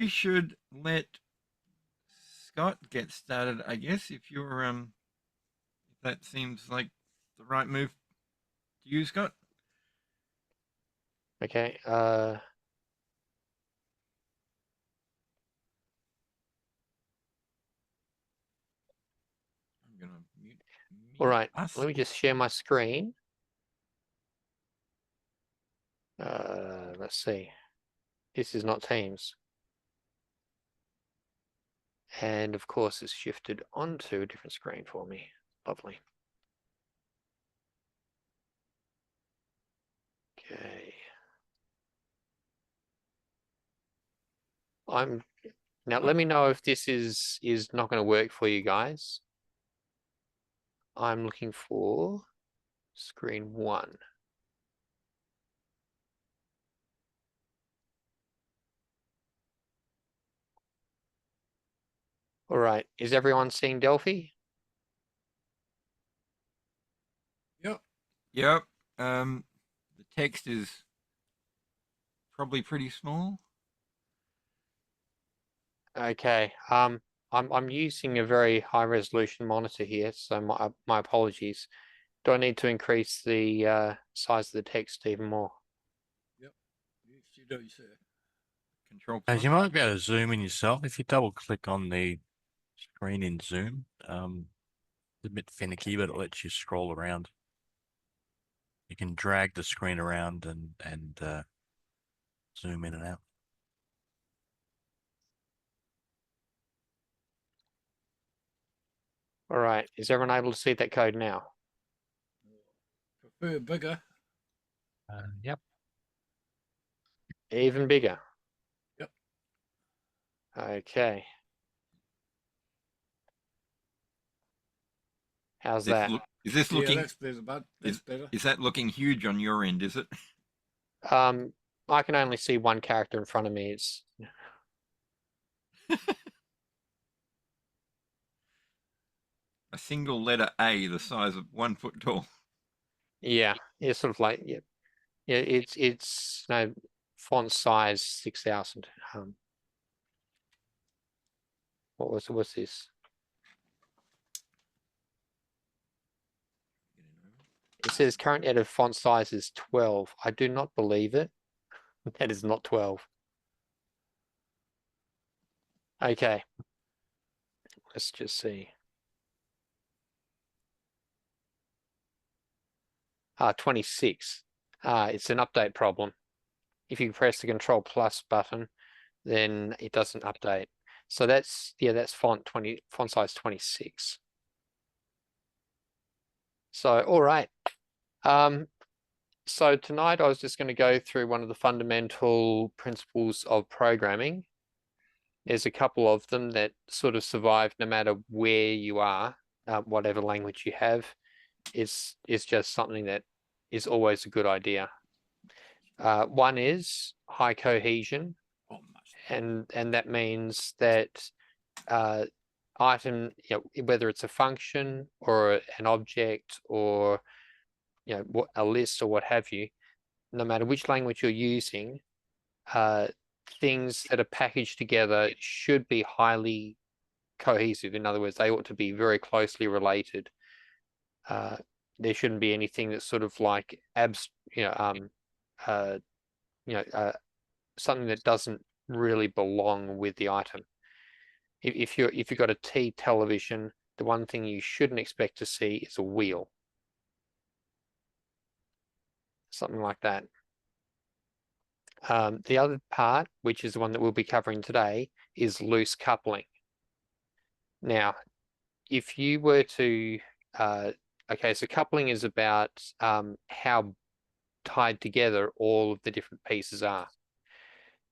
We should let Scott get started, I guess, if you're if that seems like the right move to you, Scott. Okay. I'm gonna mute All me right. us. Let me just share my screen. Let's see. This is not Teams. And of course, it's shifted onto a different screen for me. Lovely. Okay. Now let me know if this is not going to work for you guys. I'm looking for screen 1. All right. Is everyone seeing Delphi? Yep. Yep. The text is probably pretty small. Okay. I'm using a very high resolution monitor here, so my apologies. Do I need to increase the size of the text even more? Yep. Yes, you do, sir. Control As plus. you might be able to zoom in yourself if you double click on the screen in Zoom. It's a bit finicky, but it lets you scroll around. You can drag the screen around and zoom in and out. All right. Is everyone able to see that code now? Prefer bigger. Yep. Even bigger. Yep. Okay. How's that? Is this looking? Yeah, that's better, bud. That's better. Is that looking huge on your end? Is it? I can only see one character in front of me. It's A single letter A, the size of 1 foot tall. yeah, it's sort of like yeah, it's no font size 6,000. What's this? It says current edit font size is 12. I do not believe it. That is not 12. Okay. Let's just see. 26. It's an update problem. If you press the Control Plus button, then it doesn't update. So that's font size 26. So all right. So tonight I was just going to go through one of the fundamental principles of programming. There's a couple of them that sort of survive no matter where you are, whatever language you have. It's just something that is always a good idea. One is high cohesion, and that means that item, whether it's a function or an object or a list or what have you, no matter which language you're using, things that are packaged together should be highly cohesive. In other words, they ought to be very closely related. There shouldn't be anything that's sort of like something that doesn't really belong with the item. If you've got a T television, the one thing you shouldn't expect to see is a wheel. Something like that. The other part, which is the one that we'll be covering today, is loose coupling. Now, if you were to, okay, so coupling is about how tied together all of the different pieces are.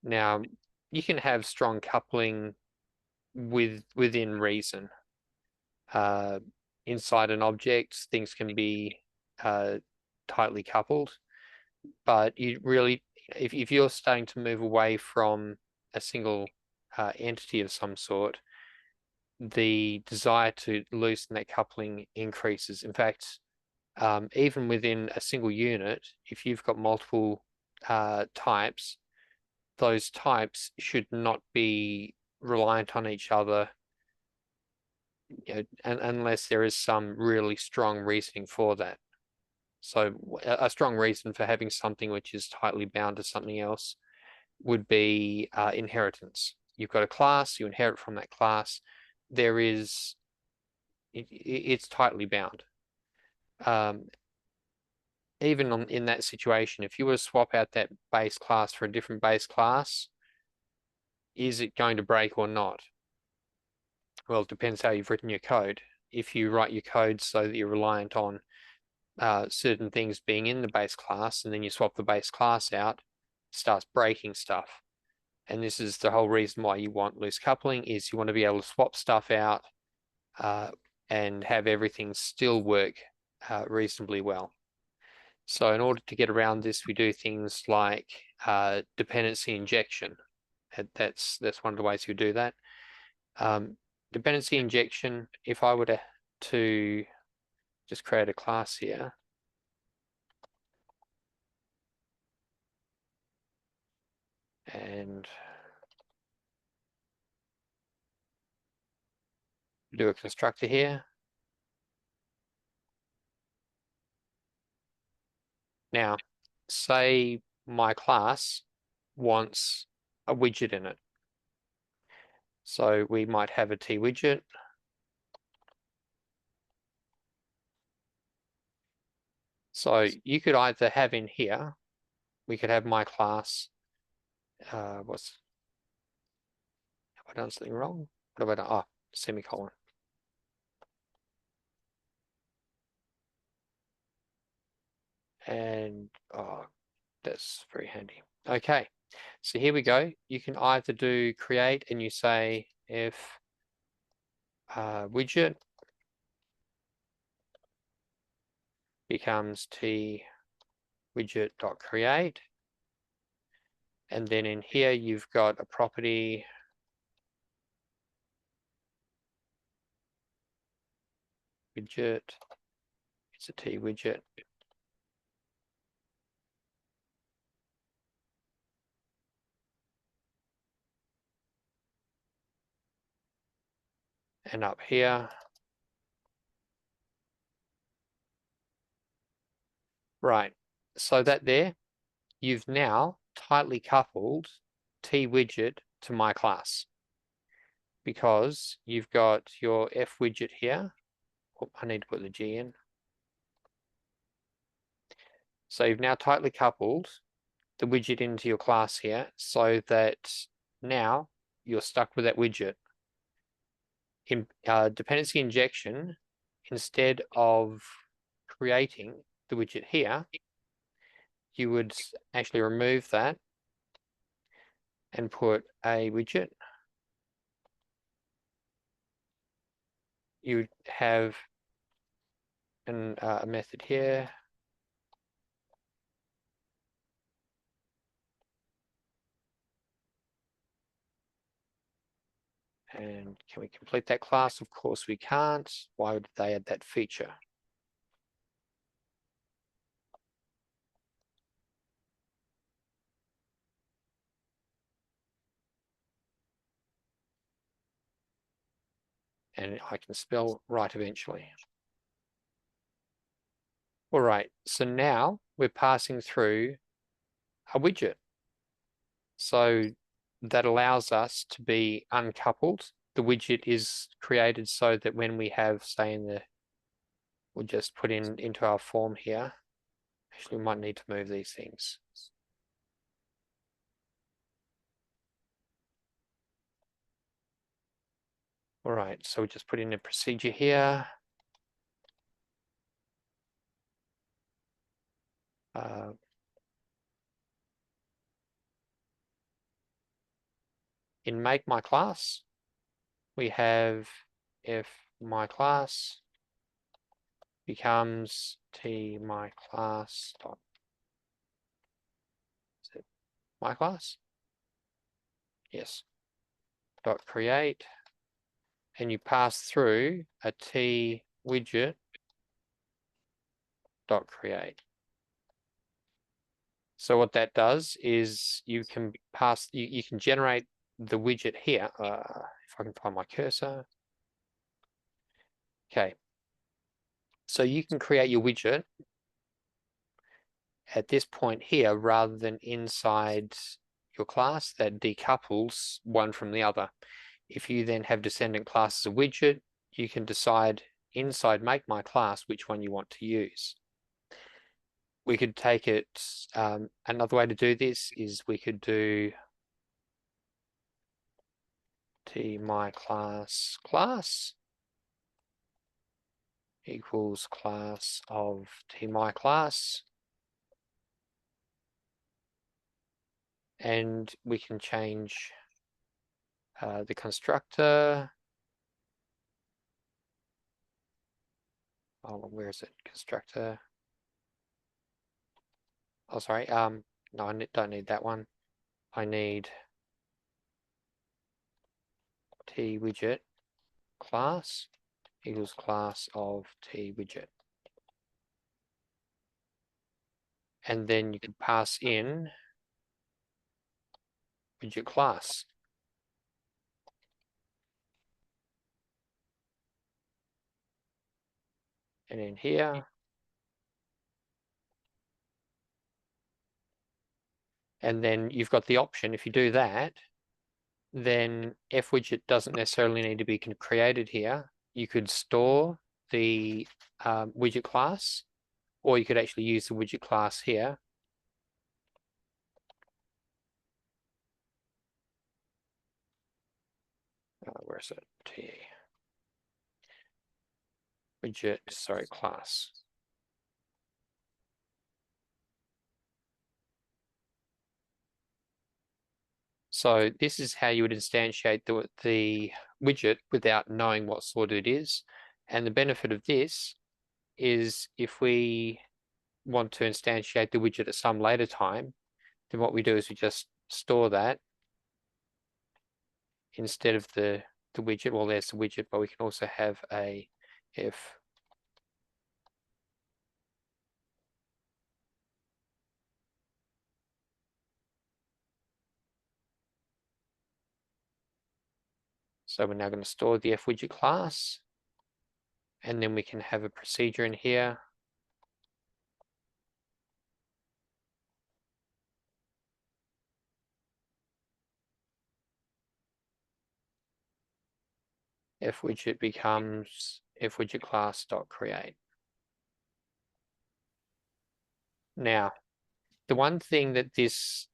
Now, you can have strong coupling within reason. Inside an object, things can be tightly coupled, but you really, if you're starting to move away from a single entity of some sort, the desire to loosen that coupling increases. In fact, even within a single unit, if you've got multiple types, those types should not be reliant on each other, you know, unless there is some really strong reasoning for that. So a strong reason for having something which is tightly bound to something else would be inheritance. You've got a class, you inherit from that class. It's tightly bound. Even in that situation, if you were to swap out that base class for a different base class, is it going to break or not? Well, it depends how you've written your code. If you write your code so that you're reliant on certain things being in the base class, and then you swap the base class out, it starts breaking stuff. And this is the whole reason why you want loose coupling, is you want to be able to swap stuff out and have everything still work reasonably well. So in order to get around this, we do things like dependency injection. That's one of the ways you do that. Dependency injection, if I were to just create a class here. And do a constructor here. Now, say my class wants a widget in it. So we might have a T widget. So you could either have in here, we could have my class, have I done something wrong? What have I done? Oh, semicolon. And oh, that's very handy. Okay, so here we go. You can either do create and you say if widget becomes T widget.create. And then in here, you've got a property widget. It's a T widget. And up here, right. So that there, you've now tightly coupled T widget to my class, because you've got your F widget here. Oh, I need to put the G in. So you've now tightly coupled the widget into your class here, so that now you're stuck with that widget. In dependency injection, instead of creating the widget here, you would actually remove that and put a widget. You would have a method here. And can we complete that class? Of course we can't. Why would they add that feature? And I can spell right eventually. All right, so now we're passing through a widget. So that allows us to be uncoupled. The widget is created so that when we have, say, we'll just put into our form here. Actually, we might need to move these things. All right, so we just put in a procedure here. In make my class, we have if my class becomes T my class dot, is it my class? Yes. Dot create, and you pass through a T widget dot create. So what that does is you can pass, you can generate the widget here. If I can find my cursor. Okay. So you can create your widget at this point here rather than inside your class that decouples one from the other. If you then have descendant class as a widget, you can decide inside make my class which one you want to use. We could take it, another way to do this is we could do my class equals class of my class. And we can change the constructor. Oh, where is it? Constructor. Oh, sorry. No, I don't need that one. I need widget class equals class of widget. And then you can pass in widget class. And in here, and then you've got the option, if you do that, then fWidget doesn't necessarily need to be created here. You could store the widget class, or you could actually use the widget class here. Where is it? Widget, sorry, class. So this is how you would instantiate the widget without knowing what sort it is. And the benefit of this is if we want to instantiate the widget at some later time, then what we do is we just store that instead of the widget. Well, there's the widget, but we can also have a if so we're now going to store the fWidget class, and then we can have a procedure in here. fWidget becomes fWidget class.create. Now, the one thing that this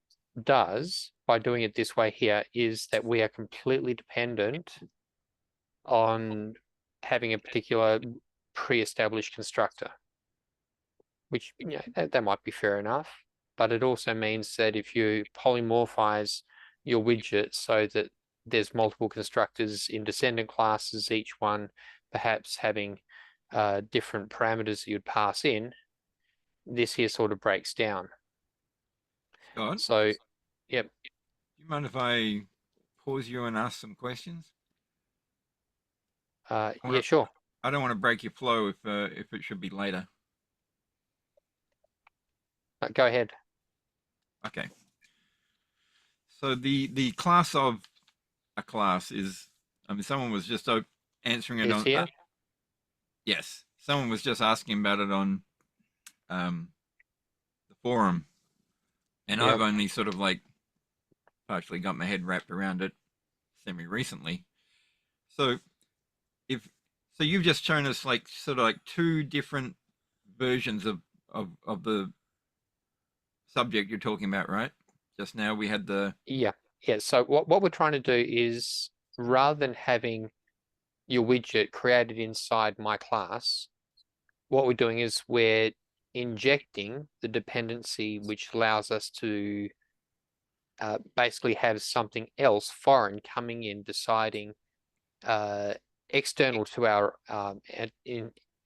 does by doing it this way here is that we are completely dependent on having a particular pre-established constructor, which, you know, that might be fair enough, but it also means that if you polymorphize your widget so that there's multiple constructors in descendant classes, each one perhaps having different parameters that you'd pass in, this here sort of breaks down. Scott, So, yep. do you mind if I pause you and ask some questions? Yeah, sure. I don't want to break your flow if it should be later. Go ahead. Okay. So the class of a class is, I mean, someone was just answering it Is on. here? Yes, someone was just asking about it on the forum, and Yep. I've only sort of like partially got my head wrapped around it semi recently. So you've just shown us like sort of like two different versions of the subject you're talking about, right? Just now we had the Yeah. So what we're trying to do is, rather than having your widget created inside my class, what we're doing is we're injecting the dependency which allows us to basically have something else foreign coming in, deciding external to our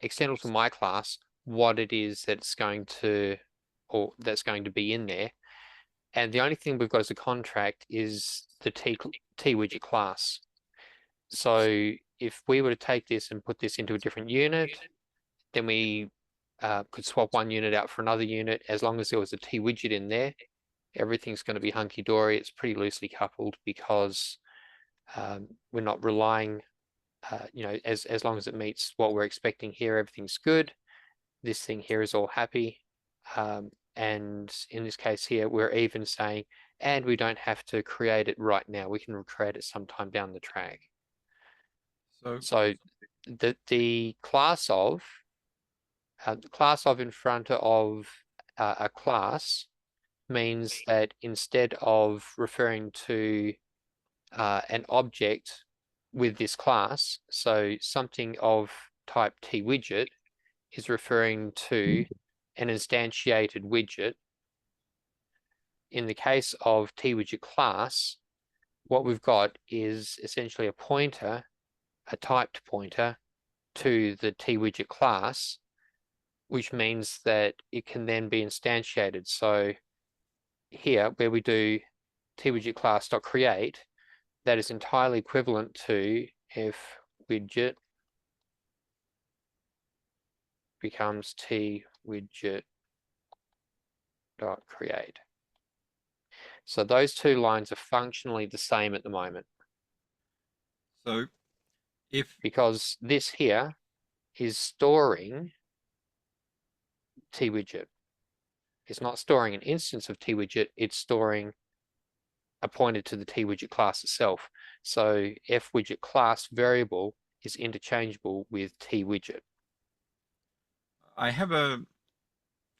external to my class what it is that's going to be in there. And the only thing we've got as a contract is the T widget class. So if we were to take this and put this into a different unit, then we could swap one unit out for another unit. As long as there was a T widget in there, everything's going to be hunky-dory. It's pretty loosely coupled because we're not relying, as long as it meets what we're expecting here, everything's good. This thing here is all happy. And in this case here, we're even saying, and we don't have to create it right now. We can create it sometime down the track. So the class of in front of a class means that instead of referring to an object with this class, so something of type TWidget is referring to an instantiated widget. In the case of TWidget class, what we've got is essentially a pointer, a typed pointer to the TWidget class, which means that it can then be instantiated. So here, where we do TWidget class.create, that is entirely equivalent to if widget becomes TWidget.create. So those two lines are functionally the same at the moment. So because this here is storing TWidget. It's not storing an instance of TWidget, it's storing a pointer to the TWidget class itself. So fWidget class variable is interchangeable with TWidget. I have a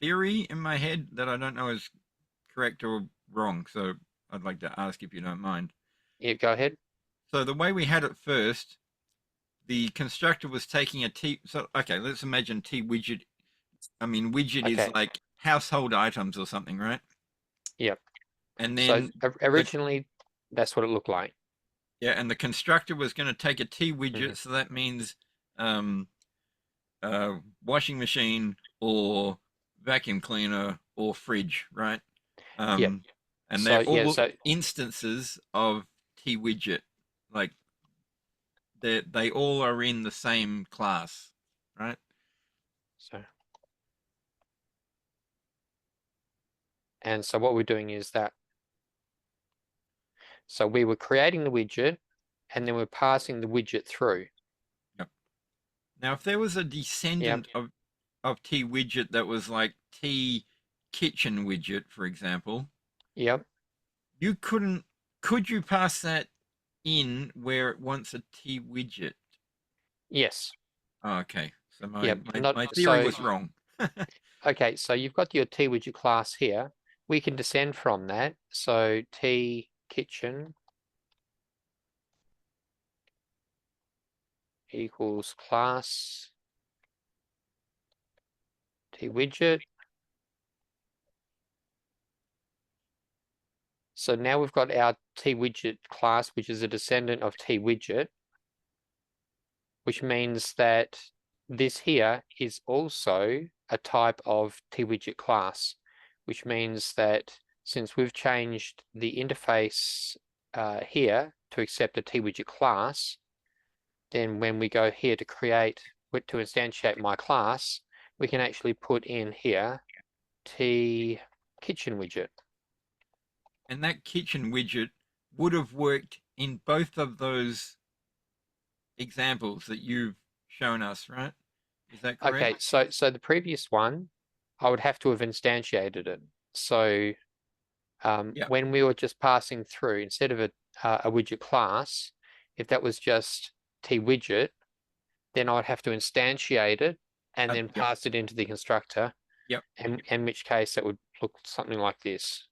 theory in my head that I don't know is correct or wrong, so I'd like to ask if you don't mind. Yeah, go ahead. So the way we had it first, the constructor was taking a okay, let's imagine widget Okay. is like household items or something, right? Yep. And then so originally that's what it looked like. Yeah, and the constructor was going to take a widget, so that means washing machine or vacuum cleaner or fridge, right? Yep. And they're all instances of widget, like they all are in the same class, right? So what we're doing is that. So we were creating the widget and then we're passing the widget through. Yep. Now, if there was a descendant of widget that was like kitchen widget, for example. Yep. Could you pass that in where it wants a widget? Yes. Oh, okay. So my theory was wrong. Okay, so you've got your TWidget class here. We can descend from that. So kitchen equals class TWidget. So now we've got our TWidget class, which is a descendant of TWidget, which means that this here is also a type of TWidget class, which means that since we've changed the interface here to accept a TWidget class, then when we go here to instantiate my class, we can actually put in here kitchen widget. And that kitchen widget would have worked in both of those examples that you've shown us, right? Is that correct? Okay, so the previous one, I would have to have instantiated it. So when we were just passing through, instead of a widget class, if that was just TWidget, then I'd have to instantiate it and then pass it into the constructor. Yep. And in which case it would look something like this.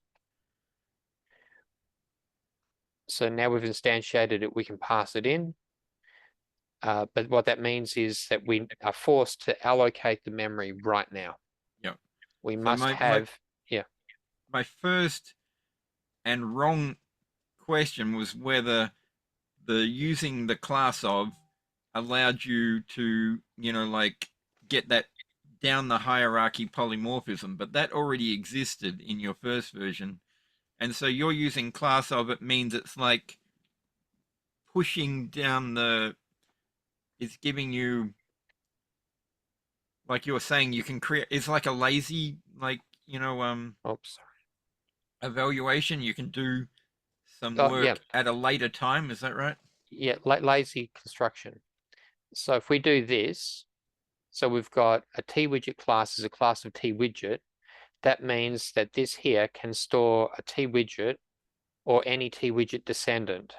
So now we've instantiated it, we can pass it in. But what that means is that we are forced to allocate the memory right now. Yep. We must have. My first and wrong question was whether using the class of allowed you to, get that down the hierarchy polymorphism, but that already existed in your first version. And so you're using class of, it means it's like pushing down it's giving you like you were saying, you can create. It's like a lazy, like Oops. evaluation. You can do some Oh, yeah, work at a later time. Is that right? yeah, lazy construction. So if we do this, so we've got a T-widget class as a class of T-widget. That means that this here can store a T-widget or any T-widget descendant.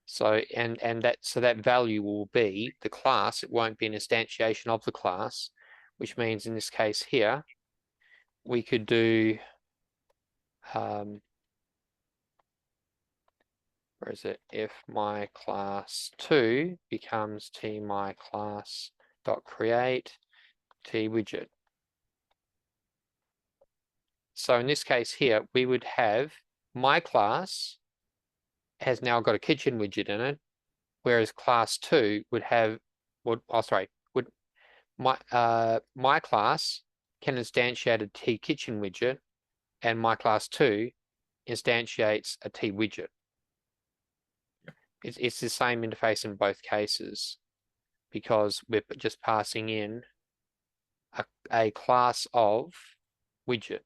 So that value will be the class. It won't be an instantiation of the class, which means in this case here, we could do where is it? If my class 2 becomes T my class dot create T widget. So in this case here, we would have my class has now got a kitchen widget in it, whereas class 2 would have would my class can instantiate a T kitchen widget, and my class 2 instantiates a T widget. It's the same interface in both cases because we're just passing in a class of widget,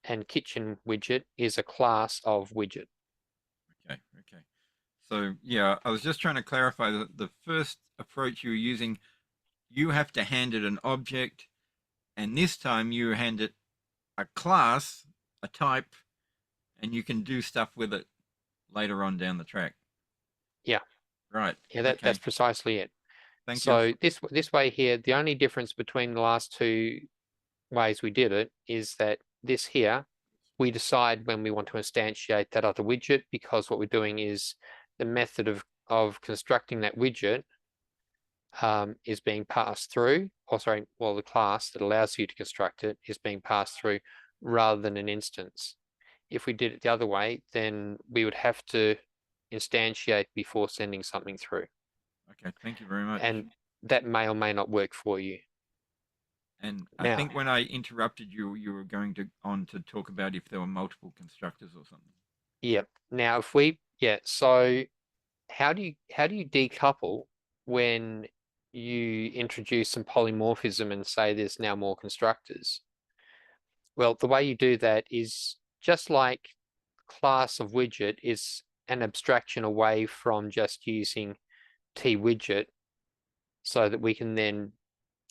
and kitchen widget is a class of widget. Okay. Okay. So yeah, I was just trying to clarify that the first approach you were using, you have to hand it an object, and this time you hand it a class, a type, and you can do stuff with it later on down the track. Yeah. Right. Yeah, Okay. that's precisely it. Thank So you. this way here, the only difference between the last two ways we did it is that this here, we decide when we want to instantiate that other widget, because what we're doing is the method of constructing that widget is being passed through, or sorry, well, the class that allows you to construct it is being passed through rather than an instance. If we did it the other way, then we would have to instantiate before sending something through. Okay. Thank you very much. And that may or may not work for you. And I Now, think when I interrupted you, you were going on to talk about if there were multiple constructors or something. yeah. Now, if we, yeah, so how do you decouple when you introduce some polymorphism and say there's now more constructors? Well, the way you do that is just like class of widget is an abstraction away from just using T widget, so that we can then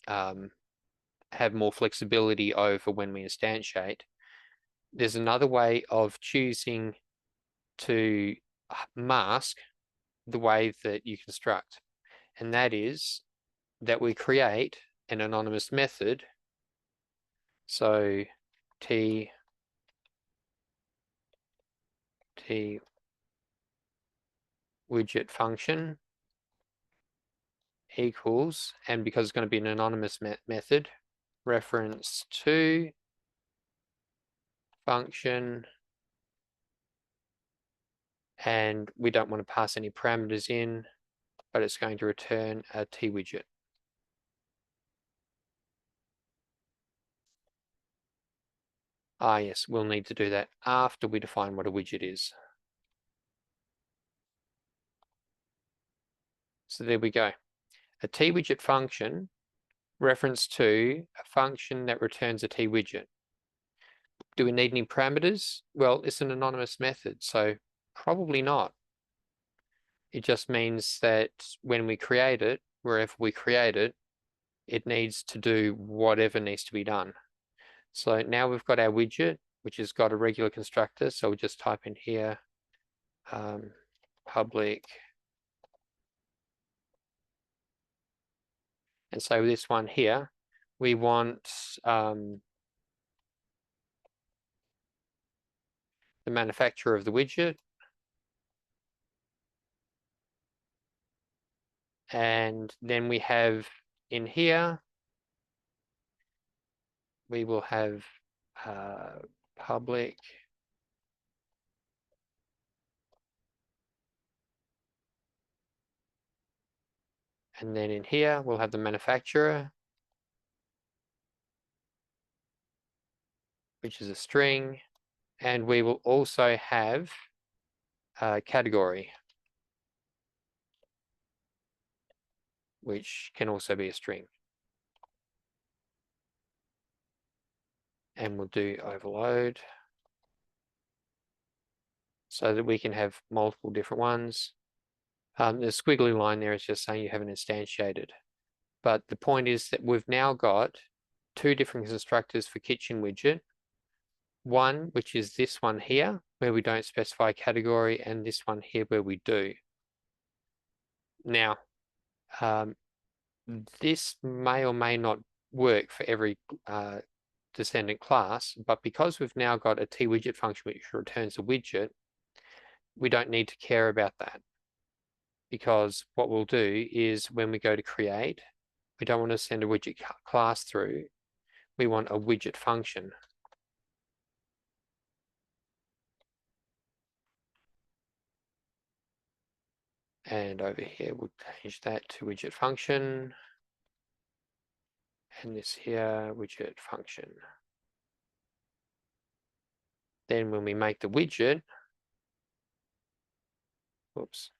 have more flexibility over when we instantiate. There's another way of choosing to mask the way that you construct, and that is that we create an anonymous method. So T widget function equals, and because it's going to be an anonymous method, reference to function, and we don't want to pass any parameters in, but it's going to return a T widget. Ah, yes, we'll need to do that after we define what a widget is. So there we go. A T widget function reference to a function that returns a T widget. Do we need any parameters? Well, it's an anonymous method, so probably not. It just means that when we create it, wherever we create it, it needs to do whatever needs to be done. So now we've got our widget, which has got a regular constructor. So we'll just type in here, public. And so this one here, we want the manufacturer of the widget. And then we have in here, we will have public and then in here we'll have the manufacturer, which is a string, and we will also have a category, which can also be a string. and we'll do overload so that we can have multiple different ones. The squiggly line there is just saying you haven't instantiated. But the point is that we've now got two different constructors for kitchen widget. One, which is this one here, where we don't specify category, and this one here where we do. Now, this may or may not work for every descendant class, but because we've now got a twidget function which returns a widget, we don't need to care about that. Because what we'll do is when we go to create, we don't want to send a widget class through. We want a widget function. And over here, we'll change that to widget function. And this here, widget function. Then when we make the widget, whoops,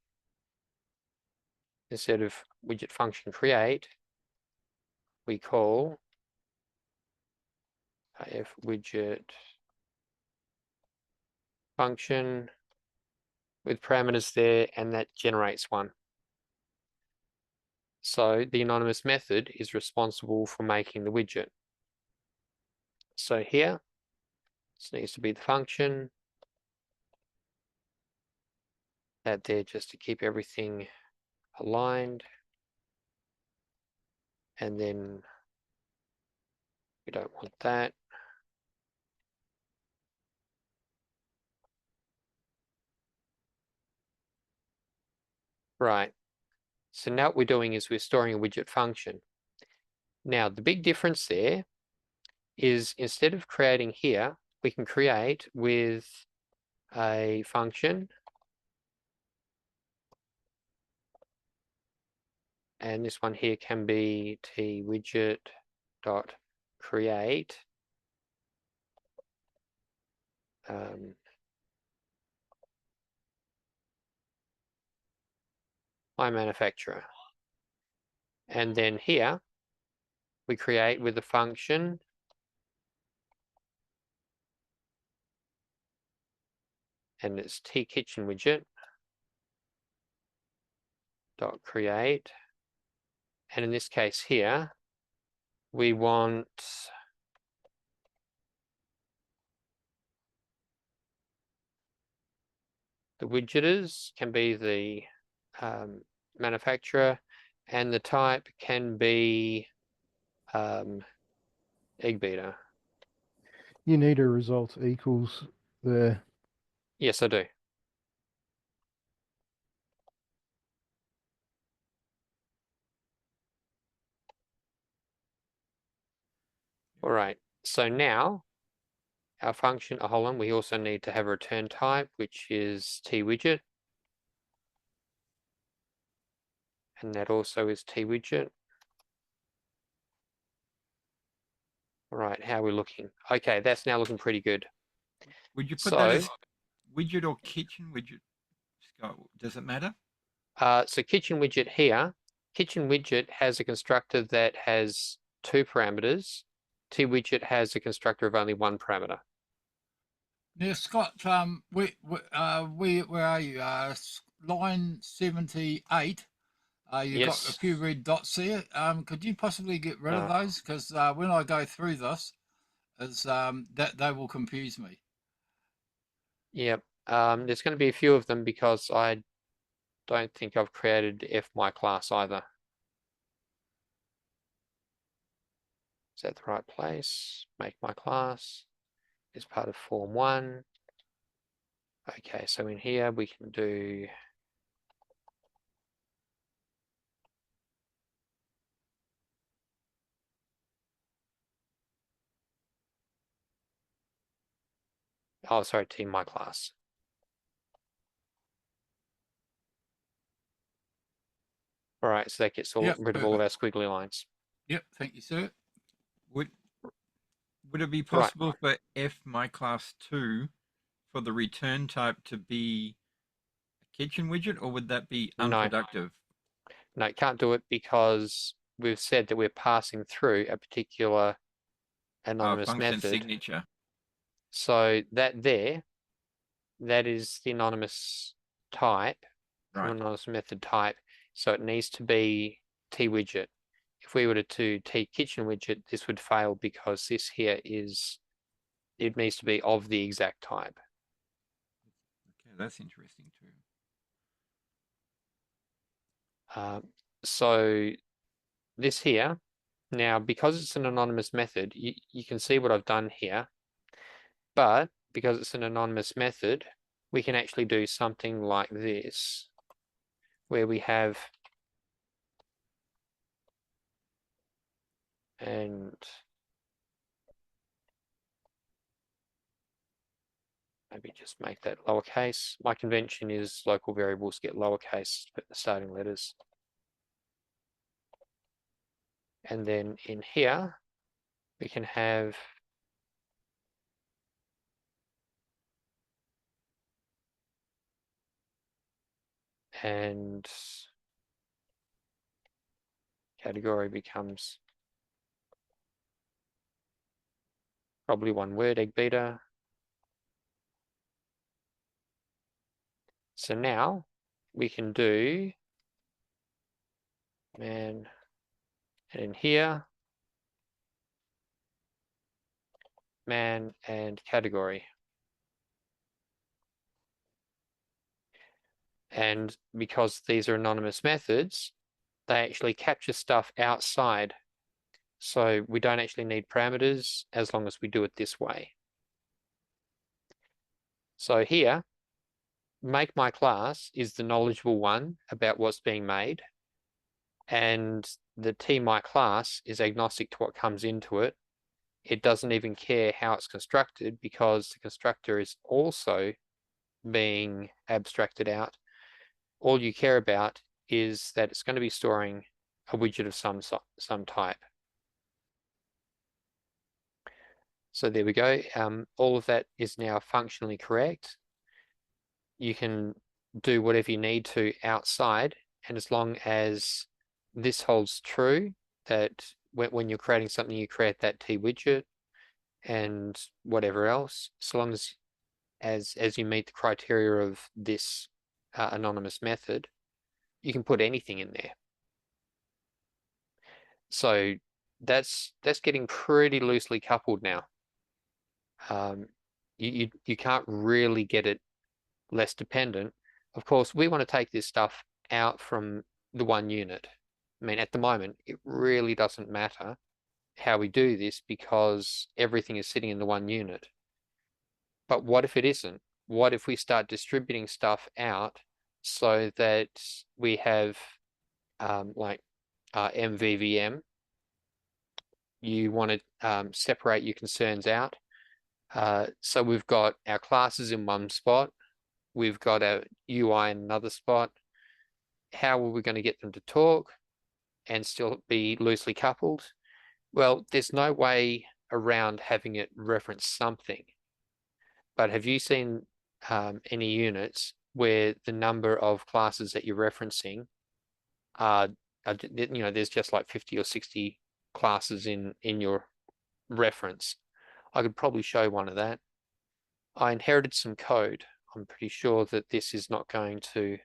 instead of widget function create, we call if widget function with parameters there, and that generates one. So the anonymous method is responsible for making the widget. So here, this needs to be the function. That there just to keep everything aligned. And then we don't want that. Right. So now what we're doing is we're storing a widget function. Now the big difference there is instead of creating here, we can create with a function. And this one here can be twidget.create. My manufacturer. And then here, we create with a function. And it's tKitchenWidget dot create. And in this case here, we want the widgeters can be the manufacturer, and the type can be egg beater. You need a result equals there. Yes, I do. All right, so now our function, hold on, we also need to have a return type, which is twidget. And that also is twidget. All right, how are we looking? Okay, that's now looking pretty good. Would you put that as widget or kitchen widget, Scott? Does it matter? So kitchen widget here, kitchen widget has a constructor that has two parameters. Twidget has a constructor of only one parameter. Now, Scott, where are you? Line 78. You've got a few red dots there. Could you possibly get rid of those? Because when I go through this, that they will confuse me. Yep. There's going to be a few of them because I don't think I've created F my class either. Is that the right place? Make my class is part of form 1. Okay, so in here we can do team my class. All right, so that gets rid of all of our squiggly lines. Yep, thank you, sir. Would it be possible for F my class 2 for the return type to be a kitchen widget, or would that be unproductive? No, can't do it because we've said that we're passing through a particular anonymous function method. signature. So that is the anonymous type, Right. anonymous method type. So it needs to be t-widget. If we were to do t-kitchen widget, this would fail because this here it needs to be of the exact type. Okay, that's interesting too. So this here, now because it's an anonymous method, you can see what I've done here, but because it's an anonymous method, we can actually do something like this, where we have, and maybe just make that lowercase. My convention is local variables get lowercase at the starting letters. And then in here, we can have and category becomes probably one word, egg beater. So now we can do man, and in here, man and category. And because these are anonymous methods, they actually capture stuff outside. So we don't actually need parameters as long as we do it this way. So here, make my class is the knowledgeable one about what's being made. And the tmy class is agnostic to what comes into it. It doesn't even care how it's constructed because the constructor is also being abstracted out. All you care about is that it's going to be storing a widget of some type. So there we go. All of that is now functionally correct. You can do whatever you need to outside, and as long as this holds true, that when you're creating something, you create that t widget and whatever else, so long as you meet the criteria of this anonymous method, you can put anything in there. So that's getting pretty loosely coupled now. You can't really get it less dependent. Of course, we want to take this stuff out from the one unit. I mean, at the moment, it really doesn't matter how we do this because everything is sitting in the one unit. But what if it isn't? What if we start distributing stuff out so that we have like MVVM? You want to separate your concerns out. So we've got our classes in one spot. We've got our UI in another spot. How are we going to get them to talk and still be loosely coupled? Well, there's no way around having it reference something. But have you seen any units where the number of classes that you're referencing are there's just like 50 or 60 classes in your reference? I could probably show one of that. I inherited some code. I'm pretty sure that this is not going to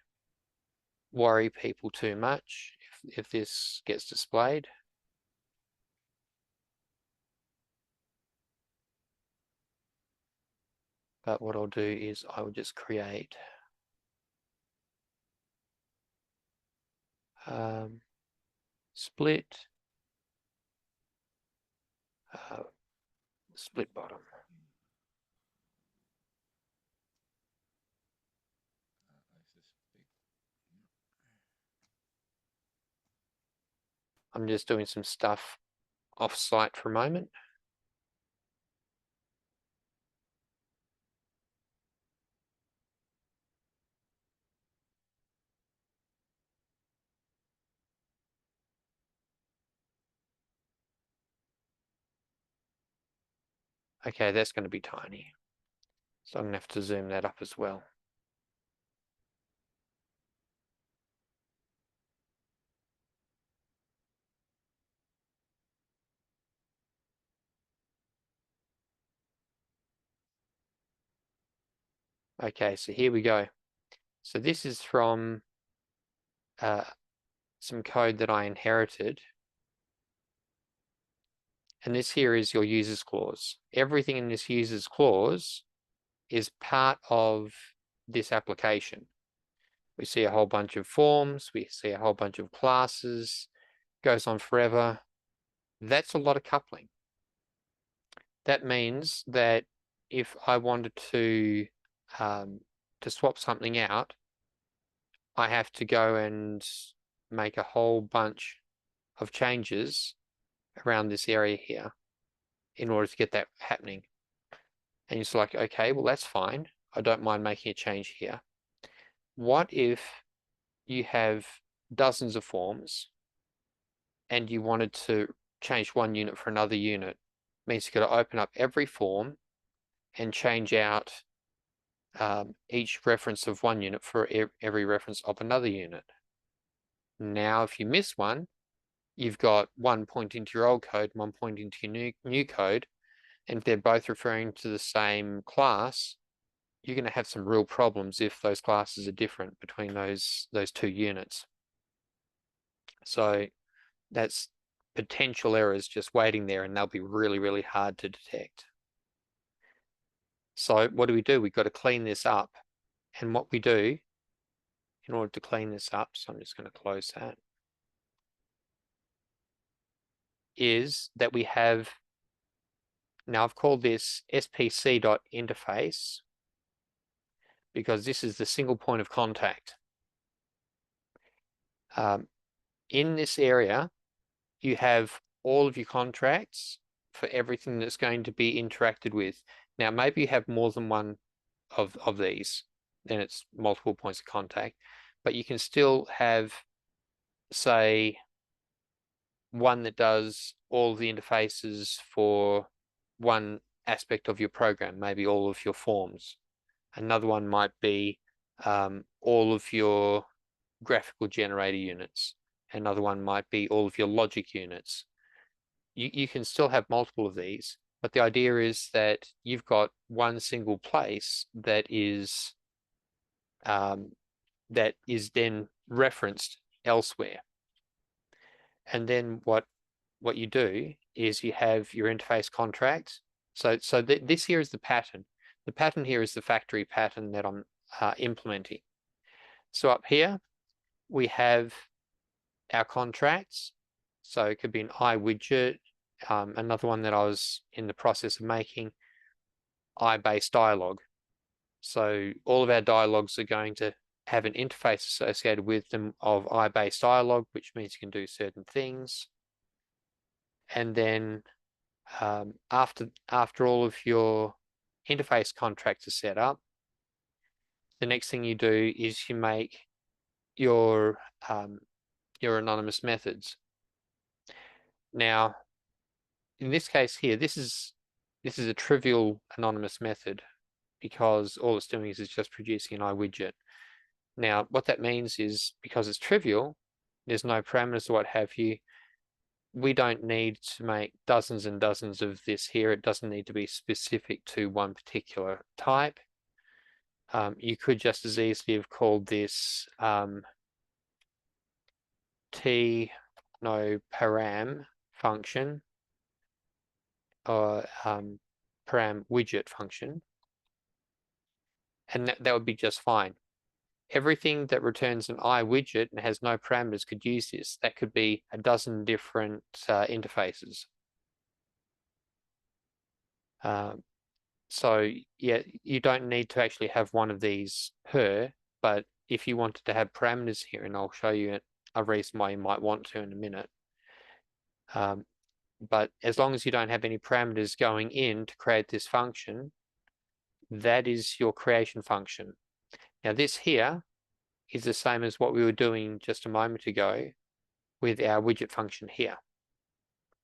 worry people too much if this gets displayed. But what I'll do is I will just create split split bottom. I'm just doing some stuff off-site for a moment. Okay, that's going to be tiny. So I'm going to have to zoom that up as well. Okay, so here we go. So this is from some code that I inherited. And this here is your users clause. Everything in this users clause is part of this application. We see a whole bunch of forms, we see a whole bunch of classes, goes on forever. That's a lot of coupling. That means that if I wanted to swap something out, I have to go and make a whole bunch of changes around this area here in order to get that happening. And it's like, okay, well, that's fine. I don't mind making a change here. What if you have dozens of forms and you wanted to change one unit for another unit? It means you've got to open up every form and change out each reference of one unit for every reference of another unit. Now, if you miss one, you've got one pointing to your old code, one pointing to your new code, and if they're both referring to the same class, you're going to have some real problems if those classes are different between those two units. So that's potential errors just waiting there, and they'll be really, really hard to detect. So what do? We've got to clean this up. And what we do in order to clean this up, so I'm just going to close that, is that we have, now I've called this spc.interface because this is the single point of contact. In this area, you have all of your contracts for everything that's going to be interacted with. Now, maybe you have more than one of these, then it's multiple points of contact, but you can still have, say, one that does all the interfaces for one aspect of your program, maybe all of your forms. Another one might be all of your graphical generator units. Another one might be all of your logic units. You can still have multiple of these, but the idea is that you've got one single place that is then referenced elsewhere. And then what you do is you have your interface contract. So this here is the pattern. The pattern here is the factory pattern that I'm implementing. So up here, we have our contracts. So it could be an iWidget, another one that I was in the process of making, iBase dialog. So all of our dialogues are going to have an interface associated with them of iBase dialog, which means you can do certain things. And then after all of your interface contracts are set up, the next thing you do is you make your anonymous methods. Now, in this case here, this is a trivial anonymous method because all it's doing is just producing an iWidget. Now, what that means is because it's trivial, there's no parameters or what have you, we don't need to make dozens and dozens of this here. It doesn't need to be specific to one particular type. You could just as easily have called this param function or param widget function, and that would be just fine. Everything that returns an iWidget and has no parameters could use this. That could be a dozen different interfaces. So yeah, you don't need to actually have one of these per, but if you wanted to have parameters here, and I'll show you a reason why you might want to in a minute. But as long as you don't have any parameters going in to create this function, that is your creation function. Now this here is the same as what we were doing just a moment ago with our widget function here.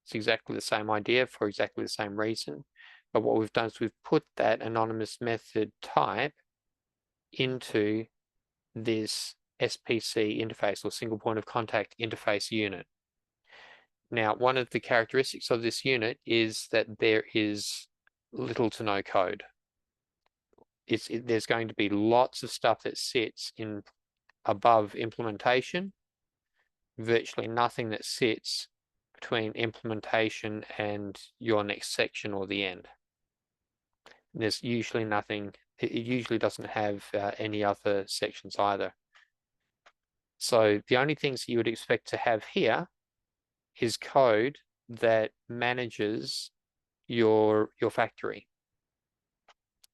It's exactly the same idea for exactly the same reason. But what we've done is we've put that anonymous method type into this SPC interface or single point of contact interface unit. Now, one of the characteristics of this unit is that there is little to no code. there's going to be lots of stuff that sits in above implementation, virtually nothing that sits between implementation and your next section or the end. There's usually nothing, it usually doesn't have any other sections either. So the only things you would expect to have here is code that manages your factory.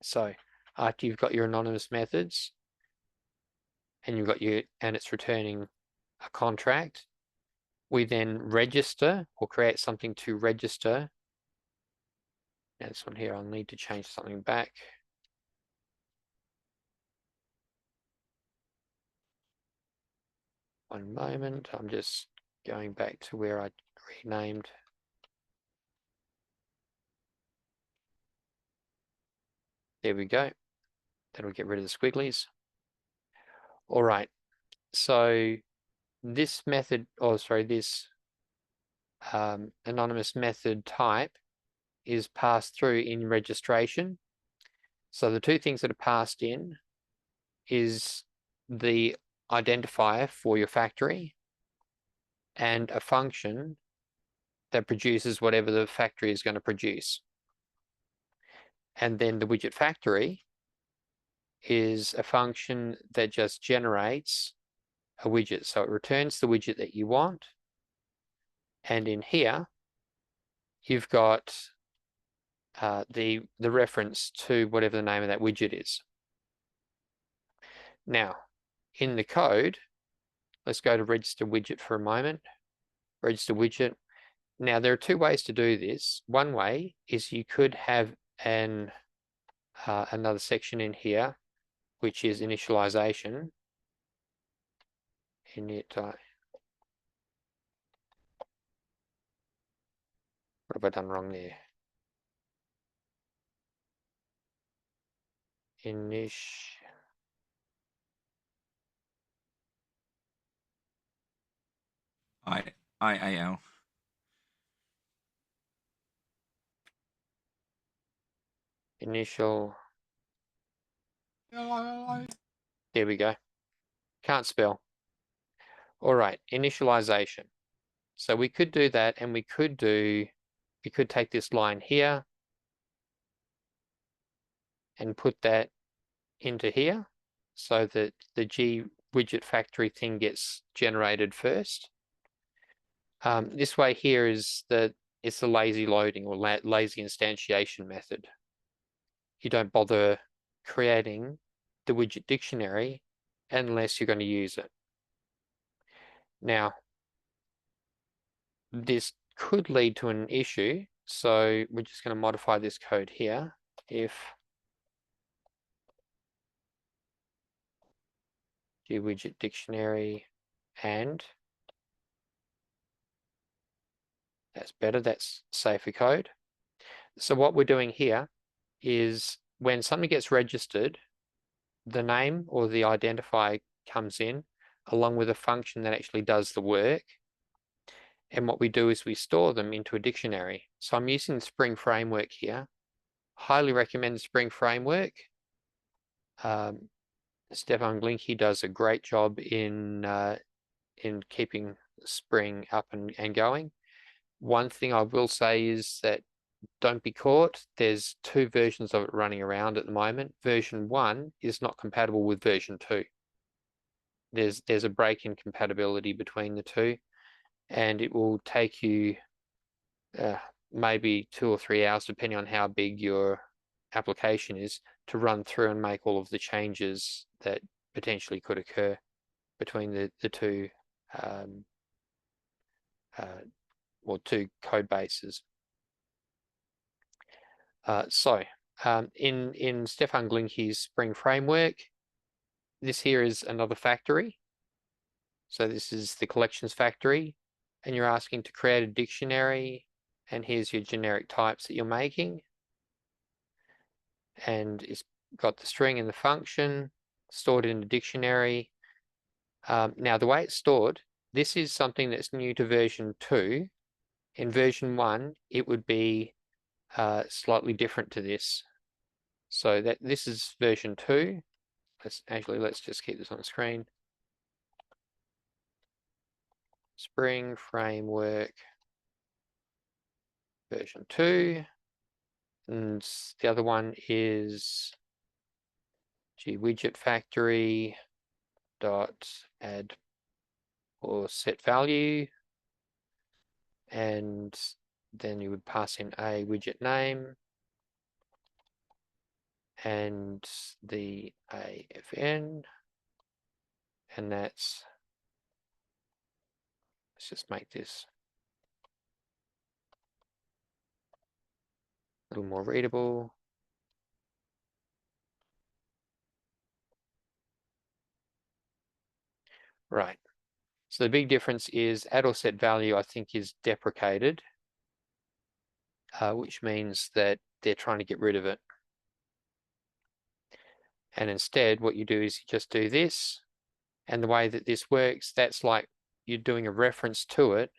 So after you've got your anonymous methods and you've got and it's returning a contract, we then register or create something to register. Now this one here, I'll need to change something back. One moment, I'm just going back to where I renamed. There we go. That'll get rid of the squigglies. All right, so this method, this anonymous method type is passed through in registration. So the two things that are passed in is the identifier for your factory and a function that produces whatever the factory is going to produce. And then the widget factory is a function that just generates a widget. So it returns the widget that you want. And in here, you've got the reference to whatever the name of that widget is. Now, in the code, let's go to register widget for a moment. Register widget. Now, there are two ways to do this. One way is you could have another section in here, which is initialization. What have I done wrong there? IAL. Initial. Hello. There we go. Can't spell. All right, initialization. So we could do that, and we could take this line here and put that into here so that the G widget factory thing gets generated first. This way here is it's the lazy loading or lazy instantiation method. You don't bother creating the widget dictionary unless you're going to use it. Now, this could lead to an issue, so we're just going to modify this code here. If widget dictionary and that's better, that's safer code. So what we're doing here is when something gets registered, the name or the identifier comes in along with a function that actually does the work. And what we do is we store them into a dictionary. So I'm using the Spring framework here. Highly recommend the Spring framework. Stefan Glinke does a great job in keeping Spring up and going. One thing I will say is that don't be caught. There's two versions of it running around at the moment. Version 1 is not compatible with version 2. There's a break in compatibility between the two, and it will take you maybe 2 or 3 hours, depending on how big your application is, to run through and make all of the changes that potentially could occur between the two two code bases. In Stefan Glinke's Spring framework, this here is another factory. So this is the collections factory, and you're asking to create a dictionary, and here's your generic types that you're making. And it's got the string and the function stored in the dictionary. Now, the way it's stored, this is something that's new to version 2. In version 1, it would be slightly different to this. So that this is version 2. Let's just keep this on the screen. Spring Framework version 2. And the other one is widget factory dot add or set value, and then you would pass in a widget name and the AFN, and let's just make this a little more readable. Right. So the big difference is add or set value, I think, is deprecated, which means that they're trying to get rid of it. And instead, what you do is you just do this. And the way that this works, that's like you're doing a reference to it.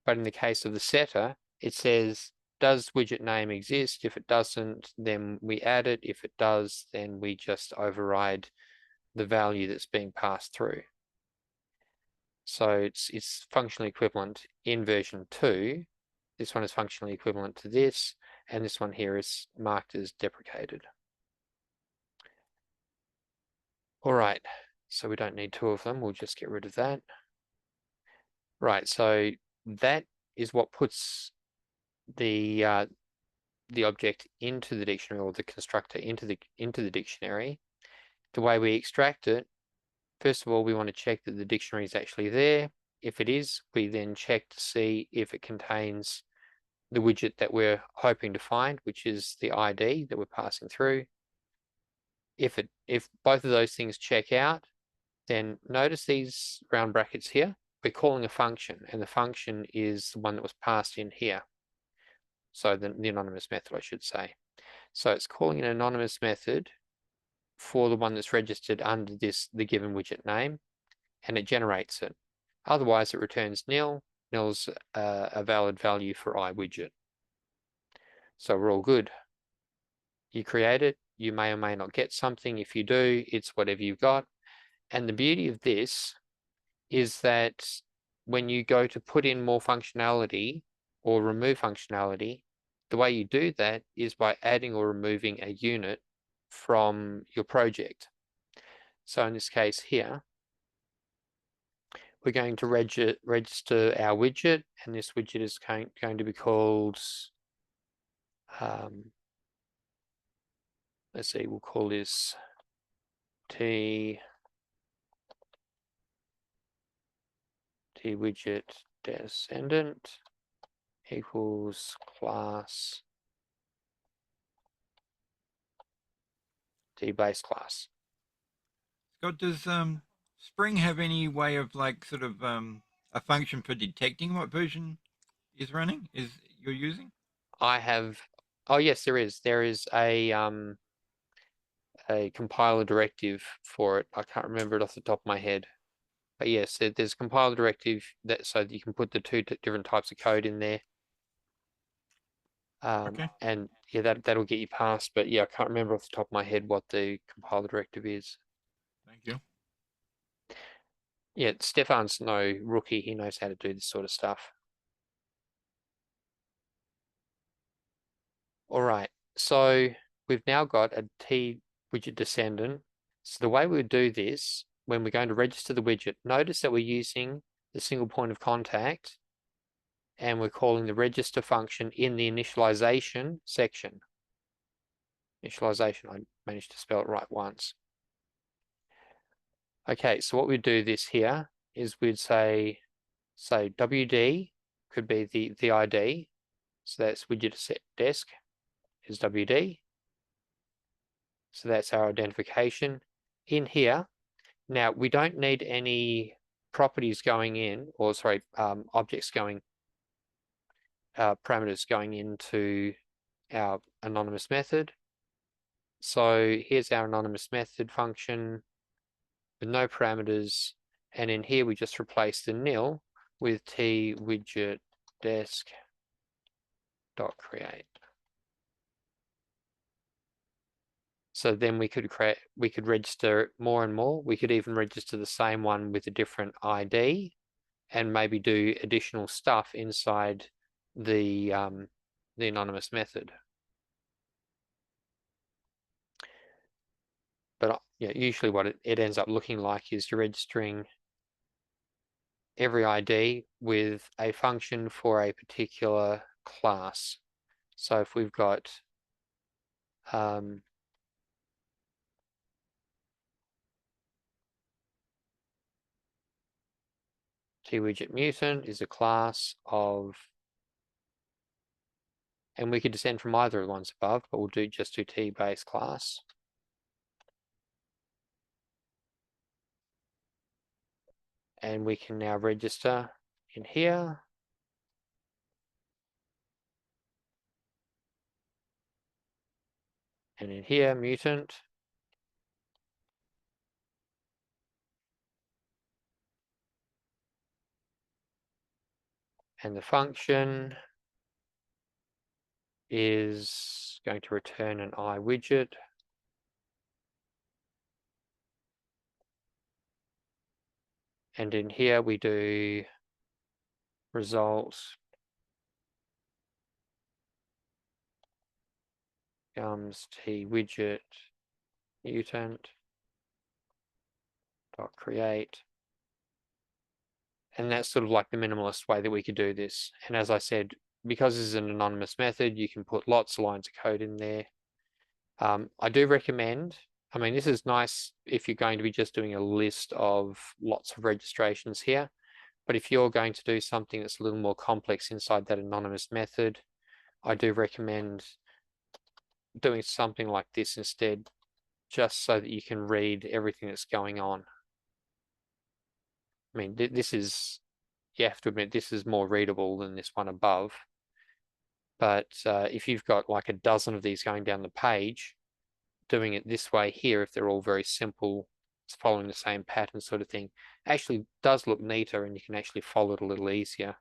But in the case of the setter, it says, does widget name exist? If it doesn't, then we add it. If it does, then we just override the value that's being passed through. So it's functionally equivalent in version 2. This one is functionally equivalent to this, and this one here is marked as deprecated. All right, so we don't need 2 of them. We'll just get rid of that. Right, so that is what puts the object into the dictionary, or the constructor into the dictionary. The way we extract it, first of all, we want to check that the dictionary is actually there. If it is, we then check to see if it contains the widget that we're hoping to find, which is the ID that we're passing through. If both of those things check out, then notice these round brackets here. We're calling a function, and the function is the one that was passed in here. So the anonymous method, I should say. So it's calling an anonymous method for the one that's registered under the given widget name, and it generates it. Otherwise, it returns nil. Nil's a valid value for iWidget. So we're all good. You create it. You may or may not get something. If you do, it's whatever you've got. And the beauty of this is that when you go to put in more functionality or remove functionality, the way you do that is by adding or removing a unit from your project. So in this case here, we're going to register our widget, and this widget is going to be called, let's see, we'll call this T widget descendant equals class T base class. Scott, does Spring have any way of like sort of a function for detecting what version is running? Is you're using? I have. Oh yes, there is. There is a compiler directive for it. I can't remember it off the top of my head. But yes, there's a compiler directive that so that you can put the 2 different types of code in there. Okay. And yeah, that'll get you past. But yeah, I can't remember off the top of my head what the compiler directive is. Thank you. Yeah, Stefan's no rookie. He knows how to do this sort of stuff. All right, so we've now got a T widget descendant. So the way we would do this, when we're going to register the widget, notice that we're using the single point of contact, and we're calling the register function in the initialization section. Initialization, I managed to spell it right once. Okay, so what we'd do this here is we'd say WD could be the ID. So that's widget set desk is WD. So that's our identification in here. Now we don't need any properties going in, or sorry, objects going, parameters going into our anonymous method. So here's our anonymous method function with no parameters, and in here we just replace the nil with T widget desk dot create. So then we could register more and more. We could even register the same one with a different ID and maybe do additional stuff inside the anonymous method. But yeah, usually what it ends up looking like is you're registering every ID with a function for a particular class. So if we've got T-widget mutant is a class of, and we could descend from either of the ones above, but we'll just do T base class. And we can now register in here. And in here, mutant. And the function is going to return an I widget. And in here we do results comes T widget mutant dot create. And that's sort of like the minimalist way that we could do this. And as I said, because this is an anonymous method, you can put lots of lines of code in there. I do recommend, I mean, this is nice if you're going to be just doing a list of lots of registrations here. But if you're going to do something that's a little more complex inside that anonymous method, I do recommend doing something like this instead, just so that you can read everything that's going on. I mean, this is, you have to admit, this is more readable than this one above. But if you've got like a dozen of these going down the page, doing it this way here, if they're all very simple, it's following the same pattern sort of thing, actually does look neater, and you can actually follow it a little easier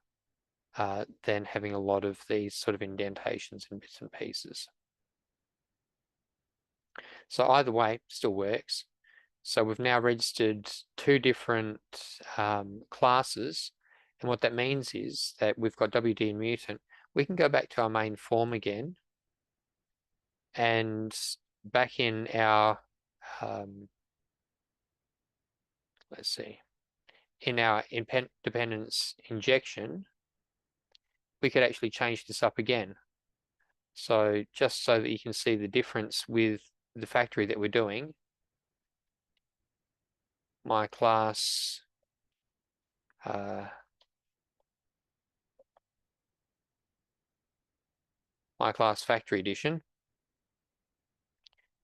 than having a lot of these sort of indentations and bits and pieces. So either way, still works. So we've now registered two different classes. And what that means is that we've got WD and mutant. We can go back to our main form again. And back in our, let's see, in our dependence injection, we could actually change this up again. So just so that you can see the difference with the factory that we're doing, my class factory edition,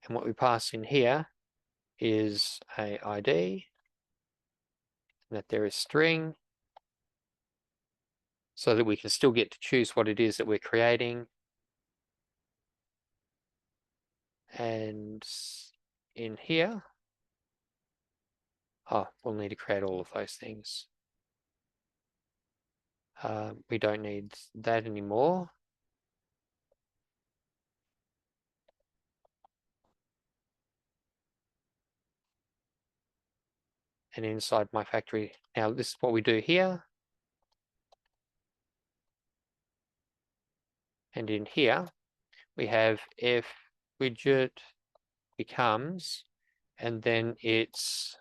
and what we pass in here is a ID, and that there is string, so that we can still get to choose what it is that we're creating. And in here, we'll need to create all of those things. We don't need that anymore. And inside my factory, now this is what we do here. And in here, we have f widget becomes, and then it's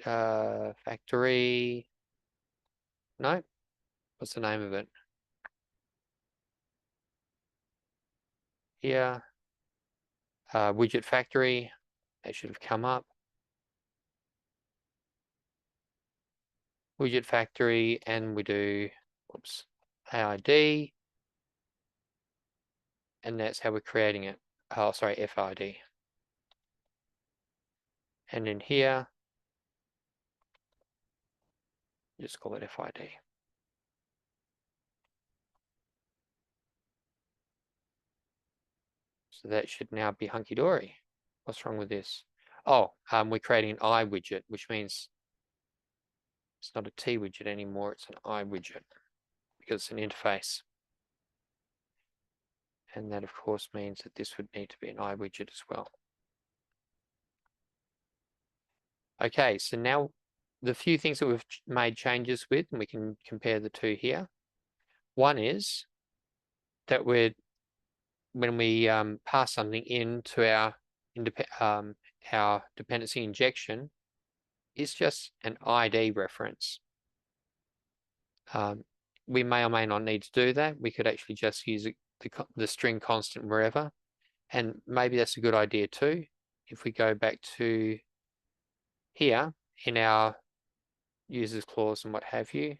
factory, no, what's the name of it? Here, widget factory, that should have come up. Widget factory, and we do, whoops, AID, and that's how we're creating it. Oh, sorry, FID. And in here, just call it FID. So that should now be hunky-dory. What's wrong with this? Oh, we're creating an I widget, which means it's not a T widget anymore, it's an I widget because it's an interface. And that of course means that this would need to be an iWidget as well. Okay, so now the few things that we've made changes with, and we can compare the two here. One is that when we pass something into our dependency injection, it's just an ID reference. We may or may not need to do that. We could actually just use the string constant wherever, and maybe that's a good idea too. If we go back to here in our users clause and what have you,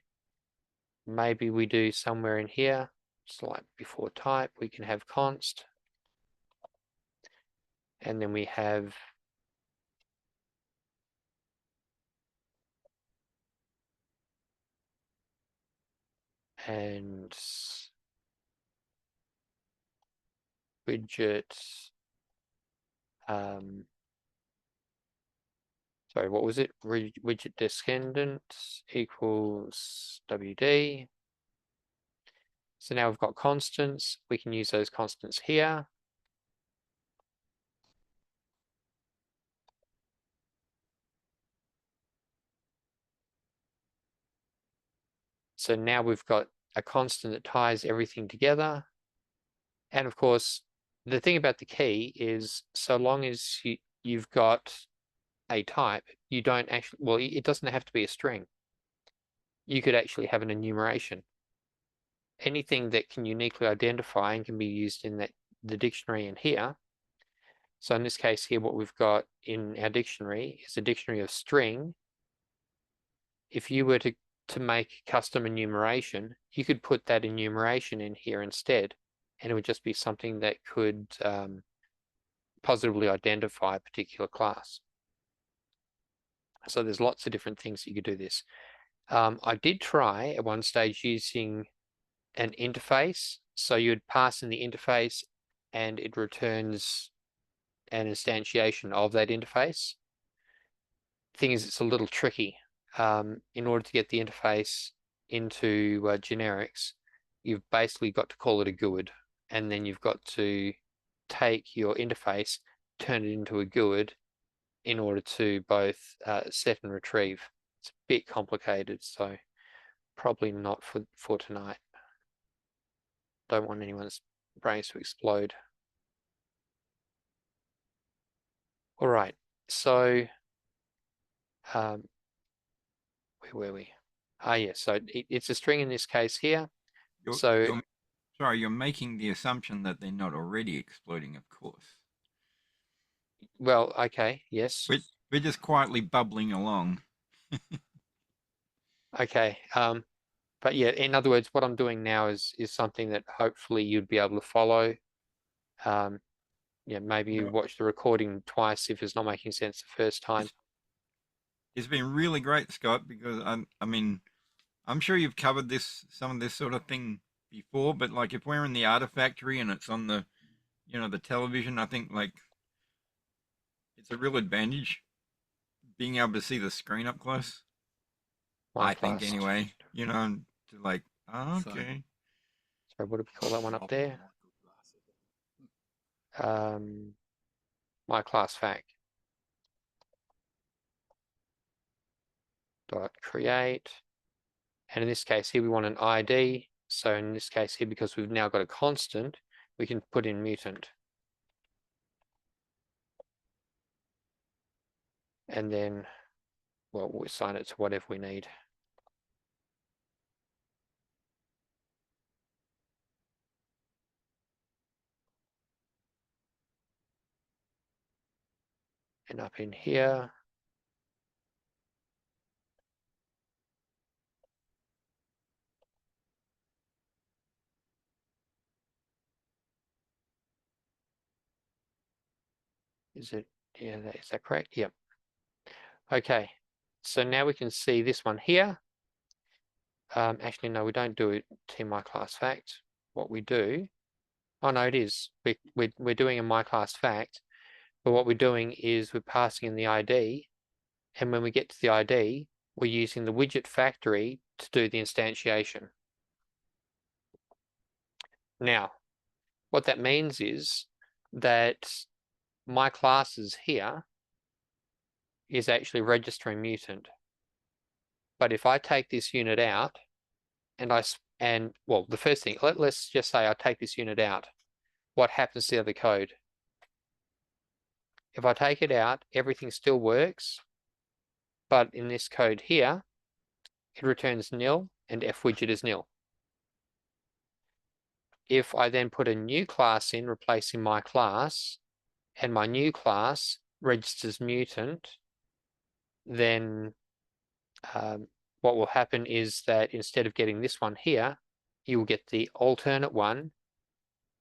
maybe we do somewhere in here, just like before type, we can have const, and then we have and widget, sorry, what was it? Widget descendant equals WD. So now we've got constants. We can use those constants here. So now we've got a constant that ties everything together. And of course, the thing about the key is so long as you've got a type, you don't actually, well, it doesn't have to be a string. You could actually have an enumeration. Anything that can uniquely identify and can be used in the dictionary in here. So in this case here, what we've got in our dictionary is a dictionary of string. If you were to make custom enumeration, you could put that enumeration in here instead, and it would just be something that could positively identify a particular class. So there's lots of different things you could do this. I did try at one stage using an interface. So you'd pass in the interface and it returns an instantiation of that interface. Thing is, it's a little tricky. In order to get the interface into generics, you've basically got to call it a GUID, and then you've got to take your interface, turn it into a GUID in order to both set and retrieve. It's a bit complicated, so probably not for tonight. Don't want anyone's brains to explode. All right, so where were we? Yeah, so it's a string in this case here. You're making the assumption that they're not already exploding, of course. Well, okay, yes. We're just quietly bubbling along. Okay, but yeah, in other words, what I'm doing now is something that hopefully you'd be able to follow. Yeah, maybe you watch the recording twice if it's not making sense the first time. It's been really great, Scott, because I mean, I'm sure you've covered some of this sort of thing before, but like if we're in the Artifactory and it's on the, the television, I think like it's a real advantage being able to see the screen up close. I think anyway, to like, oh, okay. So what do we call that one up there? My class fact. Dot create. And in this case here, we want an ID. So in this case here, because we've now got a constant, we can put in mutant. And then, well, we'll assign it to whatever we need. And up in here, is that correct? Yep. Okay, so now we can see this one here. Actually, no, we don't do it to my class fact. What we do, oh no, it is. We're doing a my class fact, but what we're doing is we're passing in the ID, and when we get to the ID, we're using the widget factory to do the instantiation. Now, what that means is that my classes here is actually registering mutant. But if I take this unit out and well, the first thing, let's just say I take this unit out, what happens to the other code? If I take it out, everything still works, but in this code here, it returns nil and fwidget is nil. If I then put a new class in, replacing my class, and my new class registers mutant, then what will happen is that instead of getting this one here, you will get the alternate one,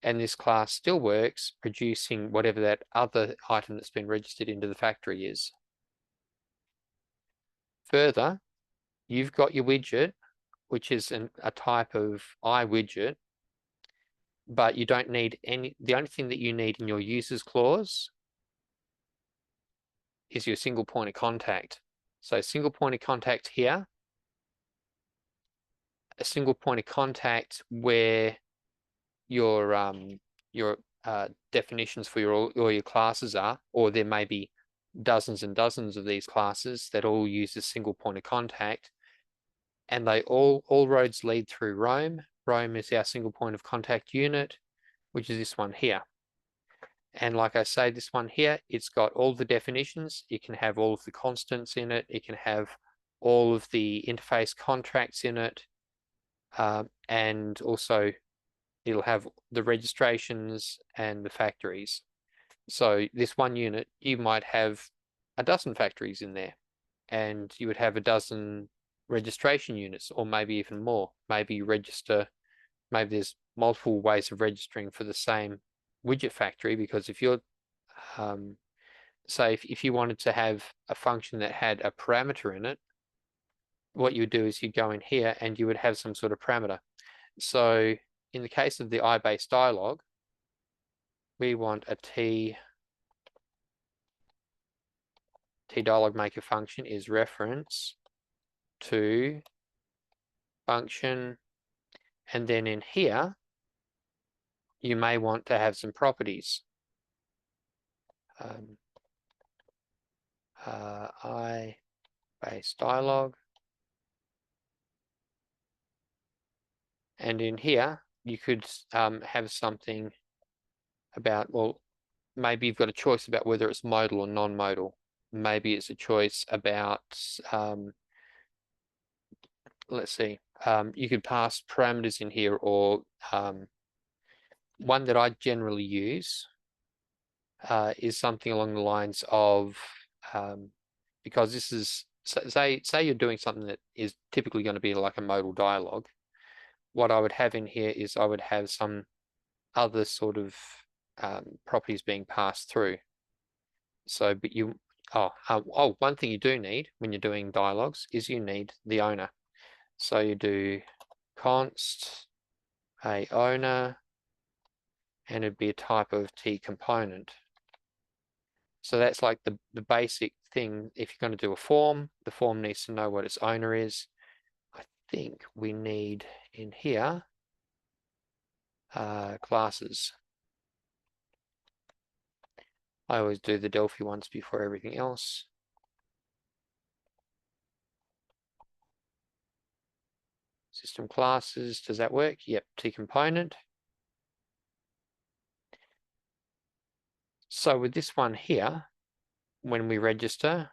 and this class still works, producing whatever that other item that's been registered into the factory is. Further, you've got your widget, which is a type of iWidget, but you don't need the only thing that you need in your users clause is your single point of contact. So single point of contact here, a single point of contact where your definitions for all your classes are, or there may be dozens and dozens of these classes that all use a single point of contact, and they all roads lead through Rome. Rome is our single point of contact unit, which is this one here. And like I say, this one here, it's got all the definitions. It can have all of the constants in it. It can have all of the interface contracts in it. And also it'll have the registrations and the factories. So this one unit, you might have a dozen factories in there, and you would have a dozen registration units, or maybe even more. Maybe you register, maybe there's multiple ways of registering for the same widget factory, because if you're, say if you wanted to have a function that had a parameter in it, what you would do is you'd go in here and you would have some sort of parameter. So in the case of the iBase dialog, we want a T dialog maker function is reference to function, and then in here you may want to have some properties. iBase dialog, and in here you could have something about, well, maybe you've got a choice about whether it's modal or non-modal. Maybe it's a choice about, let's see, you could pass parameters in here, or one that I generally use is something along the lines of, because this is, say you're doing something that is typically going to be like a modal dialog. What I would have in here is I would have some other sort of properties being passed through. So, but you, one thing you do need when you're doing dialogues is you need the owner. So you do const a owner, and it'd be a type of T component. So that's like the basic thing. If you're going to do a form, the form needs to know what its owner is. I think we need in here classes. I always do the Delphi ones before everything else. System classes, does that work? Yep, T component. So with this one here, when we register,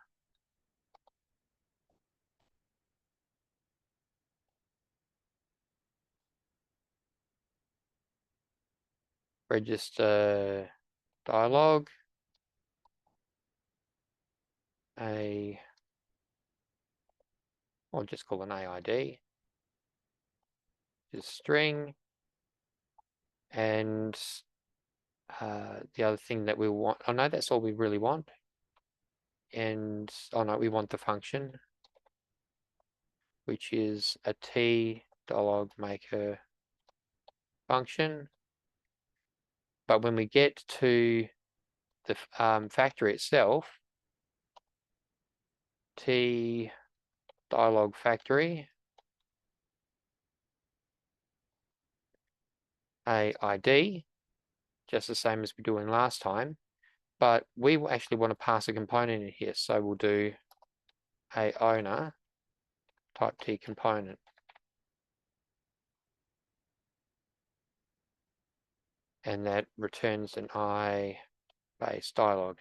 register dialog, I'll just call an AID, just string, and the other thing that we want, oh no, that's all we really want. And, oh no, we want the function, which is a T dialog maker function. But when we get to the factory itself, T dialog factory, AID, just the same as we doing last time, but we actually want to pass a component in here. So we'll do a owner type T component. And that returns an I base dialog.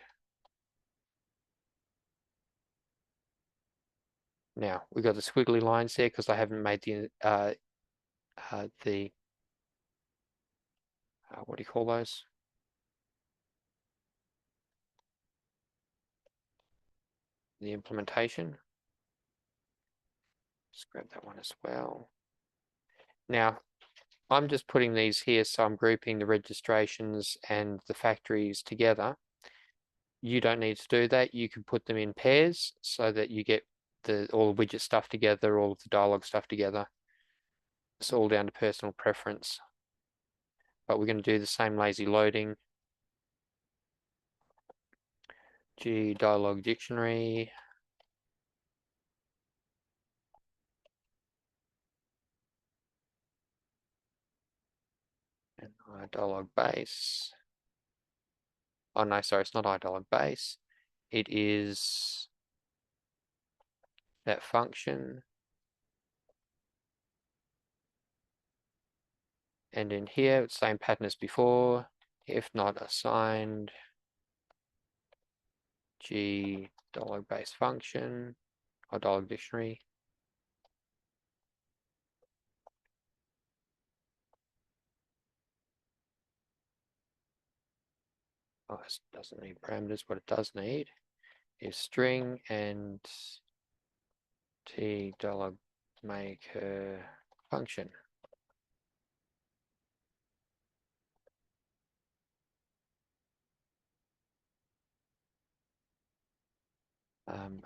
Now we've got the squiggly lines there because I haven't made the what do you call those? The implementation. Just grab that one as well. Now I'm just putting these here, so I'm grouping the registrations and the factories together. You don't need to do that. You can put them in pairs so that you get all the widget stuff together, all of the dialog stuff together. It's all down to personal preference. But we're going to do the same lazy loading. G dialog dictionary. And iDialog base. Oh no, sorry, it's not iDialog base. It is that function. And in here, it's the same pattern as before. If not assigned, G dialog base function or dialog dictionary. Oh, it doesn't need parameters. What it does need is string and T dialog maker function.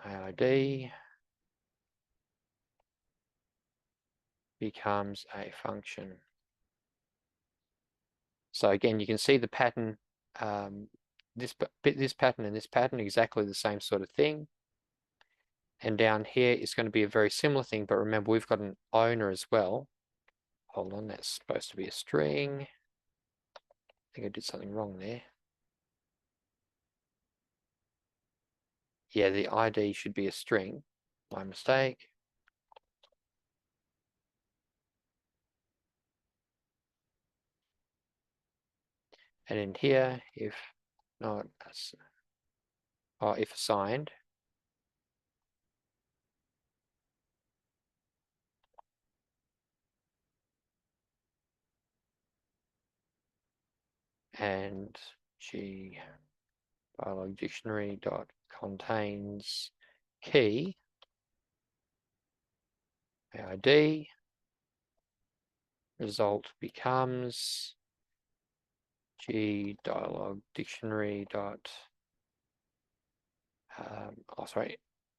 AID becomes a function. So again, you can see the pattern, this pattern and this pattern, exactly the same sort of thing. And down here is going to be a very similar thing, but remember we've got an owner as well. Hold on, that's supposed to be a string. I think I did something wrong there. Yeah, the ID should be a string. My mistake. And in here, if not, if assigned, and G dialog dictionary dot contains key AID, result becomes G dialog dictionary dot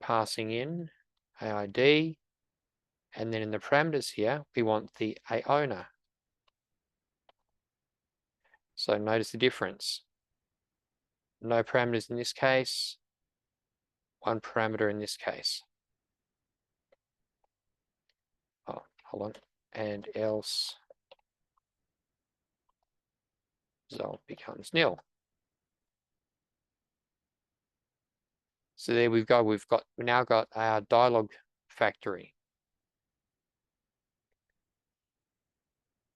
passing in AID, and then in the parameters here we want the owner. So notice the difference. No parameters in this case, one parameter in this case. Oh, hold on. And else result becomes nil. So there we go. We've now got our dialog factory.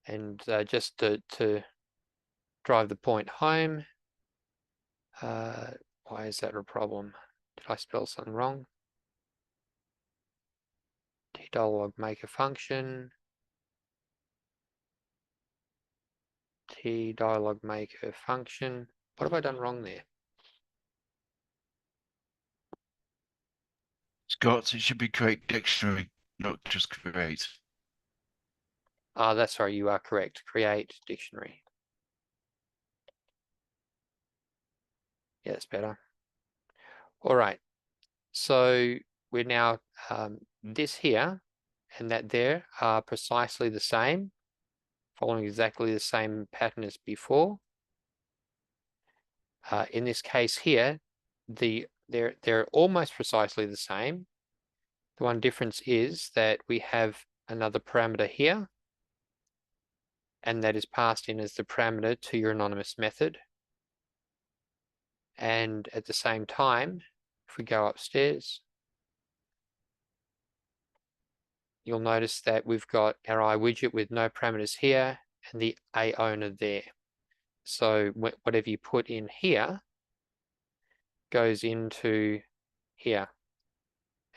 And just to drive the point home, why is that a problem? Did I spell something wrong? T-dialog maker function. T-dialog maker function. What have I done wrong there? Scott, it should be create dictionary, not just create. Ah, that's right, you are correct. Create dictionary. Yeah, that's better. All right, so we're now, this here and that there are precisely the same, following exactly the same pattern as before. In this case here, they're almost precisely the same. The one difference is that we have another parameter here, and that is passed in as the parameter to your anonymous method. And at the same time, if we go upstairs, you'll notice that we've got our iWidget with no parameters here and the aOwner there. So whatever you put in here goes into here.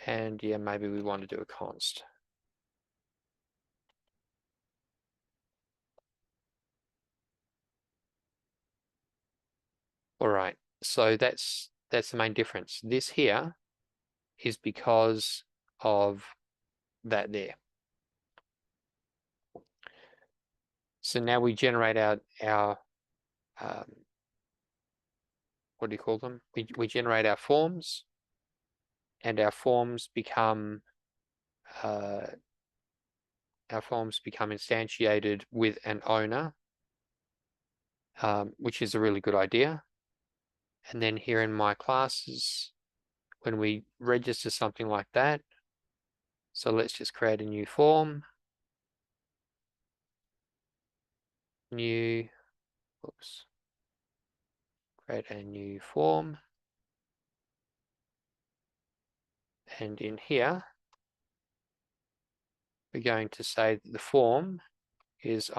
And yeah, maybe we want to do a const. All right, so that's the main difference. This here is because of that there. So now we generate our what do you call them? We generate our forms, and our forms become instantiated with an owner, which is a really good idea. And then here in my classes, when we register something like that, so let's just create a new form. Create a new form. And in here, we're going to say that the form is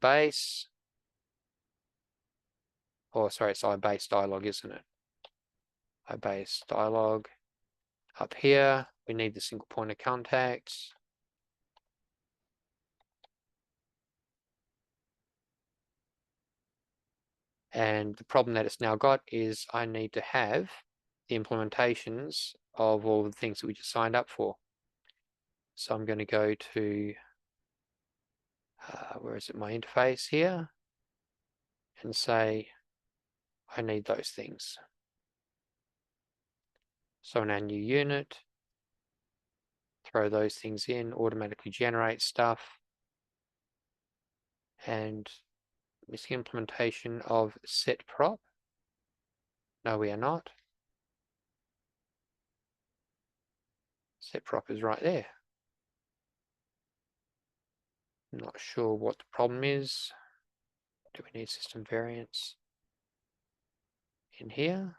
$base. Oh, sorry, it's base dialog, isn't it? Base dialog. Up here, we need the single point of contact. And the problem that it's now got is I need to have the implementations of all the things that we just signed up for. So I'm going to go to, where is it, my interface here, and say, I need those things. So in our new unit, throw those things in, automatically generate stuff, and missing implementation of set prop. No, we are not. Set prop is right there. I'm not sure what the problem is. Do we need system variants in here?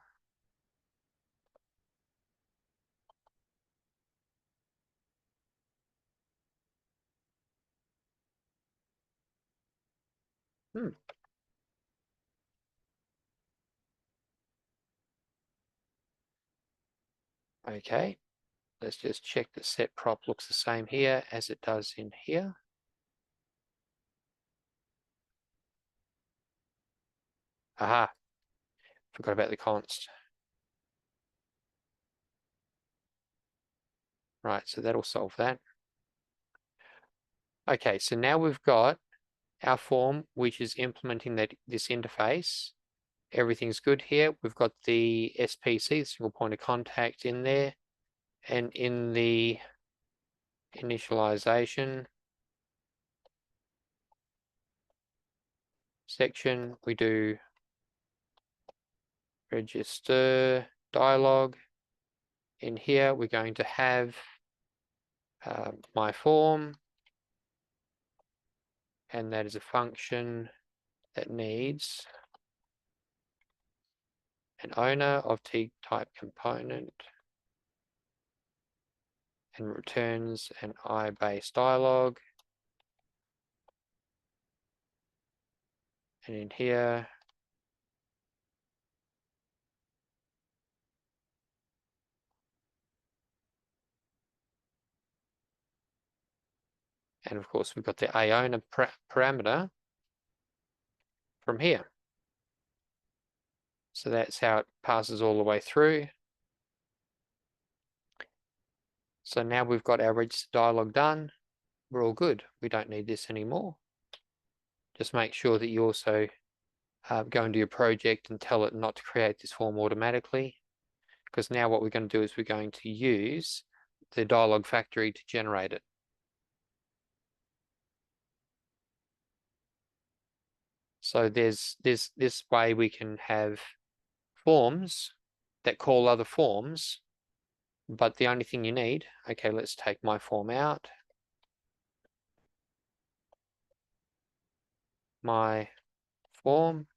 Okay, let's just check that set prop looks the same here as it does in here. Aha, forgot about the const. Right, so that'll solve that. Okay, so now we've got our form, which is implementing this interface. Everything's good here. We've got the SPC, single point of contact, in there. And in the initialization section, we do register dialog. In here, we're going to have my form, and that is a function that needs an owner of T-type component and returns an I-based dialog. And in here, and of course, we've got the aOwner parameter from here. So that's how it passes all the way through. So now we've got our register dialog done. We're all good. We don't need this anymore. Just make sure that you also go into your project and tell it not to create this form automatically, because now what we're going to do is we're going to use the dialog factory to generate it. So there's this way we can have forms that call other forms, but the only thing you need, okay, let's take my form out. my form,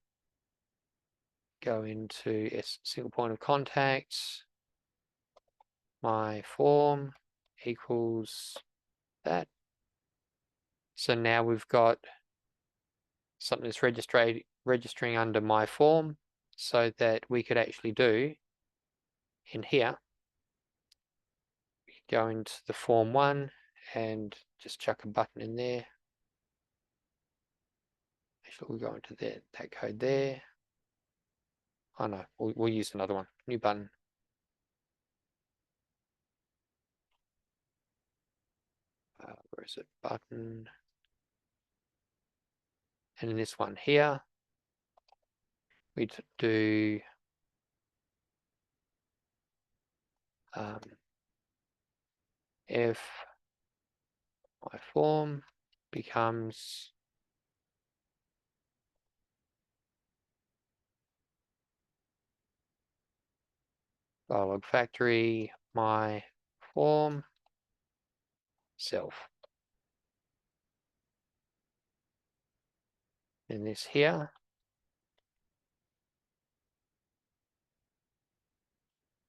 go into a single point of contact, my form equals that. So now we've got something that's registering under my form, so that we could actually do in here, go into the form 1 and just chuck a button in there. Actually, we'll go into that code there. Oh no, we'll use another one. New button. Where is it? Button. And in this one here, we do if my form becomes dialog factory, my form self. And this here,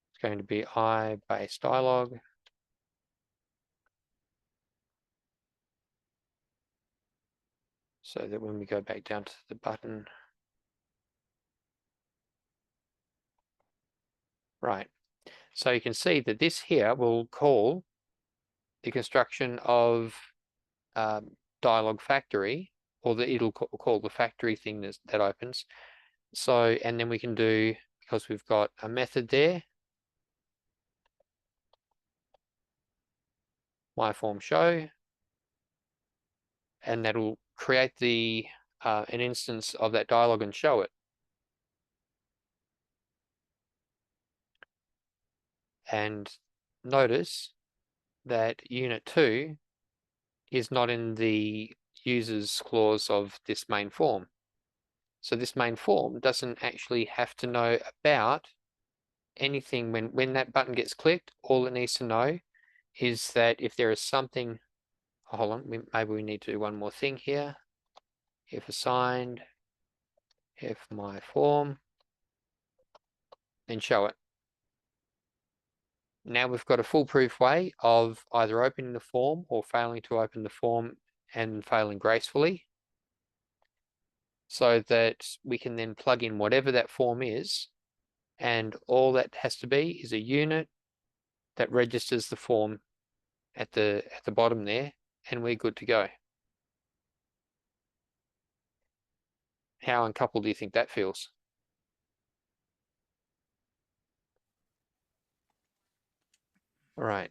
it's going to be I base dialog. So that when we go back down to the button, right. So you can see that this here will call the construction of dialog factory, or it'll call the factory thing that opens. So, and then we can do, because we've got a method there, my form show, and that'll create the an instance of that dialog and show it. And notice that unit 2 is not in the users clause of this main form. So this main form doesn't actually have to know about anything. When that button gets clicked, all it needs to know is that if there is something, hold on, maybe we need to do one more thing here. If assigned, if my form, then show it. Now we've got a foolproof way of either opening the form or failing to open the form and failing gracefully, so that we can then plug in whatever that form is, and all that has to be is a unit that registers the form at the bottom there, and we're good to go. How uncoupled do you think that feels? All right.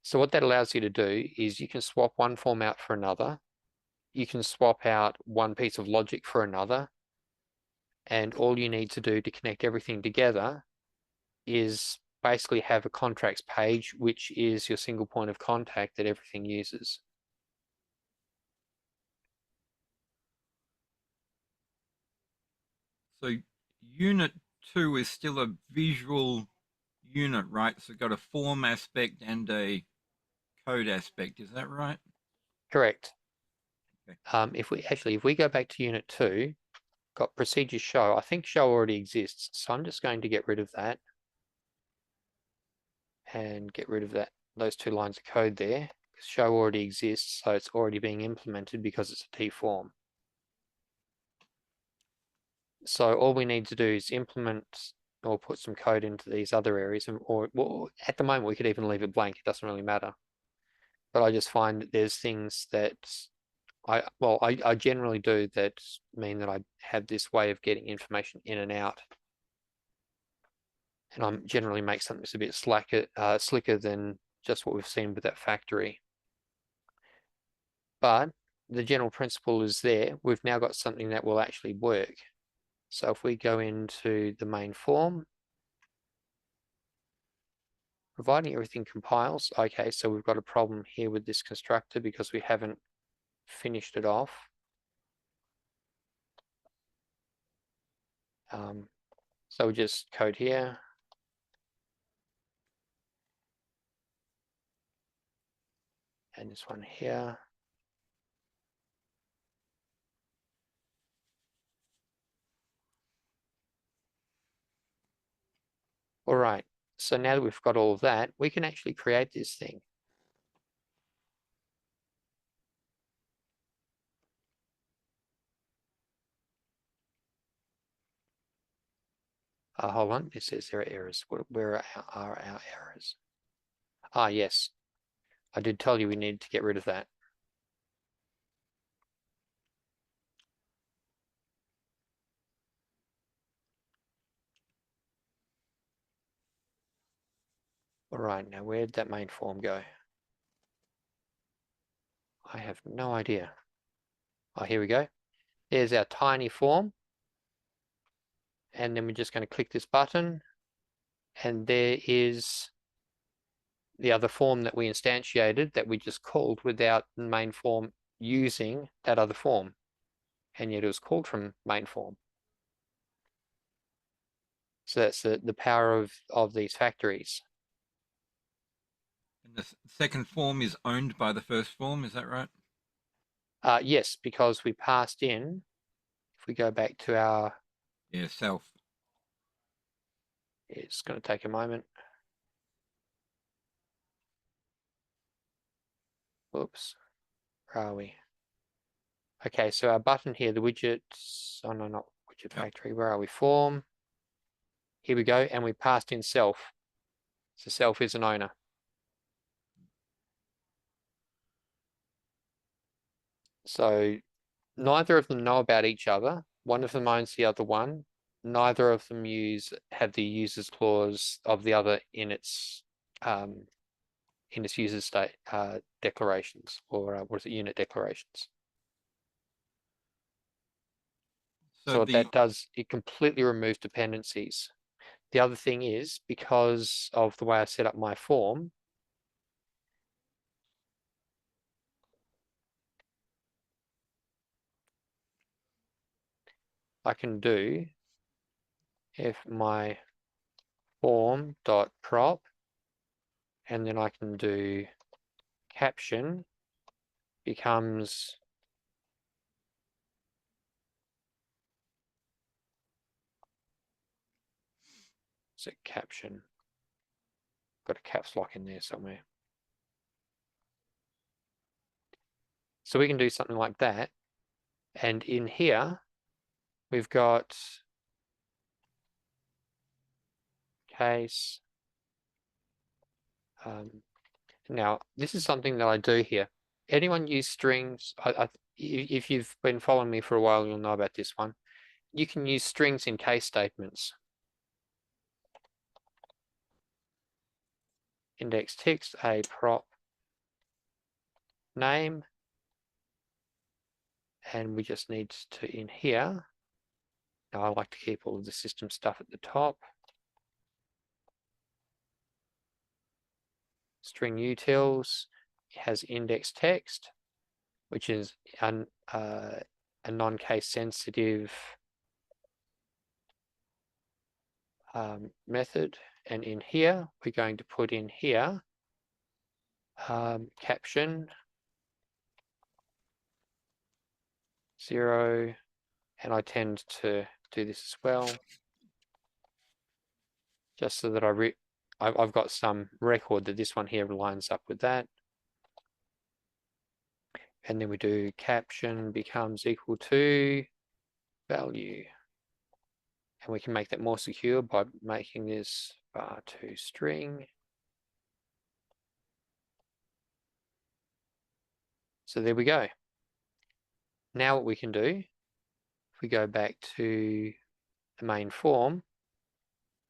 So what that allows you to do is you can swap one form out for another. You can swap out one piece of logic for another. And all you need to do to connect everything together is basically have a contracts page, which is your single point of contact that everything uses. So unit 2 is still a visual unit, right? So it's got a form aspect and a code aspect. Is that right? Correct. Okay. If we go back to unit 2, got procedure show. I think show already exists, so I'm just going to get rid of that and get rid of those 2 lines of code there. Show already exists, so it's already being implemented because it's a T form. So all we need to do is implement or put some code into these other areas, or well, at the moment we could even leave it blank. It doesn't really matter. But I just find that there's things that I generally do that mean that I have this way of getting information in and out, and I generally make something that's a bit slicker than just what we've seen with that factory. But the general principle is there. We've now got something that will actually work. So if we go into the main form, providing everything compiles, okay, so we've got a problem here with this constructor because we haven't finished it off. So we just code here. And this one here. All right, so now that we've got all of that, we can actually create this thing. Hold on, it says there are errors. Where are our errors? Ah, yes. I did tell you we needed to get rid of that. All right, now where did that main form go? I have no idea. Oh, here we go. There's our tiny form. And then we're just going to click this button. And there is the other form that we instantiated that we just called without the main form using that other form. And yet it was called from main form. So that's the power of these factories. And the second form is owned by the first form, is that right? Yes, because we passed in, if we go back to our, Yeah, self. it's going to take a moment. Whoops, where are we? Okay, so our button here, the widgets, oh no, not widget factory, where are we? Form. Here we go, and we passed in self. So self is an owner. So neither of them know about each other. One of them owns the other one. Neither of them have the users clause of the other in its user state declarations, or what is it, unit declarations. So what that does, it completely removes dependencies. The other thing is, because of the way I set up my form, I can do if my form dot prop, and then I can do caption becomes caption. Got a caps lock in there somewhere. So we can do something like that. And in here, we've got case. Now, this is something that I do here. Anyone use strings? If you've been following me for a while, you'll know about this one. You can use strings in case statements. Index text, a prop name. And we just need to, in here, now I like to keep all of the system stuff at the top. String utils, it has index text, which is a non-case sensitive method. And in here, we're going to put in here caption 0, and I tend to do this as well, just so that I've got some record that this one here lines up with that. And then we do caption becomes equal to value. And we can make that more secure by making this bar2 string. So there we go. Now what we can do, if we go back to the main form,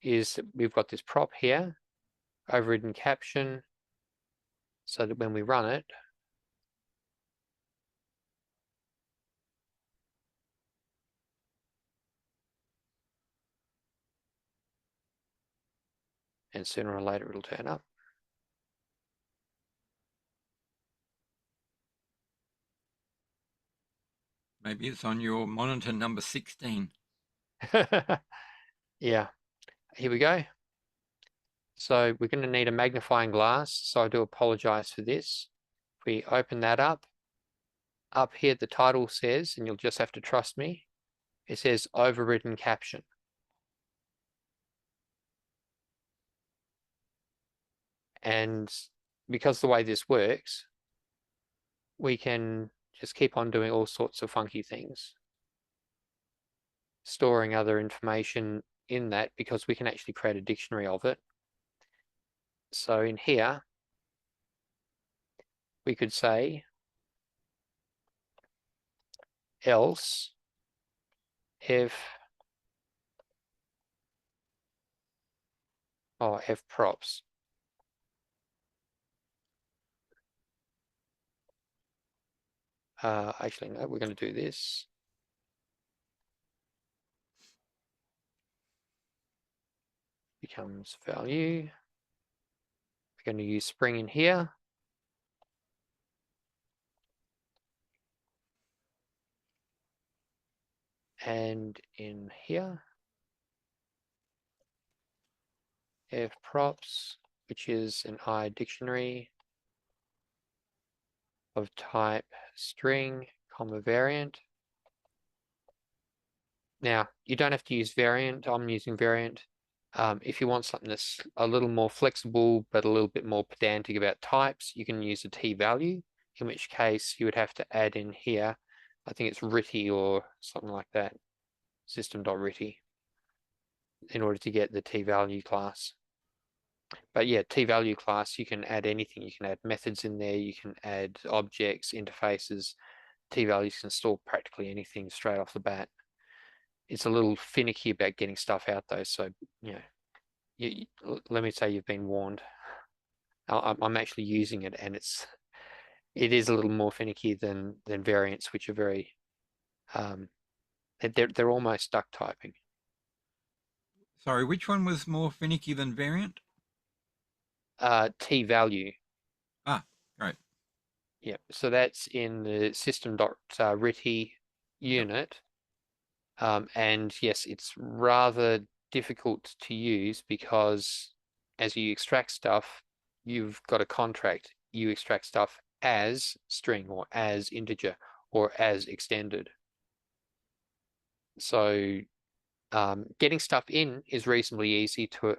is that we've got this prop here, overridden caption, so that when we run it, and sooner or later it'll turn up. Maybe it's on your monitor number 16. Yeah, here we go. So we're going to need a magnifying glass, so I do apologize for this. If we open that up here the title says, and you'll just have to trust me, it says overridden caption. And because the way this works, we can just keep on doing all sorts of funky things, storing other information in that, because we can actually create a dictionary of it. So in here, we could say else if f props. Actually, no, we're going to do this. Becomes value. We're going to use Spring in here. And in here, f props, which is an I dictionary of type string, comma variant. Now, you don't have to use variant. I'm using variant. If you want something that's a little more flexible, but a little bit more pedantic about types, you can use a t-value, in which case you would have to add in here, I think it's RITI or something like that, system.RITI, in order to get the t-value class. But yeah, t-value class, you can add anything. You can add methods in there, you can add objects, interfaces. T-values can store practically anything straight off the bat. It's a little finicky about getting stuff out though, so let me say you've been warned. I'm actually using it, and it is a little more finicky than variants, which are very they're almost duck typing. Sorry, which one was more finicky than variant? T-value. Ah, right. Yep. So that's in the system.RITI unit. And yes, it's rather difficult to use because as you extract stuff, you've got a contract. You extract stuff as string or as integer or as extended. So getting stuff in is reasonably easy to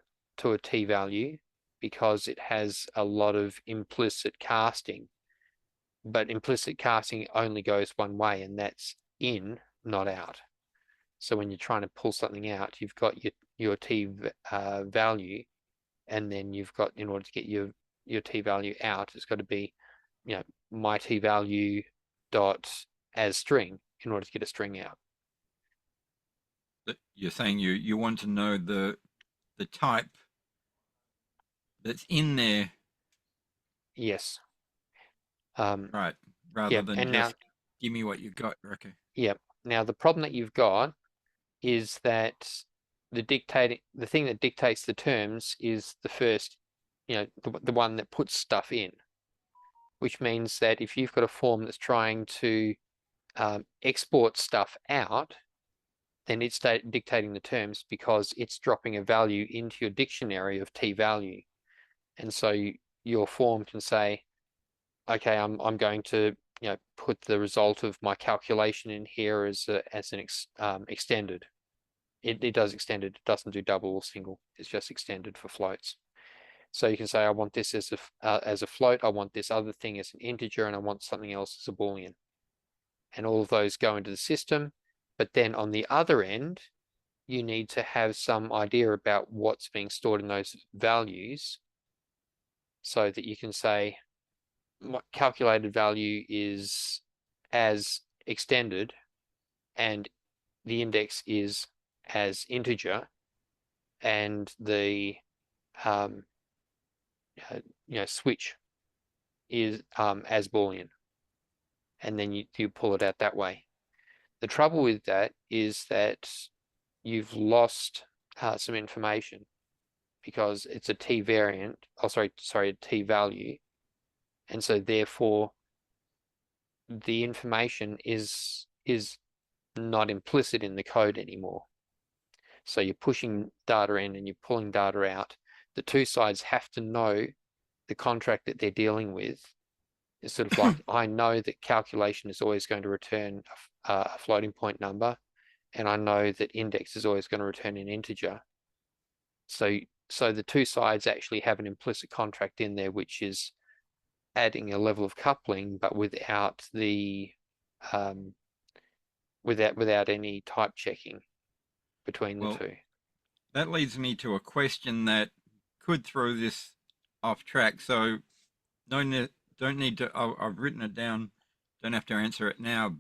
a t-value because it has a lot of implicit casting. But implicit casting only goes one way, and that's in, not out. So when you're trying to pull something out, you've got your t value, and then you've got, in order to get your t value out, it's got to be, my t value dot as string in order to get a string out. You're saying you want to know the type that's in there. Yes. Right. Rather than just now, give me what you've got, okay. Yeah. Now the problem that you've got is that the thing that dictates the terms is the first, the one that puts stuff in, which means that if you've got a form that's trying to export stuff out, then it's dictating the terms because it's dropping a value into your dictionary of t-value. And so your form can say, okay, I'm going to put the result of my calculation in here as an extended. It does extended. It doesn't do double or single. It's just extended for floats. So you can say, I want this as a float. I want this other thing as an integer, and I want something else as a Boolean. And all of those go into the system. But then on the other end, you need to have some idea about what's being stored in those values, so that you can say, my calculated value is as extended, and the index is as integer, and the switch is as Boolean, and then you pull it out that way. The trouble with that is that you've lost some information because it's a t variant. Oh, sorry, a t value, and so therefore the information is not implicit in the code anymore. So you're pushing data in and you're pulling data out. The two sides have to know the contract that they're dealing with. It's sort of like, I know that calculation is always going to return a floating point number, and I know that index is always going to return an integer. So so the two sides actually have an implicit contract in there, which is adding a level of coupling, but without the without any type checking between the Well, two. that leads me to a question that could throw this off track. So don't need to. I've written it down. Don't have to answer it now.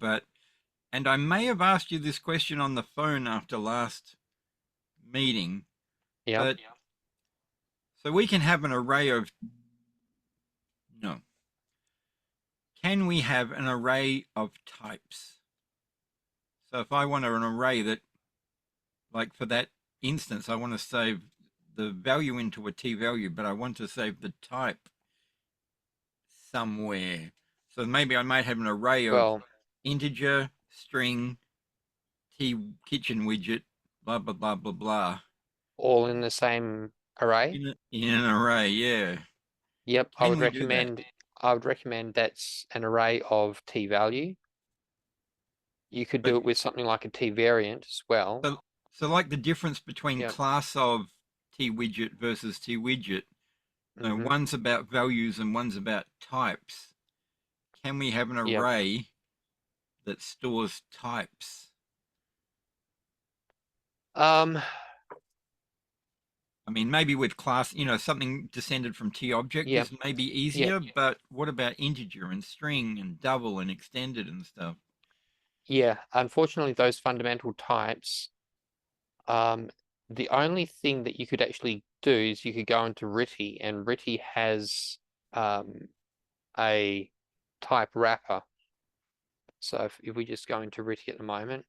And I may have asked you this question on the phone after last meeting. Yeah. But so we can have an array of no. Can we have an array of types? So if I want an array that, like for that instance, I want to save the value into a t value, but I want to save the type somewhere. So maybe I might have an array of Well, integer, string, t kitchen widget, blah blah blah blah blah. all in the same array. In an array, yeah. Yep, I Can would we do that? recommend that's an array of t value. You could do But it with something like a t variant as well. so like the difference between Yep. class of t widget versus t widget. So Mhm. one's about values and one's about types. Can we have an Yep. array that stores types? I mean, maybe with class, something descended from T object Yep. is maybe easier, but what about integer and string and double and extended and stuff? Yeah, unfortunately, those fundamental types, the only thing that you could actually do is you could go into RITI, and RITI has a type wrapper. So if we just go into RITI at the moment,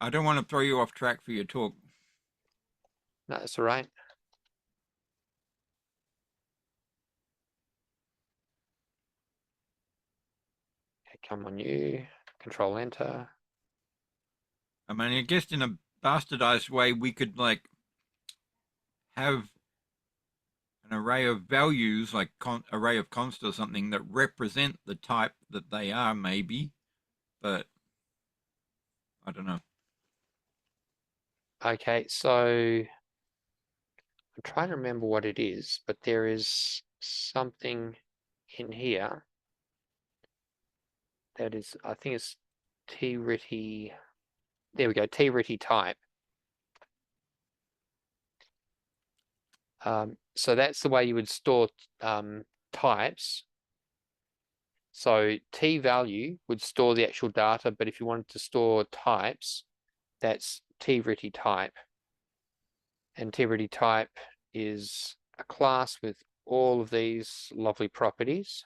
I don't want to throw you off track for your talk. no, that's all right. Okay, come on, you Control Enter. I mean, I guess in a bastardized way, we could like have an array of values, like array of const or something that represent the type that they are, maybe, but I don't know. Okay, so I'm trying to remember what it is, but there is something in here that is, I think it's TRITI. There we go, TRITI type. So that's the way you would store types. So T value would store the actual data, but if you wanted to store types, that's TRITI type. And TRITI type is a class with all of these lovely properties.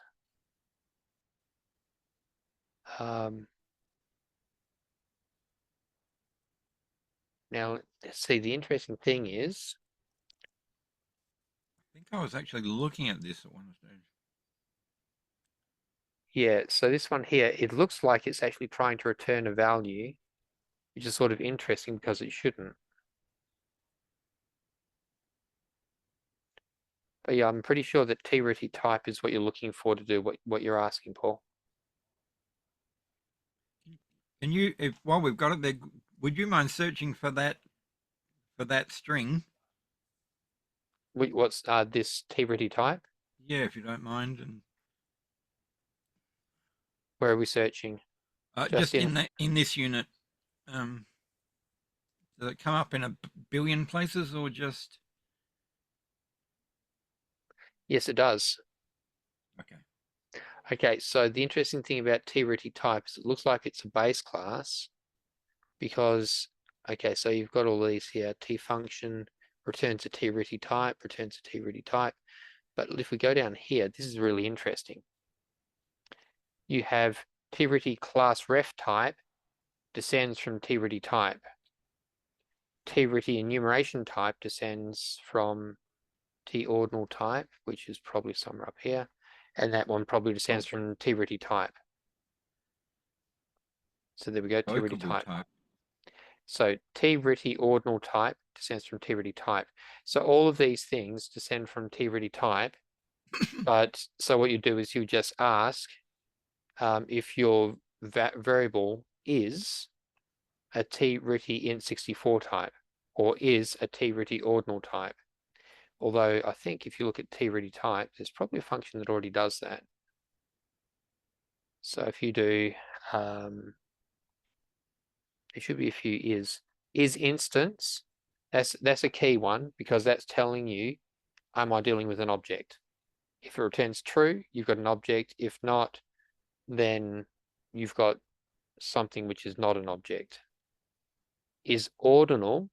Now, let's see, the interesting thing is, I think I was actually looking at this at one stage. yeah, so this one here, it looks like it's actually trying to return a value, which is sort of interesting because it shouldn't. But yeah, I'm pretty sure that TRITI type is what you're looking for to do what you're asking, Paul. Can you, while we've got it there, would you mind searching for that string? What's this TRITI type? Yeah, if you don't mind. And Where are we searching? just in this unit. Does it come up in a billion places or just? Yes, it does. Okay. Okay, so the interesting thing about TRITI type is it looks like it's a base class because, okay, so you've got all these here, T function, returns a TRITI type, returns a TRITI type. But if we go down here, this is really interesting. You have TRITI class ref type descends from TRITI type. TRITI enumeration type descends from T ordinal type, which is probably somewhere up here. And that one probably descends from TRITI type. So there we go, TRITI type. So TRITI ordinal type descends from TRITI type. So all of these things descend from TRITI type. But so what you do is you just ask if your variable is a TRITI int64 type or is a TRITI ordinal type. Although I think if you look at t-ready type, there's probably a function that already does that. So if you do, there should be a few is instance. That's a key one because that's telling you, am I dealing with an object? If it returns true, you've got an object. If not, then you've got something which is not an object. Is ordinal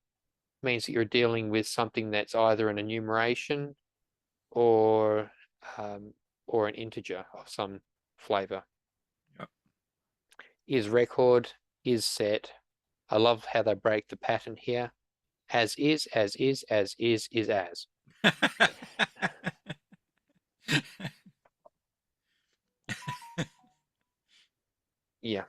means that you're dealing with something that's either an enumeration or an integer of some flavor. Yep. Is record, is set. I love how they break the pattern here. As is, as is, as is as. Yeah.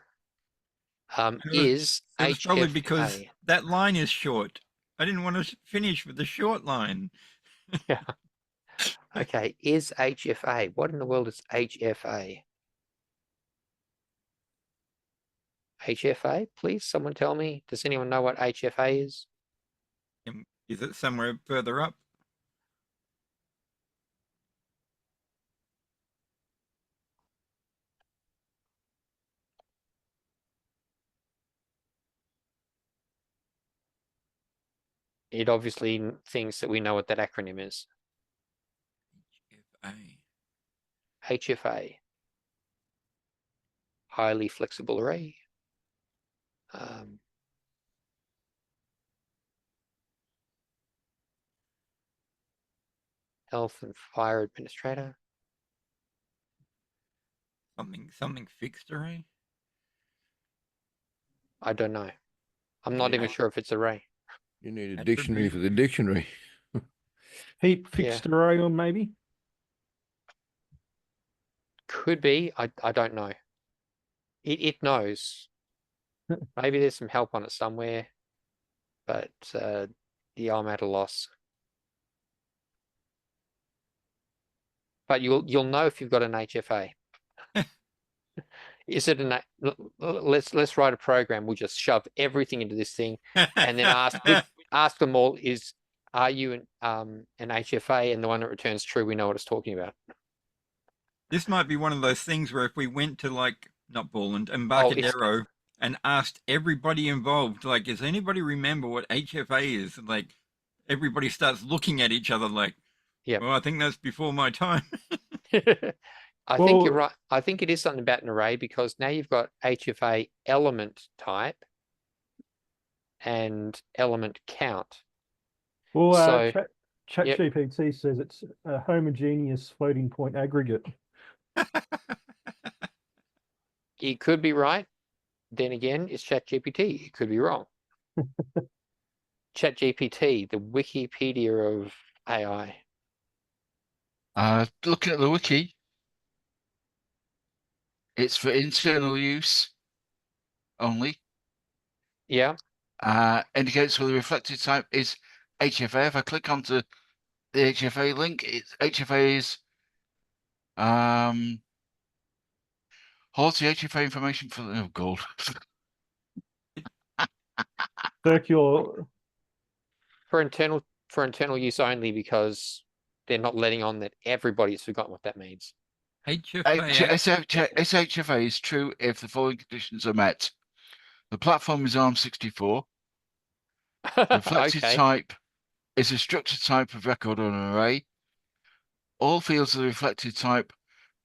Is It was probably because HFA. that line is short. I didn't want to finish with the short line. Yeah. Okay, is HFA. What in the world is HFA? HFA, please, someone tell me. Does anyone know what HFA is? Is it somewhere further up? It obviously thinks that we know what that acronym is. FA. HFA. Highly flexible array. Health and fire administrator. Something fixed array? I don't know. I'm not even sure if it's array. You need a dictionary for the dictionary. Heap fixed array or maybe? Could be. I don't know. It knows. Maybe there's some help on it somewhere, but yeah, I'm at a loss. But you'll know if you've got an HFA. Is it an? Let's write a program. We'll just shove everything into this thing, and then ask them all: are you an HFA? And the one that returns true, we know what it's talking about. This might be one of those things where if we went to like not Borland, Embarcadero, and asked everybody involved, like, does anybody remember what HFA is? And like, everybody starts looking at each other like, yeah, well, I think that's before my time. I think you're right. I think it is something about an array because now you've got HFA element type and element count. Well, So, ChatGPT says it's a homogeneous floating point aggregate. it could be right. Then again, it's ChatGPT. It could be wrong. ChatGPT, the Wikipedia of AI. Looking at the wiki, it's for internal use only. Yeah. Indicates whether the reflected type is HFA. If I click onto the HFA link, it's HFA is holds the HFA information for the gold. Circular. For internal use only because they're not letting on that everybody's forgotten what that means. SHFA is true if the following conditions are met. The platform is ARM64. The reflected type is a structured type of record on an array. All fields of the reflected type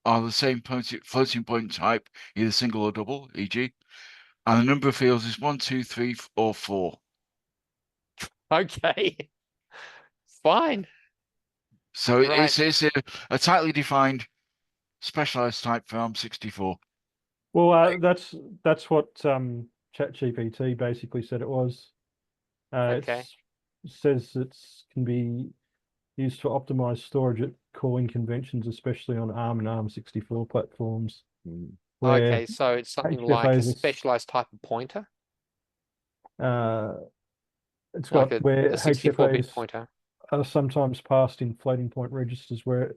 are the same floating point type, either single or double, e.g. And the number of fields is 1, 2, 3, or 4. Okay. Fine. So it's a tightly defined specialized type for ARM64. Well, that's what ChatGPT basically said it was. Okay. It says it can be used to optimize storage at calling conventions, especially on ARM and ARM64 platforms. Okay, so it's something like a specialized type of pointer. It's like got where a 64-bit HFAs pointer are sometimes passed in floating point registers where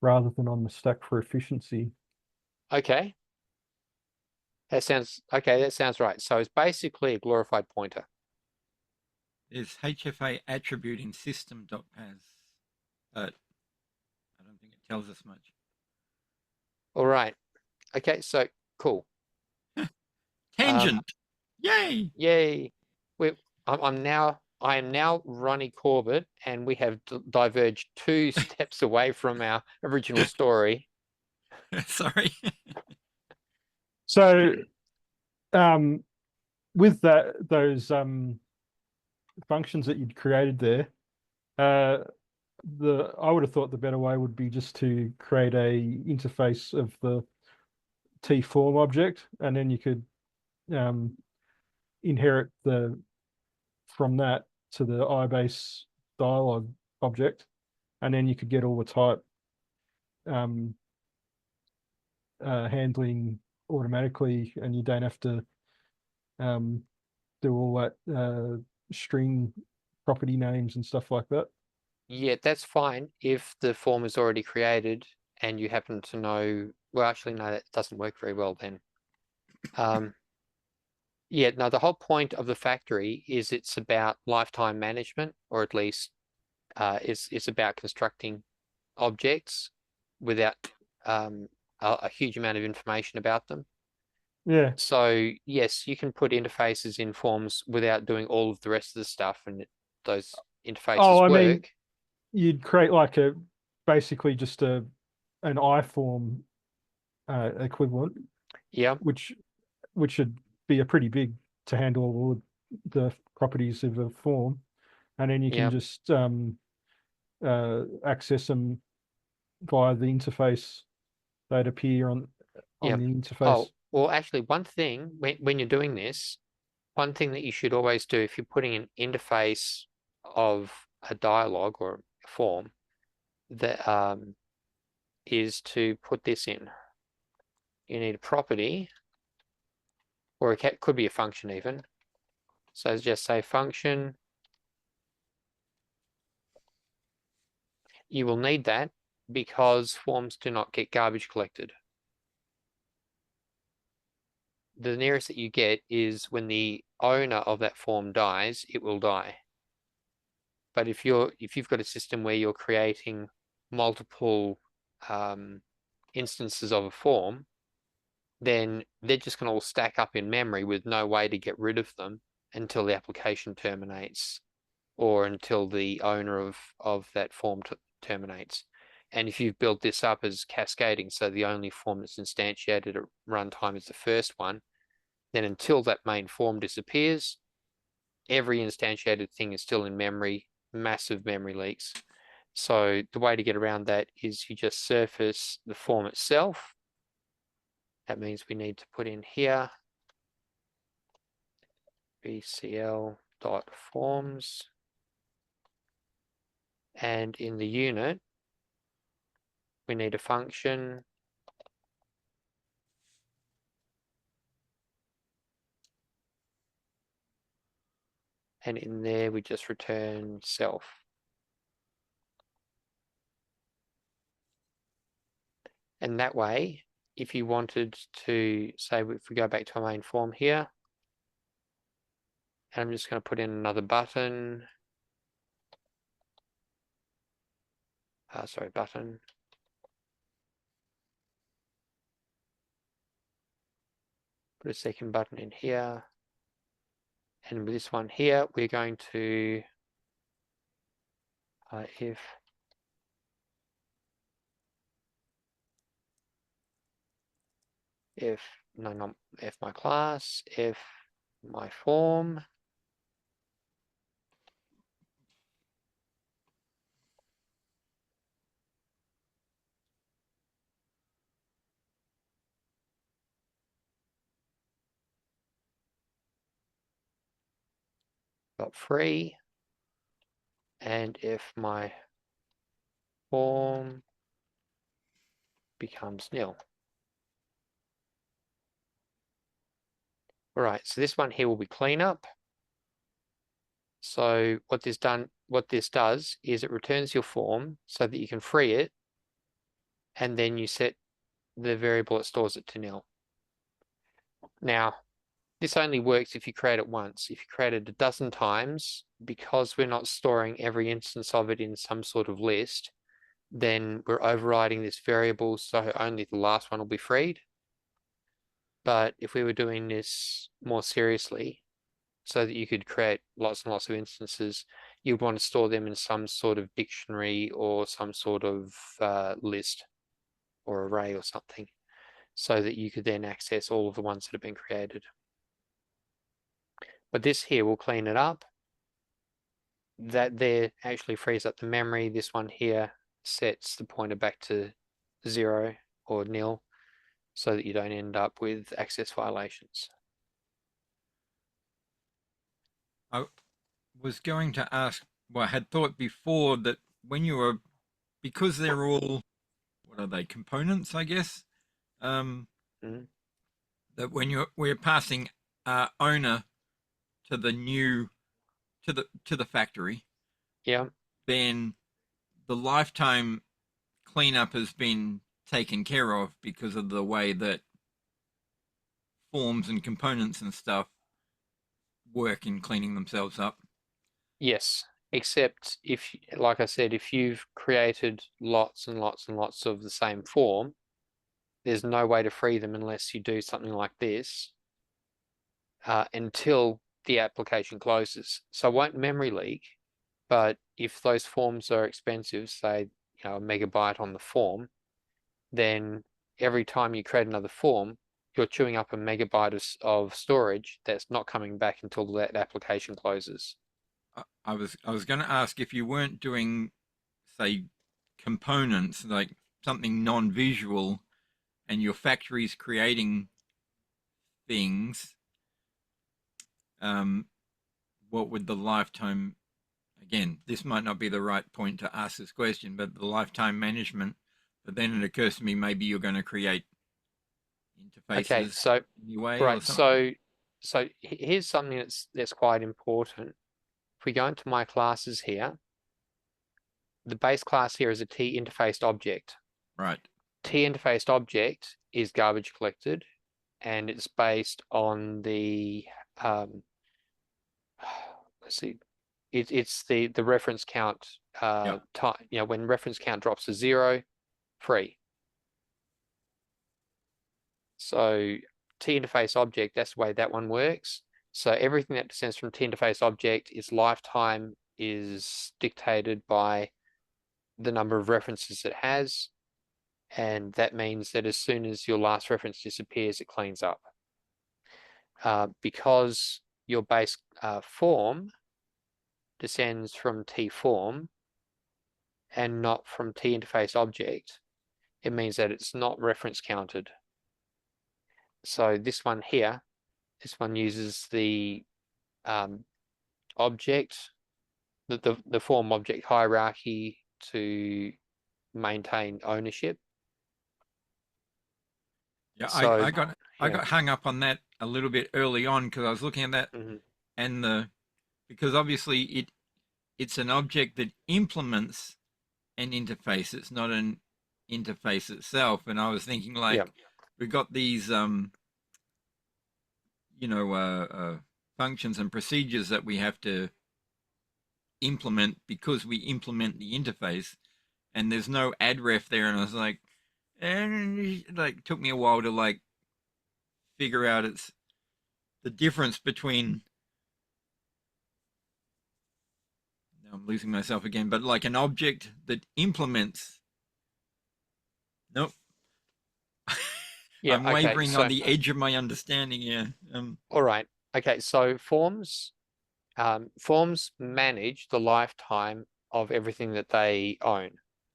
rather than on the stack for efficiency. Okay. That sounds right. So it's basically a glorified pointer. There's HFA attribute in system.pas. I don't think it tells us much. All right. Okay, so cool. Tangent. Yay! Yay. I am now Ronnie Corbett, and we have diverged 2 steps away from our original story. Sorry. So, with those functions that you'd created there, I would have thought the better way would be just to create a interface of the T-form object, and then you could inherit from that to the ibase dialog object, and then you could get all the type handling automatically, and you don't have to do all that string property names and stuff like that. Yeah, that's fine if the form is already created and you happen to know, well, actually, no, that doesn't work very well then. Yeah, no, the whole point of the factory is it's about lifetime management, or at least it's about constructing objects without a huge amount of information about them. Yeah. So yes, you can put interfaces in forms without doing all of the rest of the stuff, and those interfaces mean, work. You'd create like basically just an iForm equivalent. Yeah. Which should be a pretty big to handle all the properties of a form, and then you can just access them via the interface. They'd appear on the interface. Oh, well, actually, one thing when you're doing this, one thing that you should always do if you're putting an interface of a dialogue or a form, that is to put this in. You need a property, or it could be a function even. So just say function. You will need that because forms do not get garbage collected. The nearest that you get is when the owner of that form dies, it will die. But if you've got a system where you're creating multiple instances of a form, then they're just going to all stack up in memory with no way to get rid of them until the application terminates, or until the owner of that form terminates. And if you've built this up as cascading, so the only form that's instantiated at runtime is the first one, then until that main form disappears, every instantiated thing is still in memory, massive memory leaks. So the way to get around that is you just surface the form itself. That means we need to put in here bcl.forms, and in the unit we need a function and in there we just return self. And that way, if you wanted to say, if we go back to our main form here, and I'm just going to put in another button. Button. Put a second button in here. And with this one here, we're going to if my class, if my form, got free, and if my form becomes nil. All right, so this one here will be cleanup. So what this does is it returns your form so that you can free it, and then you set the variable it stores it to nil. Now, this only works if you create it once. If you create it 12 times, because we're not storing every instance of it in some sort of list, then we're overriding this variable, so only the last one will be freed. But if we were doing this more seriously, so that you could create lots and lots of instances, you'd want to store them in some sort of dictionary or some sort of list or array or something, so that you could then access all of the ones that have been created. But this here will clean it up. That there actually frees up the memory. This one here sets the pointer back to 0 or nil, so that you don't end up with access violations. I was going to ask, well, I had thought before that when you were, because they're all, what are they, components, I guess, that when we're passing owner to the new, to the factory, Yeah. then the lifetime cleanup has been taken care of because of the way that forms and components and stuff work in cleaning themselves up. Yes, except if, like I said, if you've created lots and lots and lots of the same form, there's no way to free them unless you do something like this until the application closes. So it won't memory leak, but if those forms are expensive, say, you know, a megabyte on the form, then every time you create another form, you're chewing up a megabyte of storage that's not coming back until that application closes. I was going to ask if you weren't doing, say, components, like something non-visual, and your factory's creating things, what would the lifetime, again, this might not be the right point to ask this question, but the lifetime management, but then it occurs to me maybe you're going to create interfaces. Okay, so anyway, right, so here's something that's quite important. If we go into my classes here, the base class here is a T interfaced object. Right. T interfaced object is garbage collected, and it's based on the let's see, it's the reference count time. You know, when reference count drops to 0, free. So T interface object, that's the way that one works. So everything that descends from T interface object, its lifetime is dictated by the number of references it has. And that means that as soon as your last reference disappears, it cleans up. Because your base form descends from T form and not from T interface object, it means that it's not reference counted. So this one here, this one uses the object, the form object hierarchy to maintain ownership. Yeah, So, I got hung up on that a little bit early on because I was looking at that and because obviously it's an object that implements an interface. It's not an interface itself. And I was thinking like we got these functions and procedures that we have to implement because we implement the interface, and there's no addref there. And I was like, and like took me a while to like figure out it's the difference between, now I'm losing myself again, but like an object that implements. Nope. I'm wavering on the edge of my understanding here. All right. Okay. So forms manage the lifetime of everything that they own.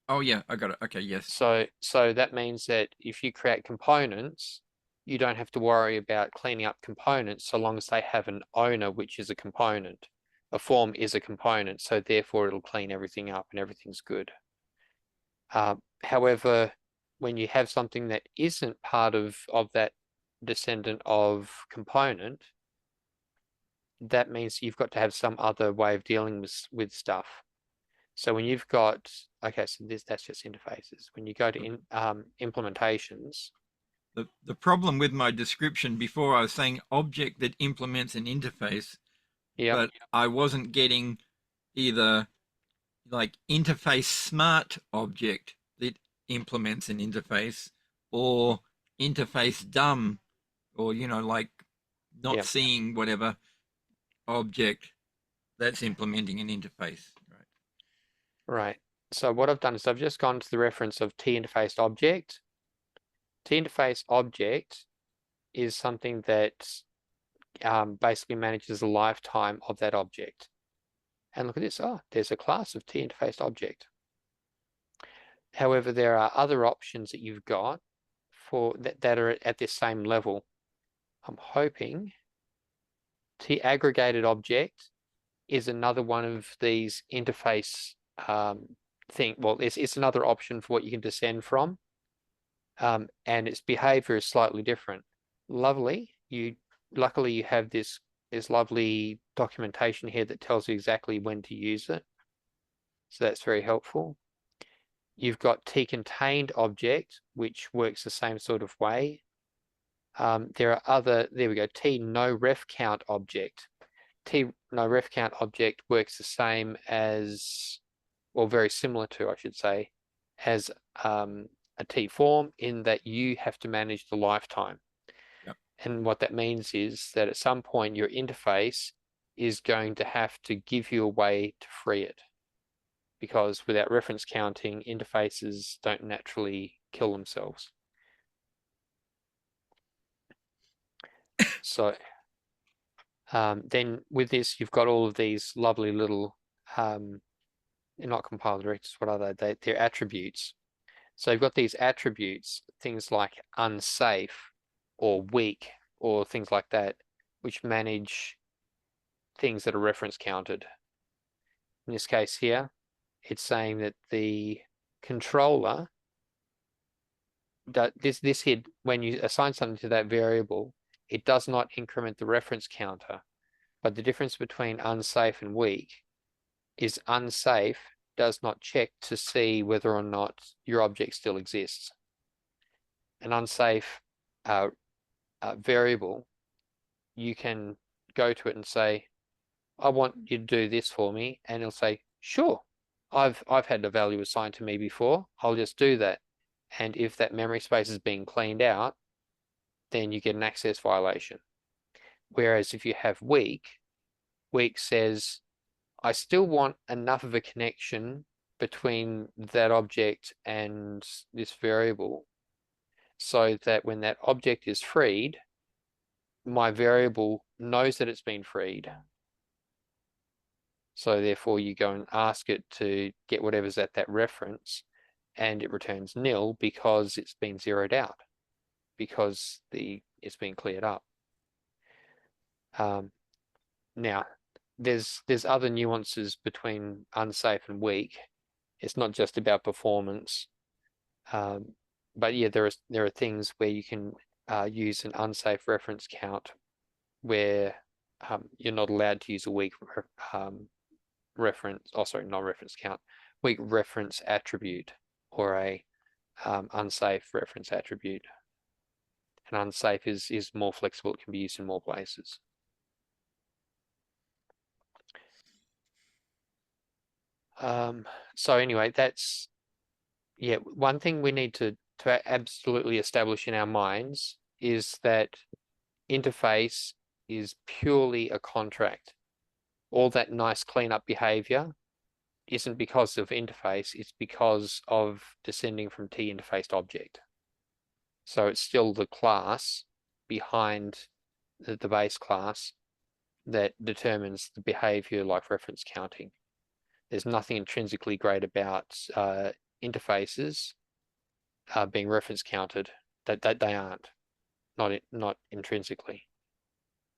Oh yeah, I got it. Okay, yes. So that means that if you create components, you don't have to worry about cleaning up components so long as they have an owner, which is a component. A form is a component, so therefore it'll clean everything up and everything's good. However, when you have something that isn't part of that descendant of component, that means you've got to have some other way of dealing with stuff. So when you've got, okay, so that's just interfaces. When you go to implementations. The problem with my description before, I was saying object that implements an interface, but I wasn't getting either like interface smart object that implements an interface, or interface dumb, or like not seeing whatever object that's implementing an interface. Right. So what I've done is I've just gone to the reference of t-interfaced object. T-interface object is something that basically manages the lifetime of that object. And look at this. Oh, there's a class of t-interfaced object. However, there are other options that you've got for that are at this same level. I'm hoping t-aggregated object is another one of these interface thing. Well, it's another option for what you can descend from. And its behavior is slightly different. Luckily you have this lovely documentation here that tells you exactly when to use it. So that's very helpful. You've got t-contained object, which works the same sort of way. There are other, there we go, t-no-ref-count object. T-no-ref-count object works the same as, or very similar to, I should say, as a t-form, in that you have to manage the lifetime. Yep. And what that means is that at some point your interface is going to have to give you a way to free it, because without reference counting, interfaces don't naturally kill themselves. So then with this, you've got all of these lovely little, not compile directives, what are they? They're attributes. So you've got these attributes, things like unsafe or weak or things like that, which manage things that are reference counted. In this case here, it's saying that the controller, this here, when you assign something to that variable, it does not increment the reference counter. But the difference between unsafe and weak is unsafe does not check to see whether or not your object still exists. An unsafe variable, you can go to it and say, I want you to do this for me, and it'll say, sure, I've had a value assigned to me before, I'll just do that. And if that memory space is being cleaned out, then you get an access violation. Whereas if you have weak says, I still want enough of a connection between that object and this variable so that when that object is freed, my variable knows that it's been freed. So therefore you go and ask it to get whatever's at that reference, and it returns nil because it's been zeroed out, because it's been cleared up. Now, there's other nuances between unsafe and weak. It's not just about performance, but yeah, there are things where you can use an unsafe reference count where you're not allowed to use a weak reference. Oh, sorry, not reference count, weak reference attribute, or a unsafe reference attribute. And unsafe is more flexible; it can be used in more places. So anyway, that's, yeah, one thing we need to absolutely establish in our minds is that interface is purely a contract. All that nice cleanup behavior isn't because of interface, it's because of descending from t-interfaced object. So it's still the class behind the base class that determines the behavior, like reference counting. There's nothing intrinsically great about interfaces being reference counted. That they aren't, not intrinsically.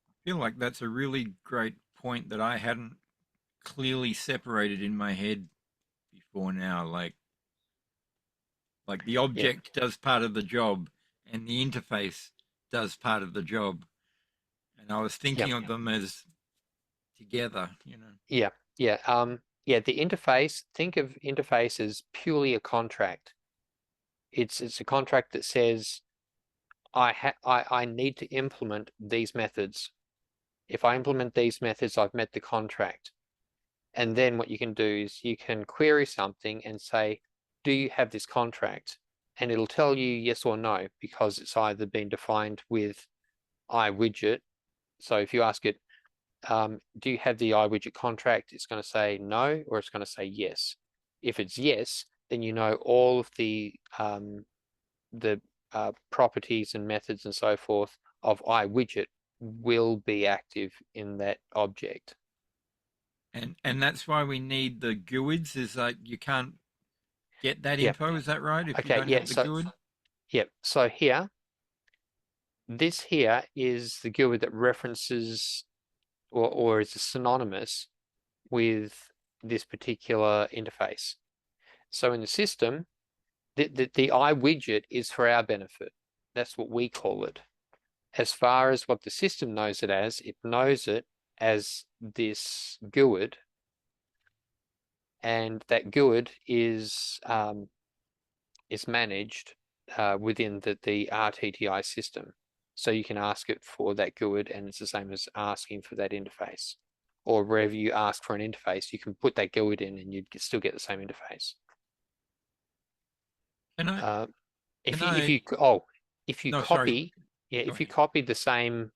I feel like that's a really great point that I hadn't clearly separated in my head before now. Like the object does part of the job, and the interface does part of the job. And I was thinking of them as together, Yeah. The interface, think of interface as purely a contract. It's a contract that says I need to implement these methods. If I implement these methods, I've met the contract. And then what you can do is you can query something and say, do you have this contract? And it'll tell you yes or no, because it's either been defined with iWidget. So if you ask it, do you have the iWidget contract? It's going to say no, or it's going to say yes. If it's yes, then you know all of the properties and methods and so forth of iWidget will be active in that object. And that's why we need the GUIDs, is like you can't get that Yep. info, is that right? If you Okay, don't yeah, have the so GUID? yep. So here, this here is the GUID that references or is synonymous with this particular interface. So in the system, the iWidget is for our benefit. That's what we call it. As far as what the system knows it knows it as this GUID, and that GUID is managed within the RTTI system. So you can ask it for that GUID, and it's the same as asking for that interface. Or wherever you ask for an interface, you can put that GUID in, and you'd still get the same interface. Can I? If can you No, copy, sorry. yeah, Go if you ahead. copy the same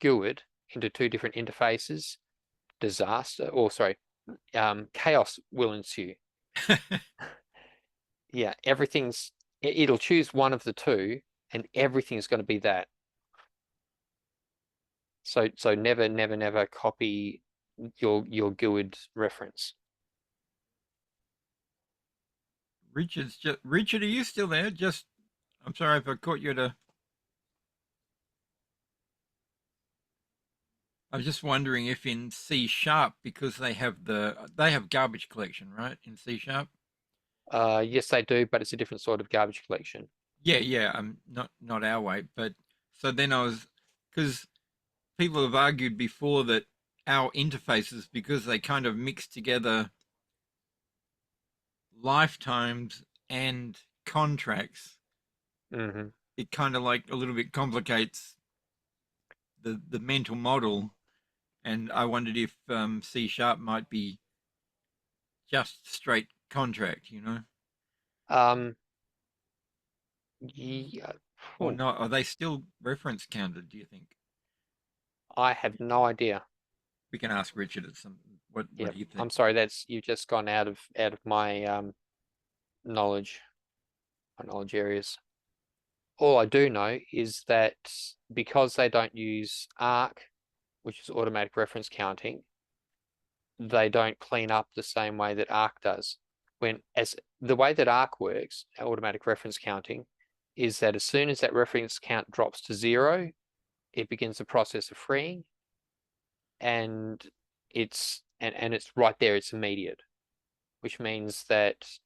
GUID into two different interfaces, chaos will ensue. Yeah, it'll choose one of the two, and everything's going to be that. So never copy your GUID reference. Richard, are you still there? I'm sorry if I caught you I was just wondering if in C#, because they have garbage collection, right? In C#. Yes, they do, but it's a different sort of garbage collection. Yeah. Not our way, but so then because people have argued before that our interfaces, because they kind of mix together lifetimes and contracts, Mm-hmm. it kind of like a little bit complicates the mental model. And I wondered if C# might be just straight contract, Yeah. or not? Are they still reference counted, do you think? I have no idea. We can ask Richard at some. What Yep. do you think? I'm sorry, you've just gone out of my knowledge areas. All I do know is that because they don't use ARC, which is automatic reference counting, they don't clean up the same way that ARC does. The way that ARC works, automatic reference counting, is that as soon as that reference count drops to 0, it begins the process of freeing, and it's right there, it's immediate, which means that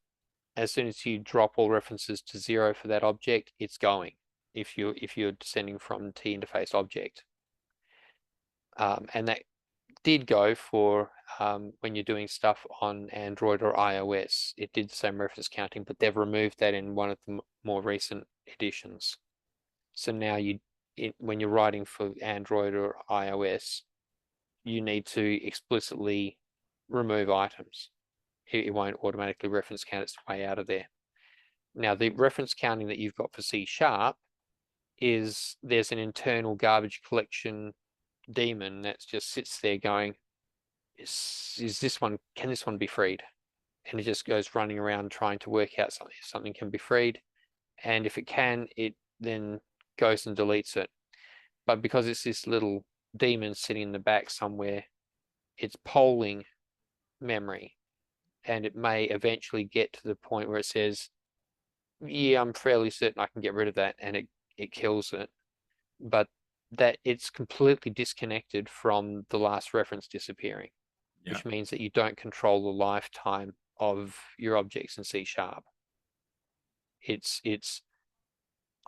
as soon as you drop all references to 0 for that object, it's going. If you're descending from T interface object, and that did go for when you're doing stuff on Android or iOS. It did the same reference counting, but they've removed that in one of the more recent editions. So now when you're writing for Android or iOS, you need to explicitly remove items. It won't automatically reference count its way out of there. Now, the reference counting that you've got for C# is there's an internal garbage collection daemon that just sits there going, is this one, can this one be freed? And it just goes running around trying to work out something can be freed. And if it can, it then goes and deletes it. But because it's this little daemon sitting in the back somewhere, it's polling memory. And it may eventually get to the point where it says, yeah, I'm fairly certain I can get rid of that, and it kills it. But that it's completely disconnected from the last reference disappearing, which means that you don't control the lifetime of your objects in C#.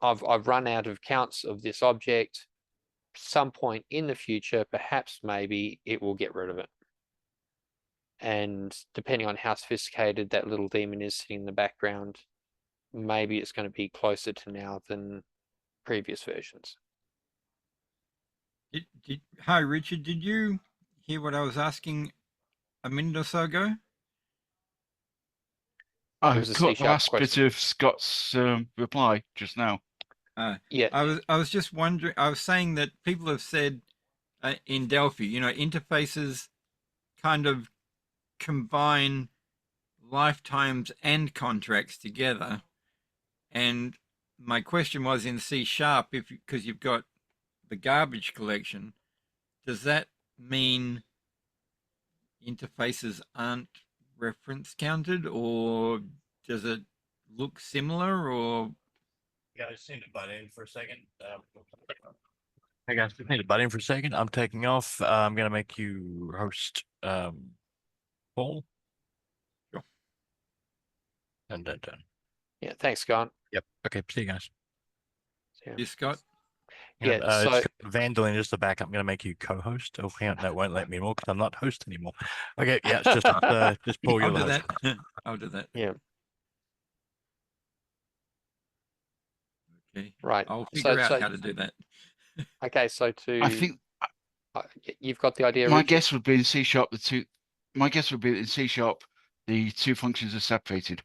I've run out of counts of this object. Some point in the future, perhaps maybe it will get rid of it. And depending on how sophisticated that little daemon is sitting in the background, maybe it's going to be closer to now than previous versions. Hi, Richard. Did you hear what I was asking a minute or so ago? I was a caught the C# last bit question. of Scott's reply just now. Yeah. I was just wondering. I was saying that people have said in Delphi, you know, interfaces kind of combine lifetimes and contracts together. And my question was in C#, if because you've got the garbage collection, does that mean interfaces aren't reference counted, or does it look similar, or Yeah, I just need to butt in for a second. Hey guys, just need to butt in for a second. I'm taking off. I'm gonna make you host Paul. Sure. And done. Yeah. Thanks, Scott. Yep. Okay, see you guys. Yeah. you, Scott? Yeah, so- it's Vandal in just the back. I'm gonna make you co-host. Oh, hang on, that won't let me more because I'm not host anymore. Okay, yeah, it's just Paul. I'll You're do the host. that. I'll do that. Yeah. Okay. Right. I'll figure So out how to do that. okay, so I think you've got the idea, my Richard? guess would be in C# my guess would be that in C# the two functions are separated.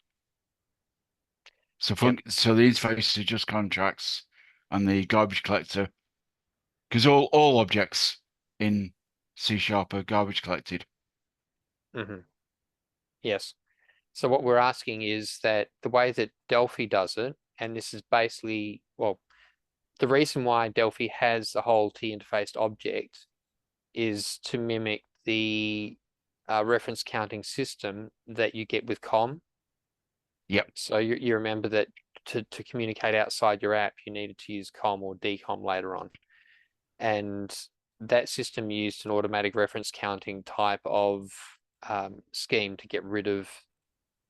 So so the interface are just contracts and the garbage collector, because all objects in C# are garbage collected. Mm-hmm. Yes. So what we're asking is that the way that Delphi does it, and this is basically, well, the reason why Delphi has the whole T-interfaced object is to mimic the reference counting system that you get with COM. Yep. So you remember that to communicate outside your app, you needed to use COM or decom later on. And that system used an automatic reference counting type of scheme to get rid of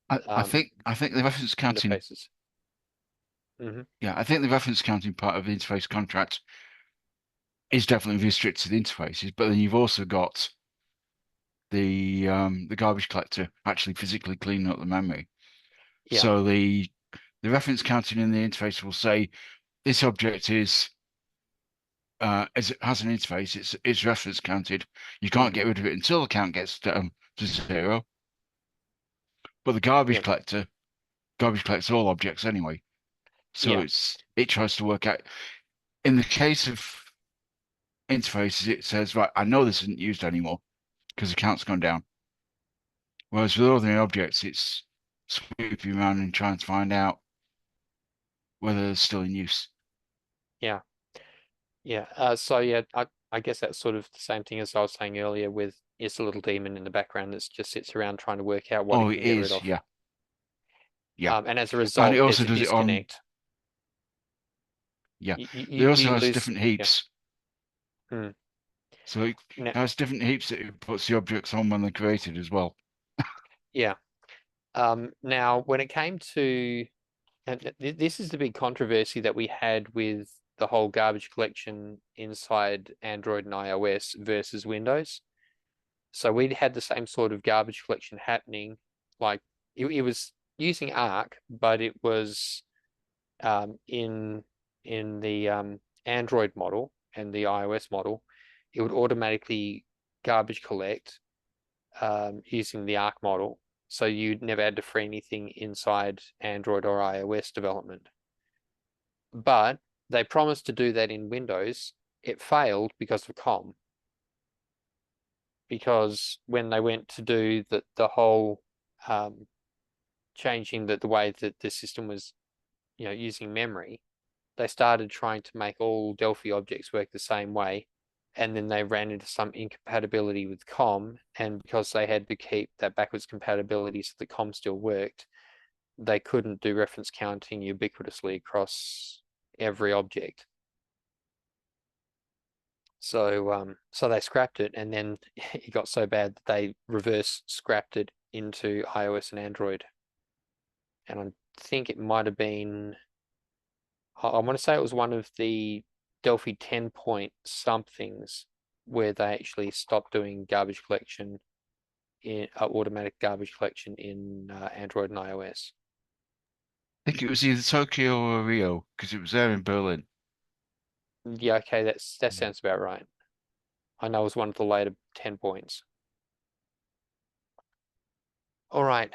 I think the reference counting interfaces. Mm-hmm. Yeah, I think the reference counting part of the interface contract is definitely restricted to the interfaces, but then you've also got the garbage collector actually physically cleaning up the memory. Yeah. So the reference counting in the interface will say this object is as it has an interface, it's reference counted. You can't get rid of it until the count gets to 0. But the garbage collector collects all objects anyway. So it tries to work out. In the case of interfaces, it says, right, I know this isn't used anymore because the count's gone down. Whereas with ordinary objects, it's sweeping around and trying to find out whether they're still in use. Yeah. Yeah. So yeah, I guess that's sort of the same thing as I was saying earlier with it's a little demon in the background that just sits around trying to work out what it can get rid of. Yeah. Yeah. And as a result, and it also there's a does disconnect. it on. Yeah. It also has lose, different heaps. Yeah. So it has different heaps that it puts the objects on when they're created as well. Yeah. Now, when it came to, and this is the big controversy that we had with the whole garbage collection inside Android and iOS versus Windows. So we had the same sort of garbage collection happening, like it was using Arc, but it was in the Android model and the iOS model, it would automatically garbage collect using the Arc model. So you never had to free anything inside Android or iOS development. But they promised to do that in Windows. It failed because of COM. Because when they went to do the whole changing the way that the system was, using memory, they started trying to make all Delphi objects work the same way. And then they ran into some incompatibility with COM, and because they had to keep that backwards compatibility so the COM still worked, they couldn't do reference counting ubiquitously across every object. So so they scrapped it, and then it got so bad that they reverse scrapped it into iOS and Android. And I think it might have been, I want to say it was one of the Delphi 10 point somethings where they actually stopped doing garbage collection in automatic garbage collection in Android and iOS. I think it was either Tokyo or Rio because it was there in Berlin. Yeah, okay, that sounds about right. I know was one of the later 10 points. All right,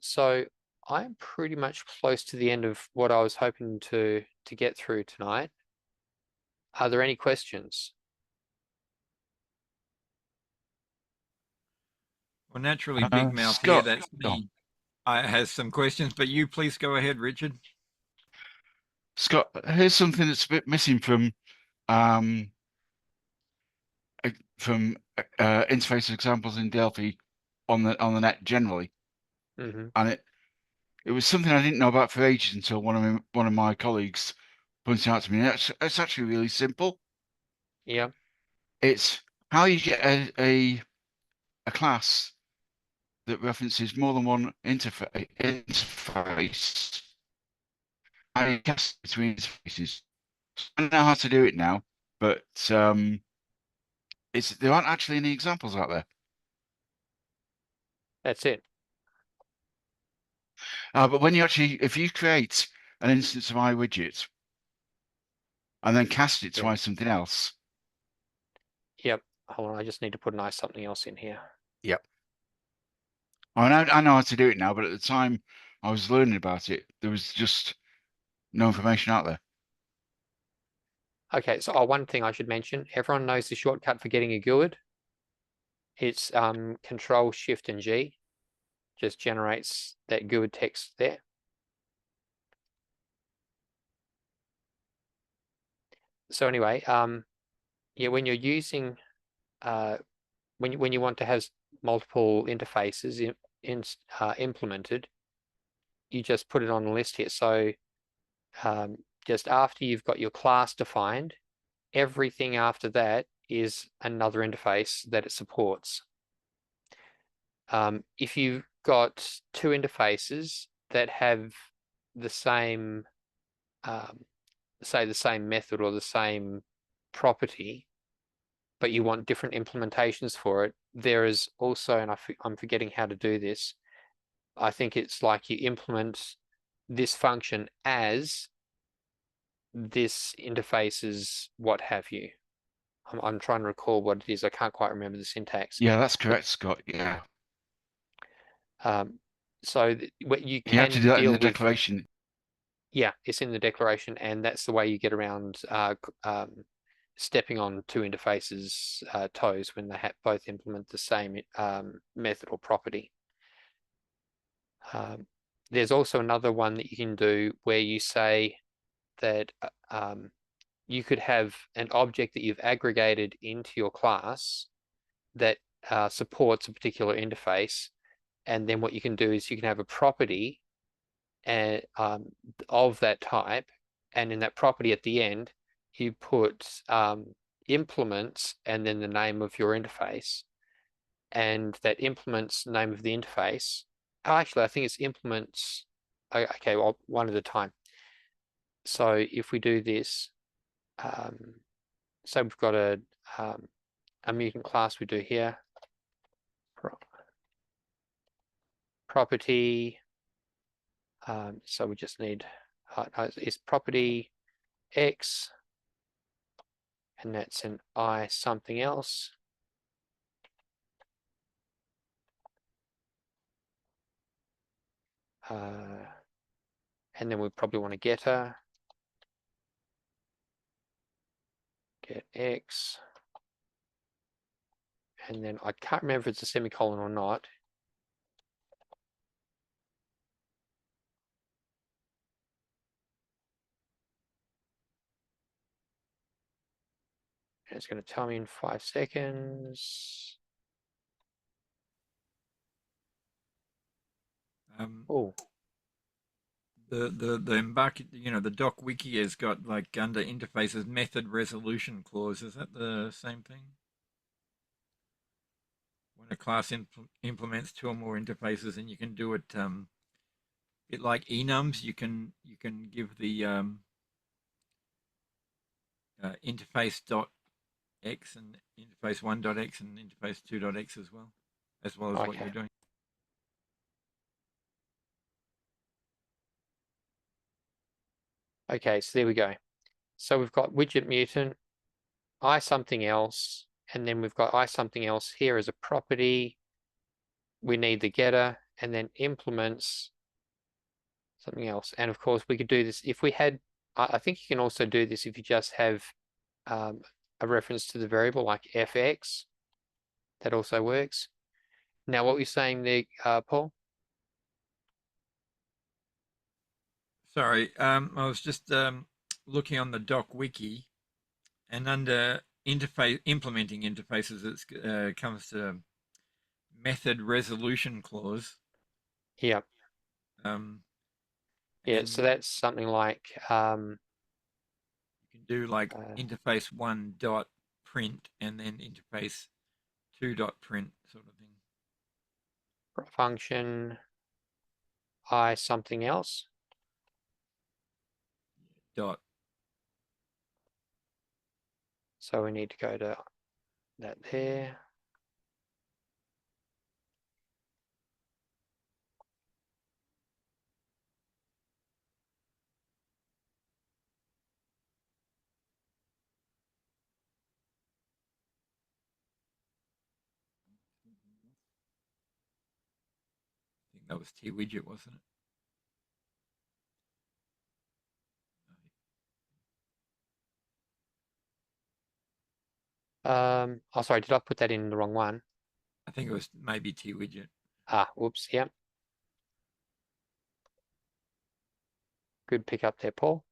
so I'm pretty much close to the end of what I was hoping to get through tonight. Are there any questions? Well, naturally, Big Mouth Scott, here, that's me. Has some questions, but you please go ahead, Richard. Scott, here's something that's a bit missing from interface examples in Delphi on the net generally, and it was something I didn't know about for ages until one of my colleagues pointed out to me. It's actually really simple. Yeah. It's how you get a class that references more than one interface. How you cast between interfaces. I don't know how to do it now, but there aren't actually any examples out there. That's it. But when you if you create an instance of iWidget and then cast it to something else. Yep. Hold on, I just need to put an something else in here. Yep. I know how to do it now, but at the time I was learning about it, there was just no information out there. Okay, so one thing I should mention, everyone knows the shortcut for getting a GUID. It's Control Shift and G. Just generates that GUID text there. So anyway, yeah, when you're using when you want to have multiple interfaces implemented, you just put it on the list here. So just after you've got your class defined, everything after that is another interface that it supports. If you've got two interfaces that have the same, say the same method or the same property, but you want different implementations for it, there is also, and I'm forgetting how to do this, I think it's like you implement this function as this interface's what have you. I'm trying to recall what it is. I can't quite remember the syntax. Yeah, that's correct, Scott. Yeah. So what you can have to do that in deal the with, declaration. yeah, it's in the declaration, and that's the way you get around stepping on two interfaces' toes when they both implement the same method or property. There's also another one that you can do where you say that you could have an object that you've aggregated into your class that supports a particular interface, and then what you can do is you can have a property and of that type, and in that property at the end you put implements and then the name of your interface, and that implements name of the interface. Actually, I think it's implements. Okay, well, one at a time. So if we do this, so we've got a mutant class we do here. Property. So we just need is property X, and that's an I something else. And then we probably want a getter. Get X. And then I can't remember if it's a semicolon or not. And it's going to tell me in 5 seconds. Oh. The embark, the doc wiki has got like under interfaces method resolution clause. Is that the same thing? When a class implements two or more interfaces, and you can do it, bit like enums. You can give the interface dot x and interface 1.x and interface 2.x as well as what you're doing. Okay, so there we go. So we've got widget mutant, I something else, and then we've got I something else here as a property. We need the getter, and then implements something else. And of course, we could do this if we had, I think you can also do this if you just have a reference to the variable like fx. That also works. Now, what were you saying there, Paul? Sorry, I was just looking on the doc wiki, and under interface implementing interfaces, it comes to method resolution clause. Yeah. Yeah, so that's something like you can do like interface 1 dot print and then interface 2 dot print sort of thing. Function I something else. Dot. So we need to go to that there. I think that was T widget, wasn't it? Oh, sorry, did I put that in the wrong one? I think it was maybe T widget. Ah, whoops, yeah. Good pick up there, Paul.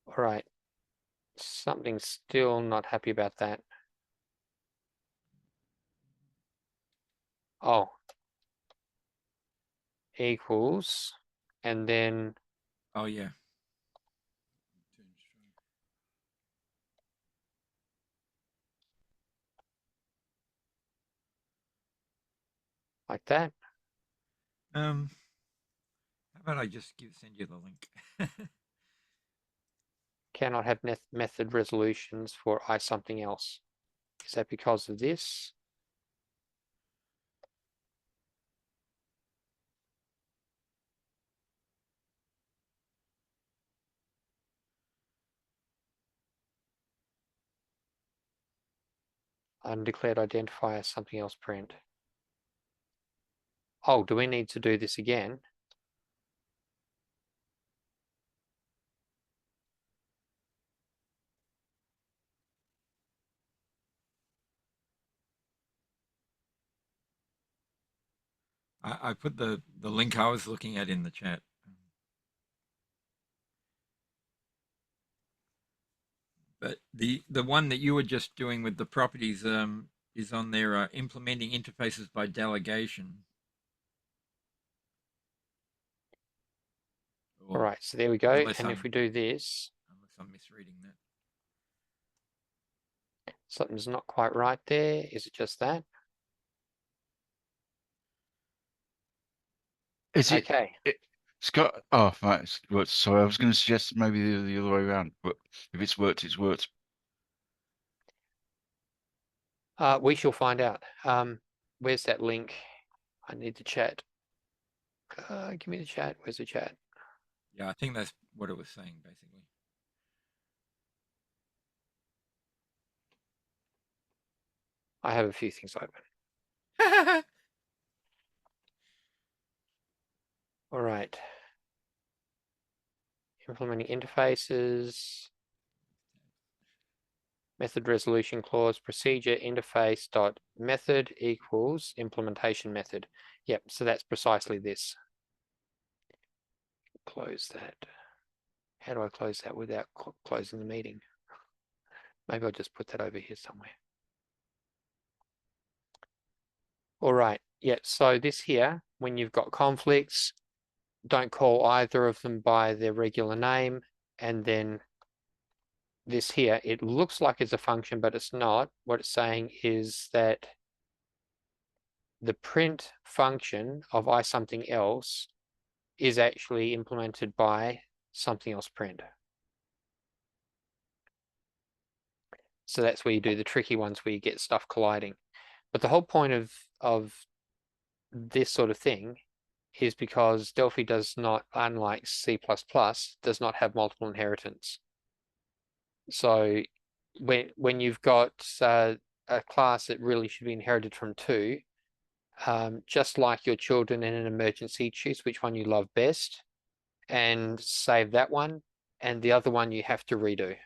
All right. Something's still not happy about that. Oh. Equals, and then. Oh, yeah. Like that. How about I just send you the link? Cannot have method resolutions for I something else. Is that because of this? Undeclared identifier something else print. Oh, do we need to do this again? I put the link I was looking at in the chat. But the one that you were just doing with the properties is on there, implementing interfaces by delegation. All right, so there we go. And if we do this, unless I'm misreading that, something's not quite right there. Is it just that? Is it? Okay. Scott, oh, right. Sorry, I was going to suggest maybe the other way around, but if it's worked, it's worked. We shall find out. Where's that link? I need the chat. Give me the chat. Where's the chat? Yeah, I think that's what it was saying, basically. I have a few things open. All right. Implementing interfaces. Method resolution clause, procedure interface dot method equals implementation method. Yep, so that's precisely this. Close that. How do I close that without closing the meeting? Maybe I'll just put that over here somewhere. All right, yeah, so this here, when you've got conflicts, don't call either of them by their regular name, and then this here, it looks like it's a function, but it's not. What it's saying is that the print function of I something else is actually implemented by something else print. So that's where you do the tricky ones where you get stuff colliding. But the whole point of this sort of thing is because Delphi does not, unlike C++, does not have multiple inheritance. So when you've got a class that really should be inherited from two, just like your children in an emergency, choose which one you love best and save that one, and the other one you have to redo.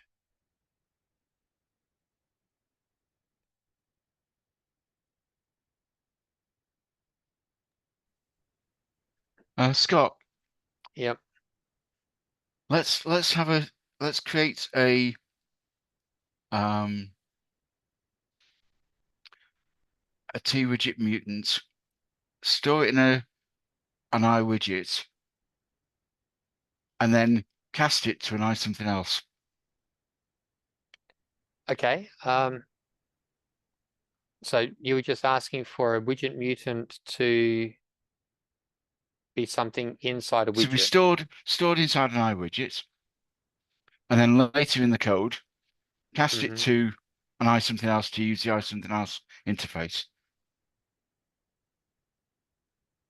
Scott, Yep. let's create a T widget mutant, store it in an I widget, and then cast it to an I something else. Okay. So you were just asking for a widget mutant to be something inside a widget. To be stored inside an I widget, and then later in the code, cast it to an I something else to use the I something else interface.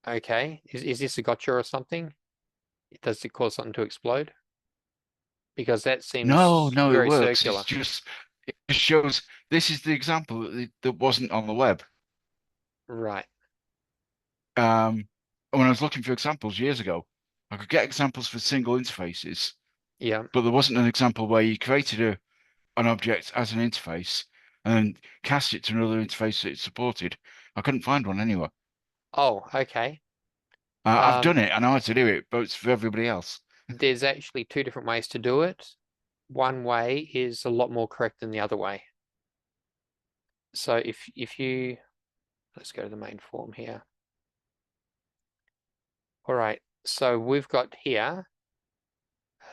Okay. Is this a gotcha or something? Does it cause something to explode? Because that seems No, it very works. circular. It just shows this is the example that wasn't on the web. Right. When I was looking for examples years ago, I could get examples for single interfaces, Yeah. but there wasn't an example where you created an object as an interface and then cast it to another interface that it supported. I couldn't find one anywhere. Oh, okay. I've done it. I know how to do it, but it's for everybody else. There's actually two different ways to do it. One way is a lot more correct than the other way. So if you, let's go to the main form here. All right, so we've got here,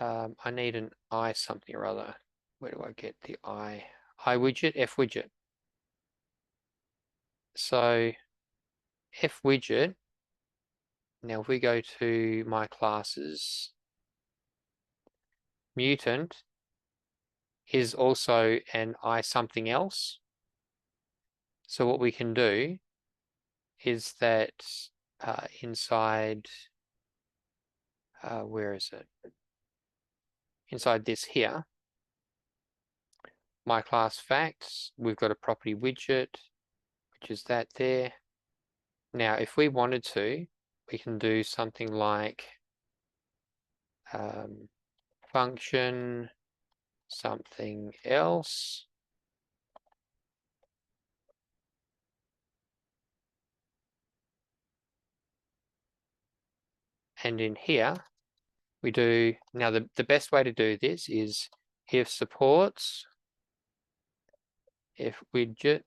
I need an I something or other. Where do I get the I widget, F widget. So F widget, now if we go to my classes, mutant is also an I something else. So what we can do is that inside, where is it? Inside this here, my class facts, we've got a property widget, which is that there. Now, if we wanted to, we can do something like function something else. And in here, we do, now the best way to do this is if supports, if widget,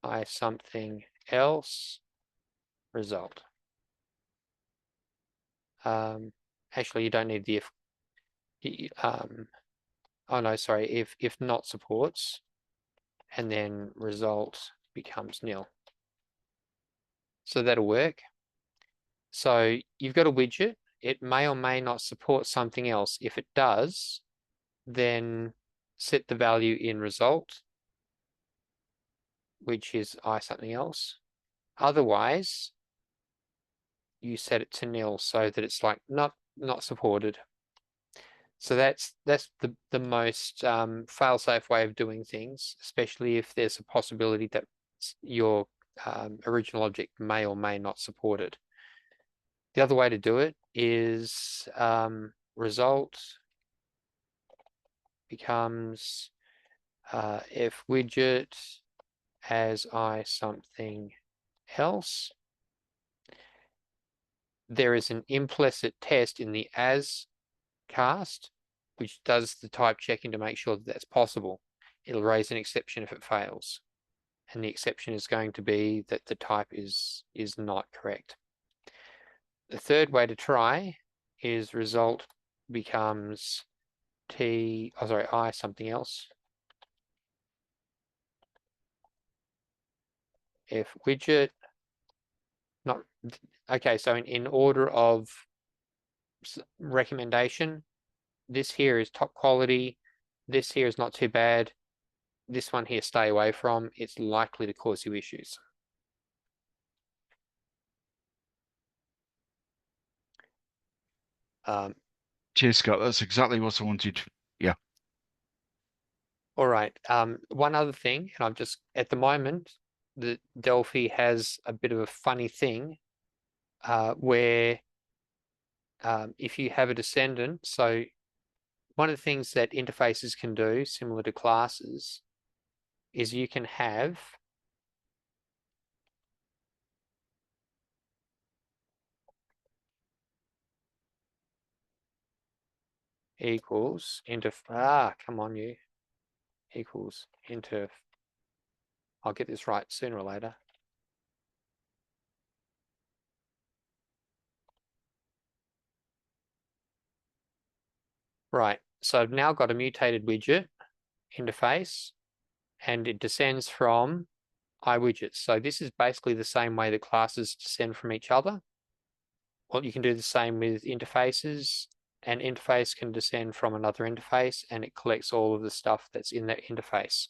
I something else, result. Actually, you don't need the if, oh no, sorry, if not supports, and then result becomes nil. So that'll work. So you've got a widget, it may or may not support something else. If it does, then set the value in result, which is I something else. Otherwise, you set it to nil so that it's like not supported. So that's the most fail-safe way of doing things, especially if there's a possibility that your original object may or may not support it. The other way to do it is result becomes if widget as I something else. There is an implicit test in the as cast, which does the type checking to make sure that that's possible. It'll raise an exception if it fails. And the exception is going to be that the type is not correct. The third way to try is result becomes I something else. If widget, not, okay, so in order of recommendation, this here is top quality, this here is not too bad, this one here stay away from, it's likely to cause you issues. Cheers, Scott. That's exactly what I wanted. Yeah. All right. One other thing, and I've just at the moment, the Delphi has a bit of a funny thing where if you have a descendant, so one of the things that interfaces can do, similar to classes, is you can have equals into come on you equals into I'll get this right sooner or later. Right, so I've now got a mutated widget interface and it descends from iWidgets. So this is basically the same way that classes descend from each other. Well, you can do the same with interfaces. An interface can descend from another interface and it collects all of the stuff that's in that interface.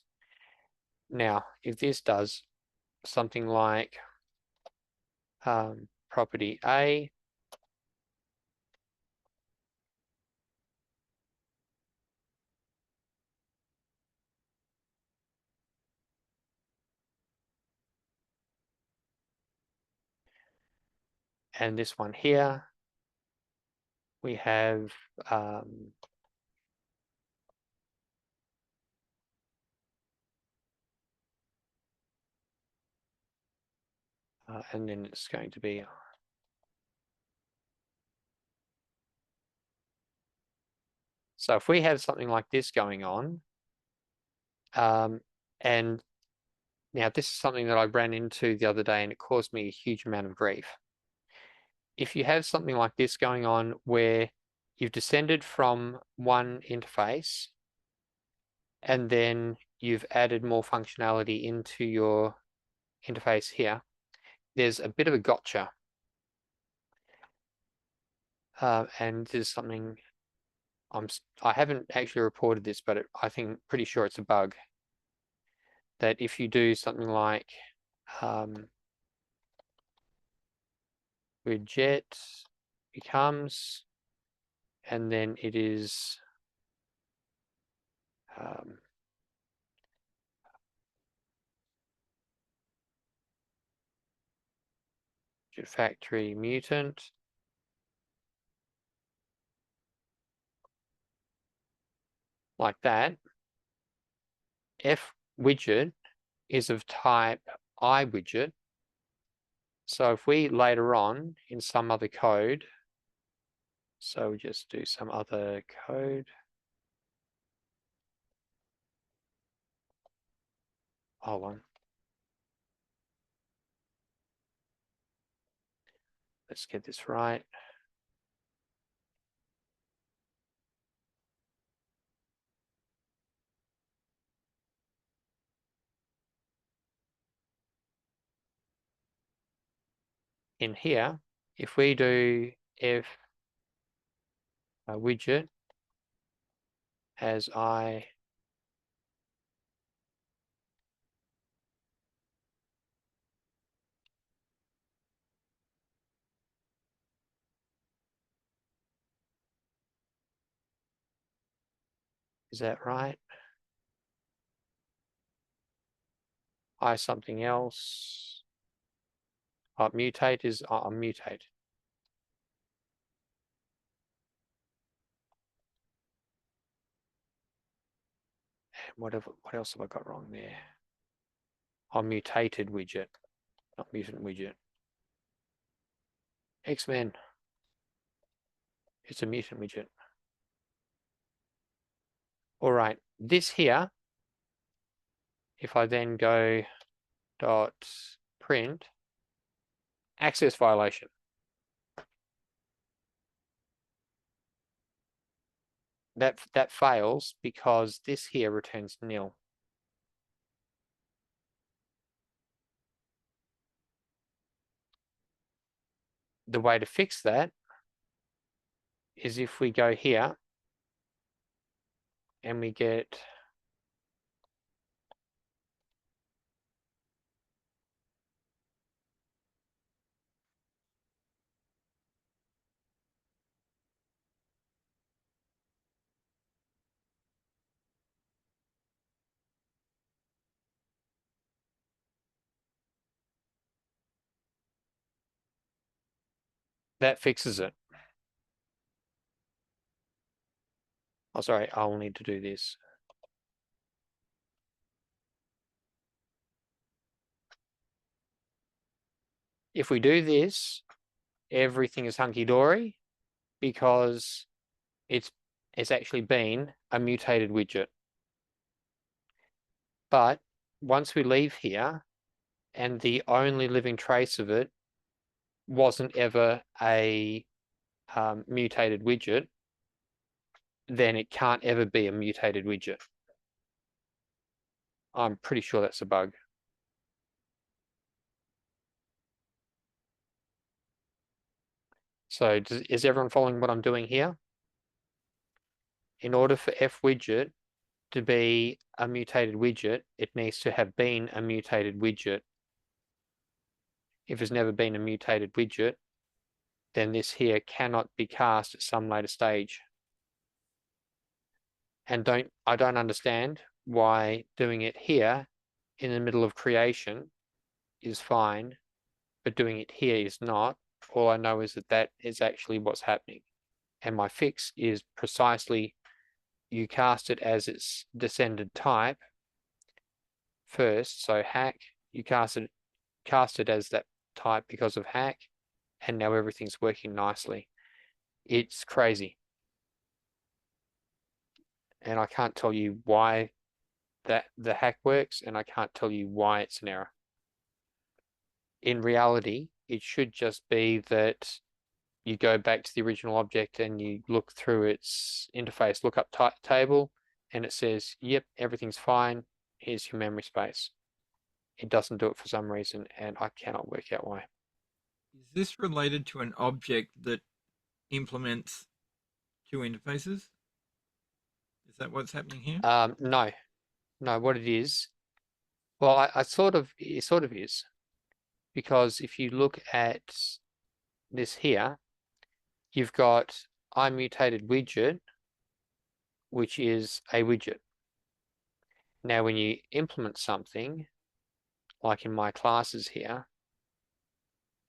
Now, if this does something like property A, and this one here, we have and then it's going to be so if we have something like this going on, and now this is something that I ran into the other day and it caused me a huge amount of grief. If you have something like this going on where you've descended from one interface and then you've added more functionality into your interface here, there's a bit of a gotcha. And there's something I haven't actually reported this, but I think pretty sure it's a bug that if you do something like widget becomes, and then it is factory mutant, like that, F widget is of type iWidget. So if we later on in some other code, so we just do some other code. Hold on. Let's get this right. In here, if we do if widget as I is that right? I something else. Mutate is mutate. What else have I got wrong there? Mutated widget, not mutant widget. X-Men. It's a mutant widget. All right, this here, if I then go dot print access violation. That fails because this here returns nil. The way to fix that is if we go here and we get that fixes it. Oh, sorry, I'll need to do this. If we do this, everything is hunky-dory because it's actually been a mutated widget. But once we leave here, and the only living trace of it wasn't ever a mutated widget, then it can't ever be a mutated widget. I'm pretty sure that's a bug. So is everyone following what I'm doing here? In order for f widget to be a mutated widget, it needs to have been a mutated widget. If it's never been a mutated widget, then this here cannot be cast at some later stage. And I don't understand why doing it here in the middle of creation is fine, but doing it here is not. All I know is that that is actually what's happening. And my fix is precisely you cast it as its descendant type first. So hack, you cast it as that type because of hack, and now everything's working nicely. It's crazy. And I can't tell you why that the hack works, and I can't tell you why it's an error. In reality, it should just be that you go back to the original object and you look through its interface, look up table, and it says, yep, everything's fine. Here's your memory space. It doesn't do it for some reason, and I cannot work out why. Is this related to an object that implements two interfaces? Is that what's happening here? No, what it is, well, it sort of is, because if you look at this here, you've got iMutated widget, which is a widget. Now, when you implement something, like in my classes here,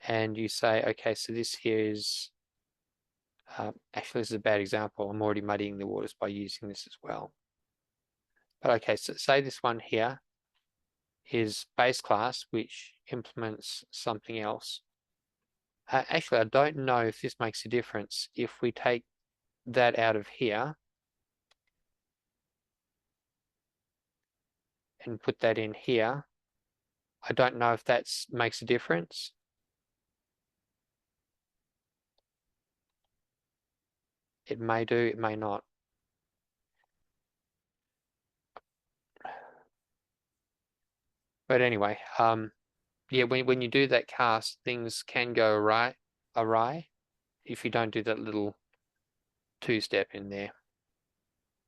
and you say, okay, so this here is, actually, this is a bad example. I'm already muddying the waters by using this as well. But okay, so say this one here is base class, which implements something else. Actually, I don't know if this makes a difference. If we take that out of here and put that in here, I don't know if that makes a difference. It may do, it may not. But anyway, yeah, when you do that cast, things can go awry if you don't do that little two-step in there.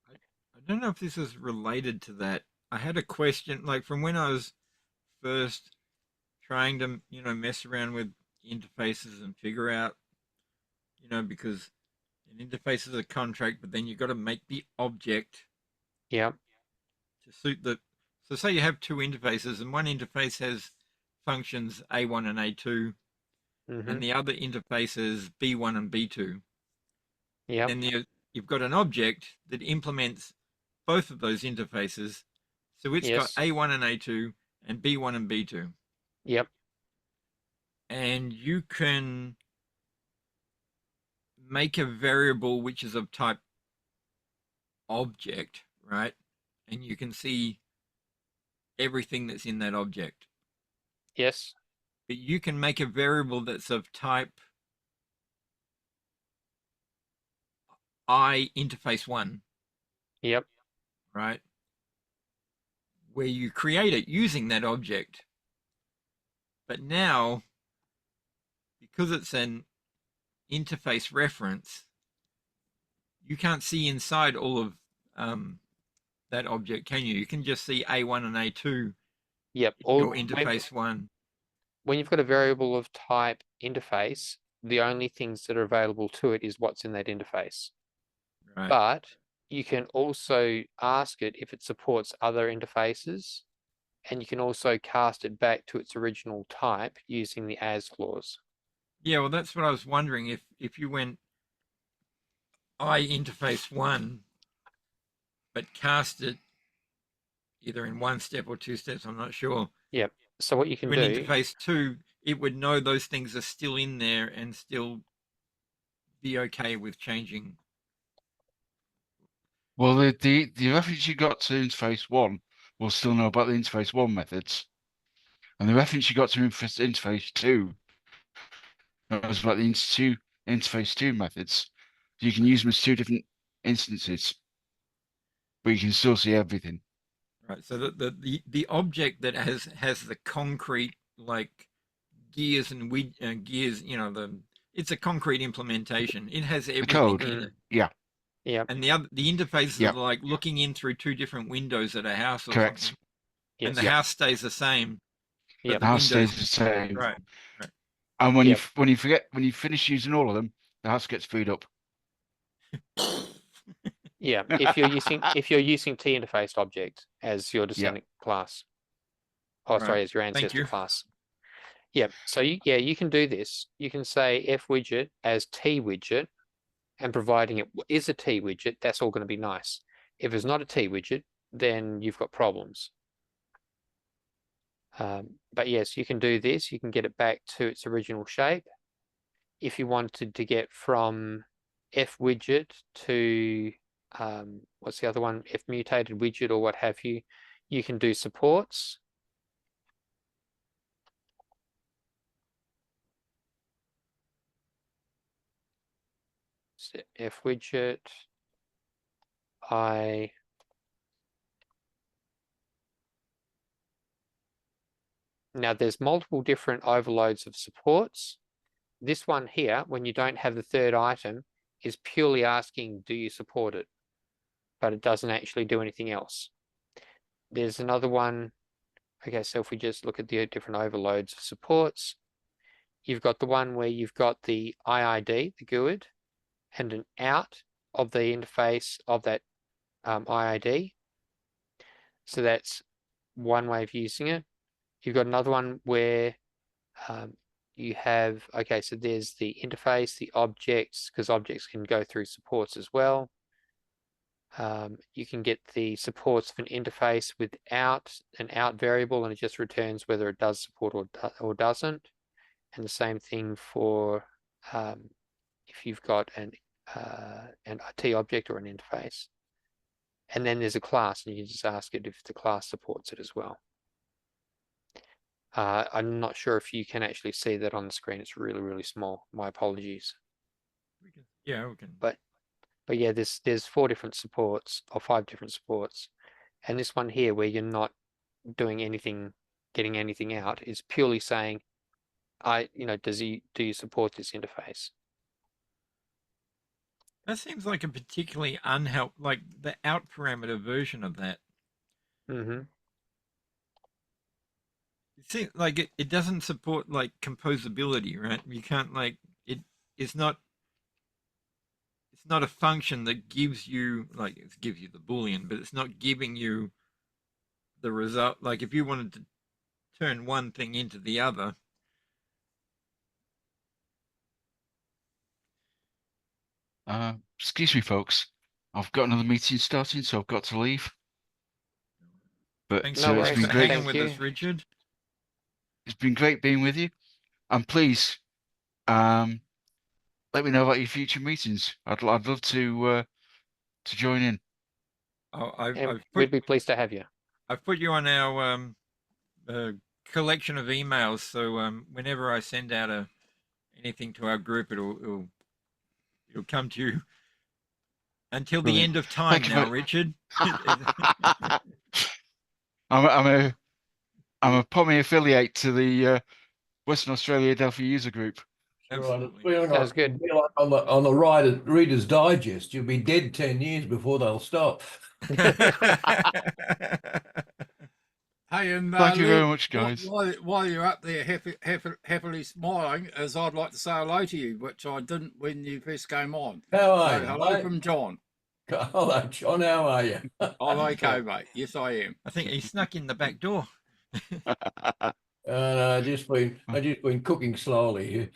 I don't know if this is related to that. I had a question, like from when I was first trying to, mess around with interfaces and figure out, because an interface is a contract, but then you've got to make the object Yeah. to suit the. So say you have two interfaces, and one interface has functions A1 and A2, and the other interface is B1 and B2. Yeah. And you've got an object that implements both of those interfaces. So it's got A1 and A2 and B1 and B2. Yep. And you can make a variable which is of type object, right? And you can see everything that's in that object. Yes. But you can make a variable that's of type I interface 1. Yep. Right? Where you create it using that object. But now, because it's an interface reference, you can't see inside all of that object, can you? You can just see A1 and A2. Yep. Your interface 1. When you've got a variable of type interface, the only things that are available to it is what's in that interface. Right. But you can also ask it if it supports other interfaces, and you can also cast it back to its original type using the as clause. Yeah, well, that's what I was wondering. If you went I interface 1, but cast it either in 1 step or 2 steps, I'm not sure. Yep. So what you can To an do, interface 2, it would know those things are still in there and still be okay with changing. Well, the reference you got to interface 1 will still know about the interface 1 methods, and the reference you got to interface 2 knows about the interface 2 methods. So you can use them as 2 different instances, but you can still see everything. Right. So the object that has the concrete like gears and gears, it's a concrete implementation. It has everything code. in it. Yeah. yeah, And the interfaces Yeah. are like looking in through 2 different windows at a house or Correct. something. yes, And the Yeah. house stays the same. Yeah. But the House windows stays the same. right. And when Yep. when you finish using all of them, the house gets freed up. Yeah. If you're using T interfaced object as your descendant class. Oh, Right. sorry, as your Thank ancestor you. class. Yeah. So you can do this. You can say F widget as T widget, and providing it is a T widget, that's all going to be nice. If it's not a T widget, then you've got problems. But yes, you can do this. You can get it back to its original shape. If you wanted to get from F widget to what's the other one? F mutated widget or what have you, you can do supports. So F widget, now there's multiple different overloads of supports. This one here, when you don't have the third item, is purely asking, do you support it? But it doesn't actually do anything else. There's another one. Okay, so if we just look at the different overloads of supports, you've got the one where you've got the IID, the GUID, and an out of the interface of that IID. So that's one way of using it. You've got another one where you have, okay, so there's the interface, the objects, because objects can go through supports as well. You can get the supports of an interface without an out variable, and it just returns whether it does support or doesn't. And the same thing for if you've got an IT object or an interface. And then there's a class, and you can just ask it if the class supports it as well. I'm not sure if you can actually see that on the screen. It's really, really small. My apologies. We can. But yeah, there's 4 different supports or 5 different supports, and this one here where you're not doing anything, getting anything out, is purely saying, do you support this interface? That seems like a particularly like the out parameter version of that. Mm-hmm. It seems like it doesn't support like composability, right? You can't like it's not a function that gives you like it gives you the boolean, but it's not giving you the result. Like if you wanted to turn one thing into the other. Excuse me, folks. I've got another meeting starting, so I've got to leave. But Thanks No so it's much worries. been for great. hanging Thank with you. us, Richard. It's been great being with you. And please, let me know about your future meetings. I'd love to join in. Oh, We'd be pleased to have you. I've put you on our collection of emails, so whenever I send out anything to our group, it'll come to you until the Brilliant. end of time. Thank you Now, very- Richard. I'm a POMI affiliate to the Western Australia Delphi user group. Absolutely. Sounds good. On the Reader's Digest, you'll be dead 10 years before they'll stop. Hey, and Thank you Lou, very much, guys. while you're up there happily smiling, as I'd like to say hello to you, which I didn't when you first came on. How are you? Hello mate? from John. Hello, John. How are you? I'm okay, mate. Yes, I am. I think he snuck in the back door. I just been cooking slowly.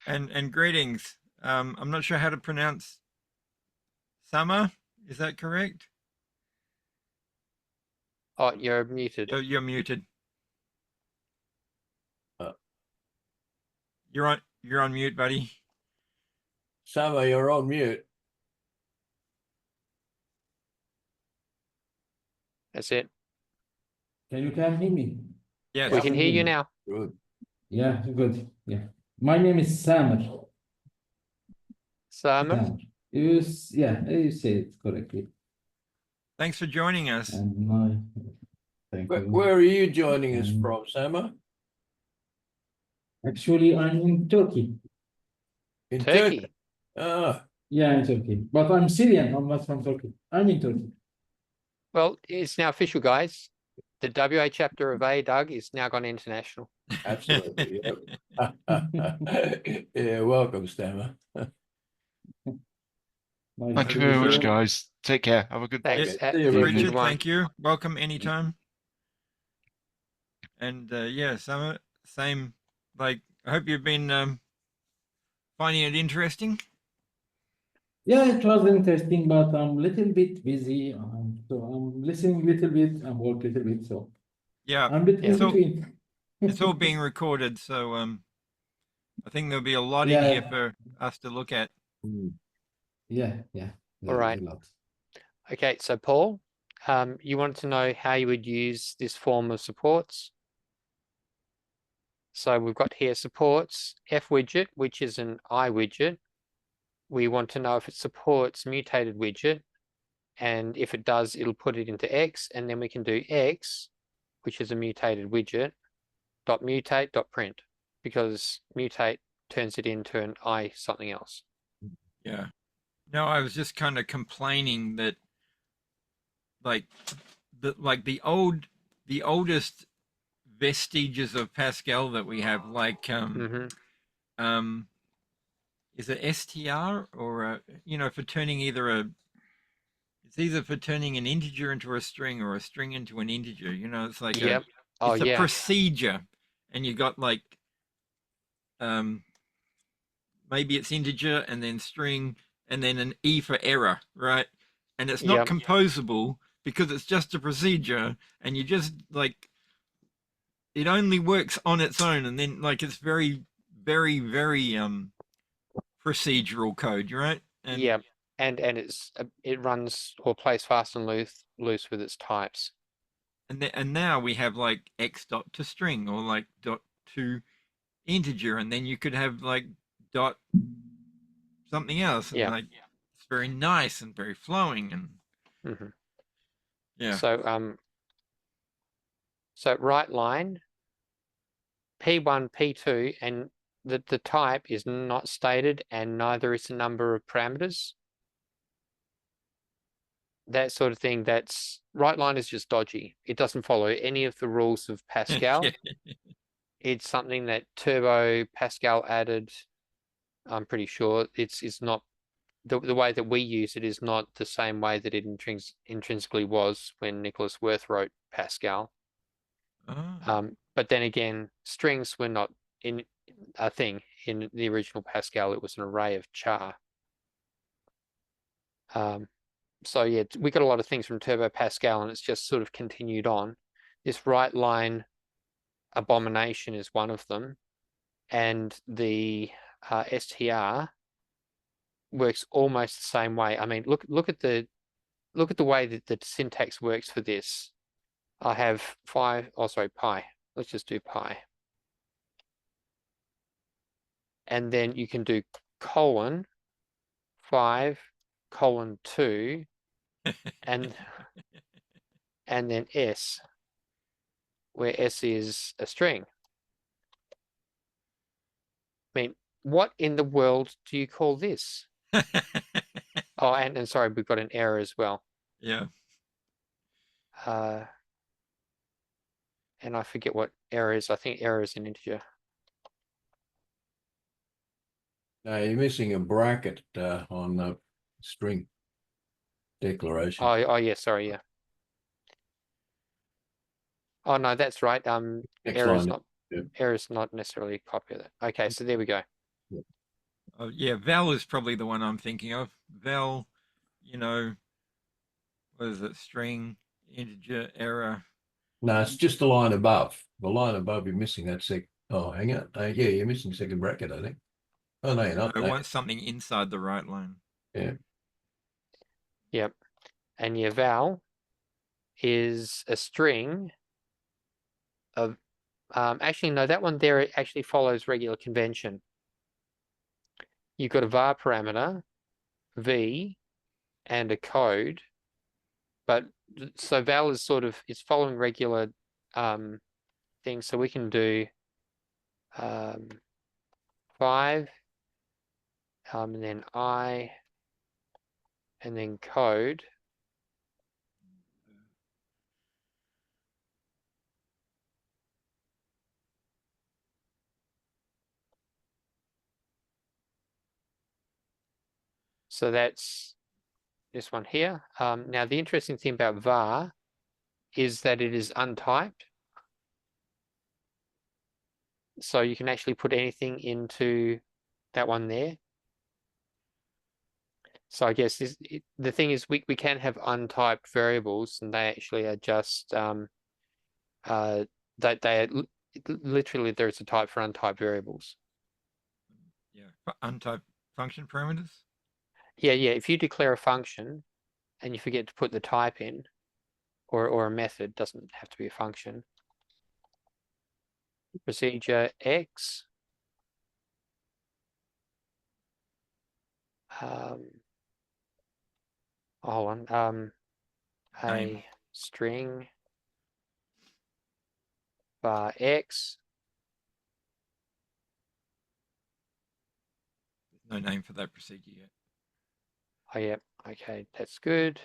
And greetings. I'm not sure how to pronounce Summer. Is that correct? Oh, you're muted. You're muted. Uh. You're on mute, buddy. Summer, you're on mute. That's it. Can you hear me? Yes. We can hear you now. Good. Yeah, good. Yeah. My name is Samer. Summer. Samer. Yeah, you say it correctly. Thanks for joining us. And thank you. Where are you joining us Um, from, Summer? Actually, I'm in Turkey. In Turkey. Ah, Yeah, in Turkey. But I'm Syrian. I'm not from Turkey. I'm in Turkey. Well, it's now official, guys. The WA chapter of ADUG is now gone international. absolutely. Yep. Yeah, welcome, Stammer. Nice Thank to you very meet much, you. guys. Take care. Have a good day. Thanks. Okay, see you, Have a Richard. good Richard, one. thank you. Welcome anytime. And yeah, Summer, same. Like, I hope you've been finding it interesting. Yeah, it was interesting, but I'm a little bit busy. So I'm listening a little bit and work a little bit. So Yeah, I'm in Yeah. So- between. it's all being recorded, so I think there'll be a lot in Yeah. here for us to look at. Yeah. All right. A lot. Okay, so Paul, you wanted to know how you would use this form of supports. So we've got here supports F widget, which is an I widget. We want to know if it supports mutated widget. And if it does, it'll put it into X. And then we can do X, which is a mutated widget, dot mutate, dot print, because mutate turns it into an I something else. Yeah. No, I was just kind of complaining that, like, the oldest vestiges of Pascal that we have, like is it str or for turning it's either for turning an integer into a string or a string into an integer. It's like Yep. Oh, it's a yeah. procedure, and you got like maybe it's integer and then string and then an E for error, right? And it's not Yep. composable because it's just a procedure, and you just like it only works on its own, and then like it's very, very, very procedural code, right? And Yeah, and it runs or plays fast and loose with its types. and now we have like x dot to string or like dot to integer, and then you could have like dot something else, and Yeah. like it's very nice and very flowing, and Mhm. yeah. So right line P1, P2, and the type is not stated, and neither is the number of parameters. That sort of thing. That's right line is just dodgy. It doesn't follow any of the rules of Pascal. It's something that Turbo Pascal added. I'm pretty sure it's not the way that we use it is not the same way that it intrinsically was when Nicholas Wirth wrote Pascal. Oh. But then again, strings were not in a thing in the original Pascal. It was an array of char. So yeah, we got a lot of things from Turbo Pascal, and it's just sort of continued on. This right line abomination is one of them, and the str works almost the same way. I mean, look at the way that the syntax works for this. I have pi. Let's just do pi. And then you can do colon 5 colon 2 and then S, where S is a string. I mean, what in the world do you call this? Oh, and sorry, we've got an error as well. Yeah. And I forget what error is. I think error is an integer. No, you're missing a bracket on the string declaration. Oh yeah, sorry, yeah. Oh no, that's right. Next Error is line. not Error is not necessarily a copy of that. Okay, so there we go. Oh, yeah, val is probably the one I'm thinking of. Val, you know, what is it? String, integer, error. No, it's just the line above. The line above, you're missing that sec. Oh, hang on. Yeah, you're missing second bracket, I think. Oh, no, you're not. I No. want something inside the right line. Yeah. Yep. And your val is a string of, actually, no, that one there actually follows regular convention. You've got a var parameter, v, and a code. But so val is sort of, it's following regular things. So we can do 5, and then I, and then code. So that's this one here. Now the interesting thing about var is that it is untyped. So you can actually put anything into that one there. So I guess the thing is we can have untyped variables, and they actually are just that they literally there's a type for untyped variables. Yeah, untyped function parameters. Yeah. If you declare a function and you forget to put the type in, or a method, doesn't have to be a function. Procedure X. Hold on. A string var X. There's no name for that procedure yet. Oh, yeah. Okay, that's good.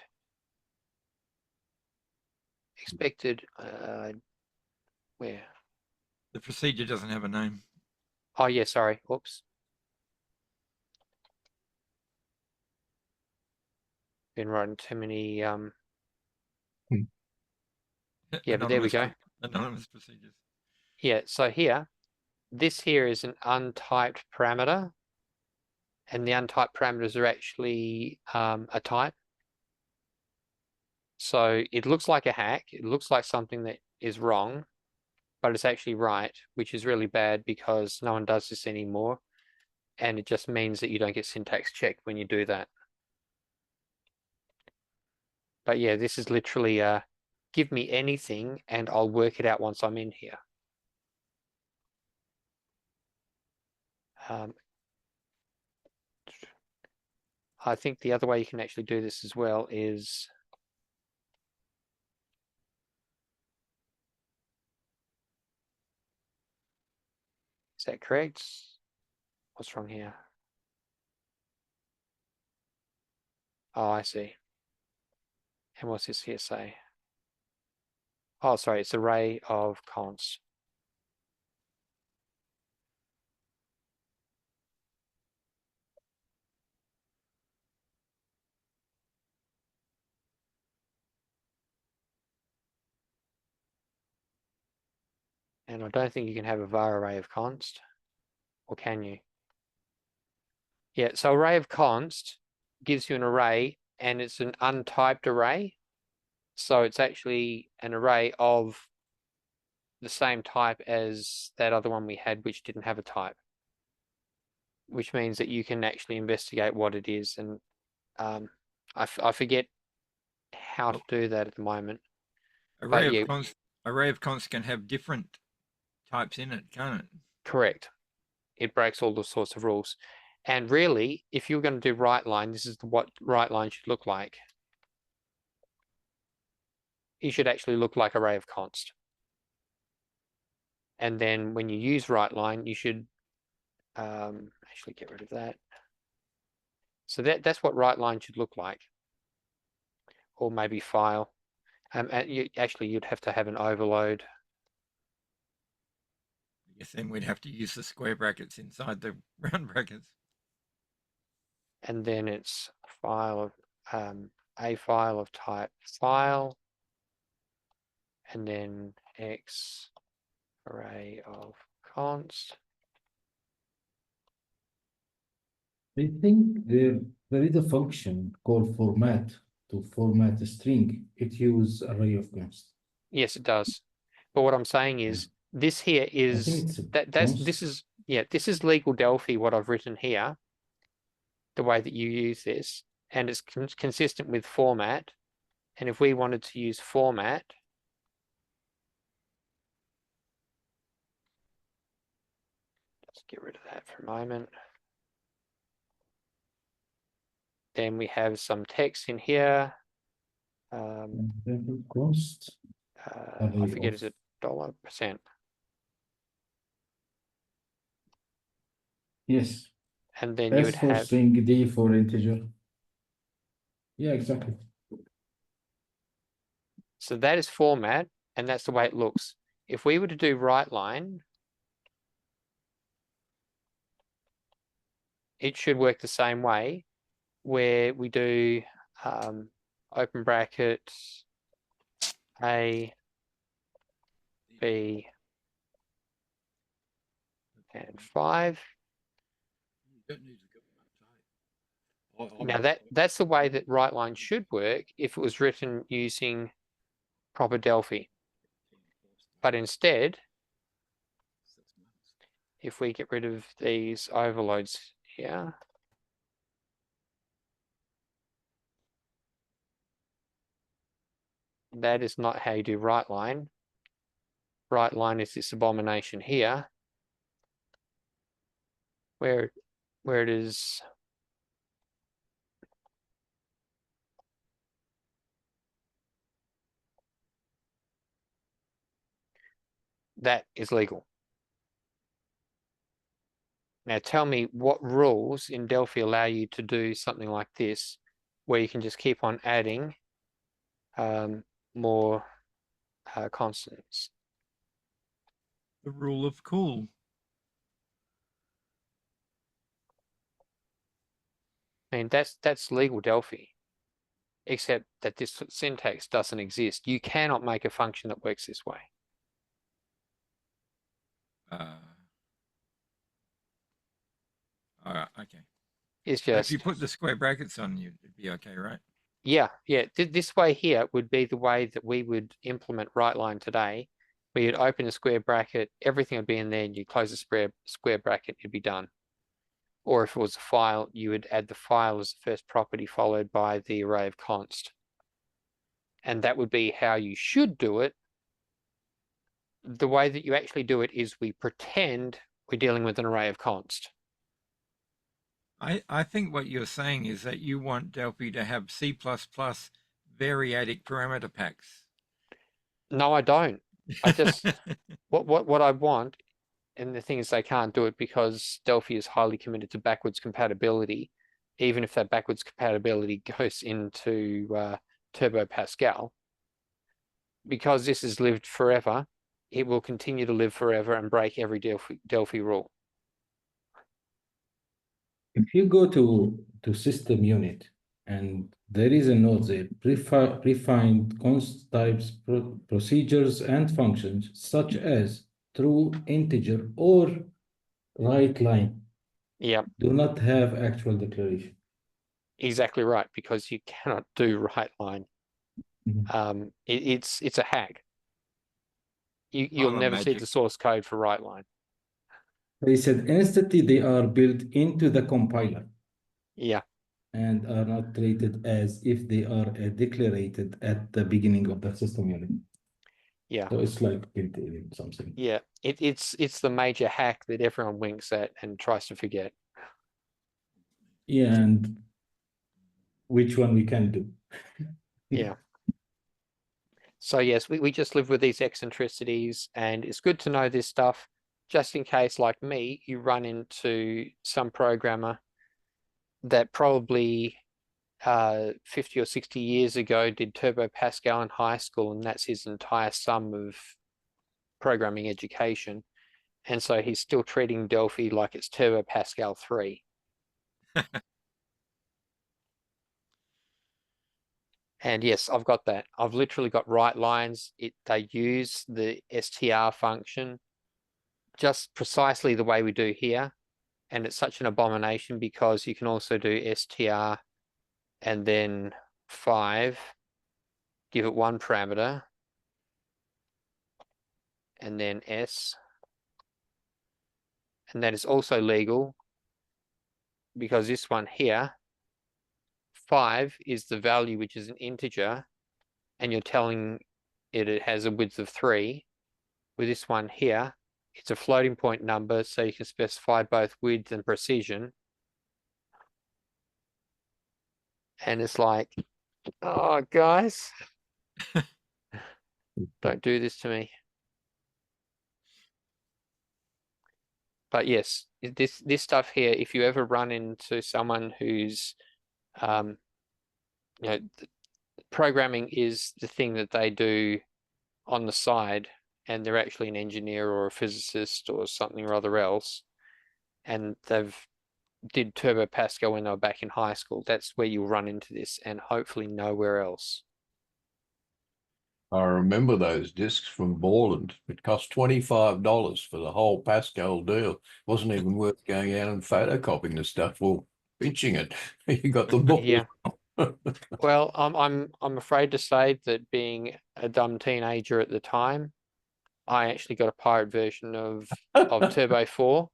Expected. Where? The procedure doesn't have a name. Oh, yeah. Sorry. Oops. Been writing too many. Yeah, but there we go. Anonymous procedures. Yeah. So here, this here is an untyped parameter, and the untyped parameters are actually a type. So it looks like a hack. It looks like something that is wrong, but it's actually right, which is really bad because no one does this anymore. And it just means that you don't get syntax checked when you do that. But yeah, this is literally give me anything and I'll work it out once I'm in here. I think the other way you can actually do this as well is that correct? What's wrong here? Oh, I see. And what's this here say? Oh, sorry, it's array of const. And I don't think you can have a var array of const, or can you? Yeah, so array of const gives you an array, and it's an untyped array. So it's actually an array of the same type as that other one we had, which didn't have a type. Which means that you can actually investigate what it is. And I forget how to do that at the moment. Array of const can have different types in it, can't it? Correct. It breaks all the sorts of rules. And really, if you're going to do right line, this is what right line should look like. It should actually look like array of const. And then when you use right line, you should actually get rid of that. So that's what right line should look like. Or maybe file. And you'd have to have an overload. I guess then we'd have to use the square brackets inside the round brackets. And then it's file of a file of type file, and then X array of const. I think there is a function called format to format a string. It uses array of const. Yes, it does. But what I'm saying is this here I think is it's a this const. is this is legal Delphi, what I've written here, the way that you use this, and it's consistent with format. And if we wanted to use format, let's get rid of that for a moment. Then we have some text in here. Const. I forget, is it $%? Yes. And then you would S for have string, D for integer. Yeah, exactly. so that is format, and that's the way it looks. If we were to do write line, it should work the same way, where we do open bracket A, B, and 5. Now that's the way that write line should work if it was written using proper Delphi. But instead, if we get rid of these overloads here, that is not how you do write line. Write line is this abomination here, where it is that is legal. Now tell me what rules in Delphi allow you to do something like this, where you can just keep on adding more constants. The rule of cool. I mean, that's legal Delphi, except that this syntax doesn't exist. You cannot make a function that works this way. All right, okay. It's So just, if you put the square brackets on, it'd be okay, right? yeah. This way here would be the way that we would implement write line today. Where you'd open a square bracket, everything would be in there, and you close the square bracket, it'd be done. Or if it was a file, you would add the file as the first property followed by the array of const. And that would be how you should do it. The way that you actually do it is we pretend we're dealing with an array of const. I think what you're saying is that you want Delphi to have C++ variadic parameter packs. No, I don't. I just what I want, and the thing is they can't do it because Delphi is highly committed to backwards compatibility, even if that backwards compatibility goes into Turbo Pascal. Because this has lived forever, it will continue to live forever and break every Delphi rule. If you go to system unit and there is a node there, predefined const types, procedures, and functions such as true, integer, or write line. Yeah. Do not have actual declaration. Exactly right, because you cannot do write line. It's a hack. You'll never see the source code for write line. They said instantly they are built into the compiler. Yeah. And are not treated as if they are declared at the beginning of the system unit. Yeah. So it's like built in something. Yeah. It's the major hack that everyone winks at and tries to forget. Yeah, and which one we can do. Yeah. So yes, we just live with these eccentricities, and it's good to know this stuff just in case, like me, you run into some programmer that probably 50 or 60 years ago did Turbo Pascal in high school, and that's his entire sum of programming education. And so he's still treating Delphi like it's Turbo Pascal 3. And yes, I've got that. I've literally got write lines. They use the str function just precisely the way we do here. And it's such an abomination because you can also do str and then 5, give it one parameter, and then s. And that is also legal because this one here, 5 is the value, which is an integer, and you're telling it has a width of 3. With this one here, it's a floating point number, so you can specify both width and precision. And it's like, oh, guys, don't do this to me. But yes, this stuff here, if you ever run into someone who's, programming is the thing that they do on the side, and they're actually an engineer or a physicist or something or other else, and they've did Turbo Pascal when they were back in high school, that's where you'll run into this, and hopefully nowhere else. I remember those discs from Borland. It cost $25 for the whole Pascal deal. Wasn't even worth going out and photocopying the stuff or pinching it. You got the book. Yeah. Well, I'm afraid to say that being a dumb teenager at the time, I actually got a pirate version of Turbo 4.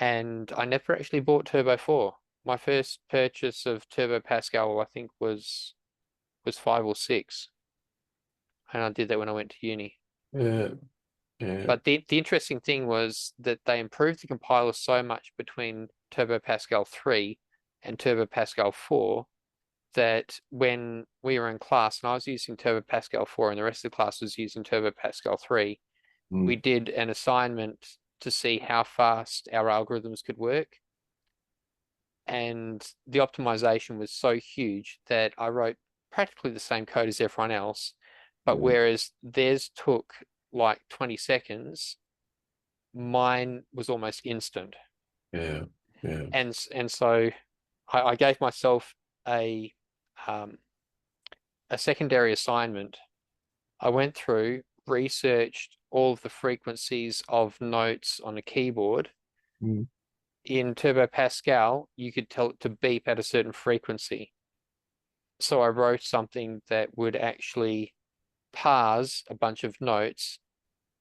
And I never actually bought Turbo 4. My first purchase of Turbo Pascal, I think, was 5 or 6. And I did that when I went to uni. Yeah. But the interesting thing was that they improved the compiler so much between Turbo Pascal 3 and Turbo Pascal 4 that when we were in class and I was using Turbo Pascal 4 and the rest of the class was using Turbo Pascal 3, we did an assignment to see how fast our algorithms could work. And the optimization was so huge that I wrote practically the same code as everyone else. But whereas theirs took like 20 seconds, mine was almost instant. Yeah. And so I gave myself a secondary assignment. I went through, researched all of the frequencies of notes on a keyboard. In Turbo Pascal, you could tell it to beep at a certain frequency. So I wrote something that would actually parse a bunch of notes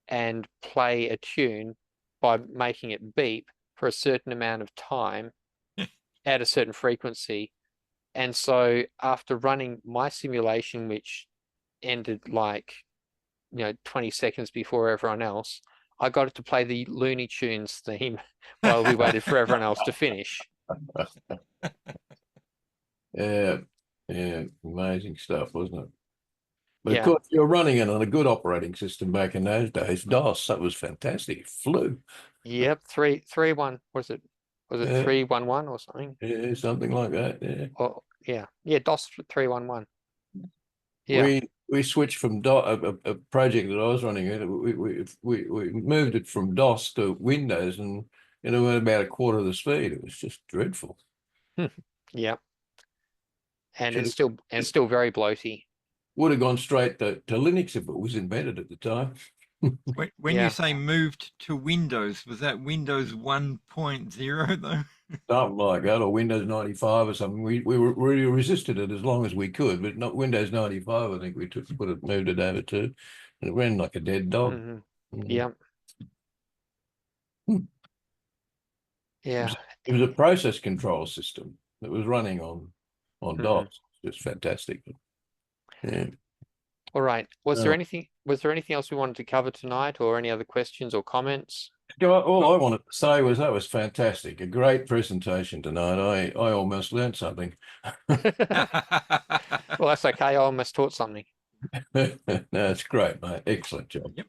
and play a tune by making it beep for a certain amount of time at a certain frequency. And so after running my simulation, which ended like 20 seconds before everyone else, I got it to play the Looney Tunes theme while we waited for everyone else to finish. Yeah, amazing stuff, wasn't it? But of course, you're running it on a good operating system back in those days. DOS, that was fantastic. It flew. Yep, 3.1. Was it 3.11 or something? Yeah, something like that. Yeah. Oh, yeah, DOS 3.11. Yeah. We switched from a project that I was running. We moved it from DOS to Windows, and at about a quarter of the speed. It was just dreadful. Yeah. And it's still very bloaty. Would have gone straight to Linux if it was invented at the time. When you say moved to Windows, was that Windows 1.0 though? Something like that, or Windows 95 or something. We resisted it as long as we could, but not Windows 95. I think we moved it over to, and it ran like a dead dog. Yeah. Yeah. It was a process control system that was running on DOS. It's fantastic. Yeah. All right. Was there anything else we wanted to cover tonight, or any other questions or comments? All I wanted to say was that was fantastic. A great presentation tonight. I almost learned something. Well, that's okay. I almost taught something. No, it's great, mate. Excellent job. Yep.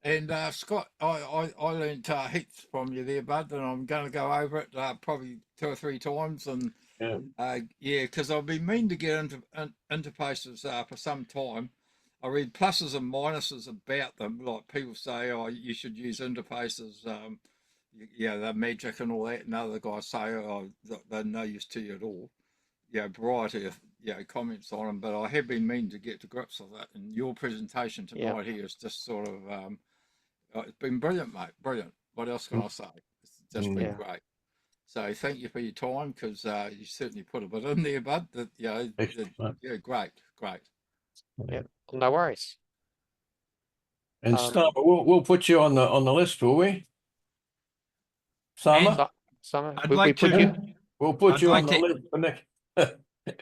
And Scott, I learned heaps from you there, bud, and I'm going to go over it probably 2 or 3 times. And because I've been meaning to get into interfaces for some time. I read pluses and minuses about them. Like people say, oh, you should use interfaces. They're magic and all that. And other guys say, oh, they're no use to you at all. variety of comments on them, but I have been meaning to get to grips with it. And your presentation tonight here is just sort of it's been brilliant, mate. Brilliant. What else can I say? It's just been great. So thank you for your time, because you certainly put a bit in there, bud. That great. Yeah, no worries. And Summer, we'll put you on the list, will we? Summer, I'd like to. We'll put you on the list for next.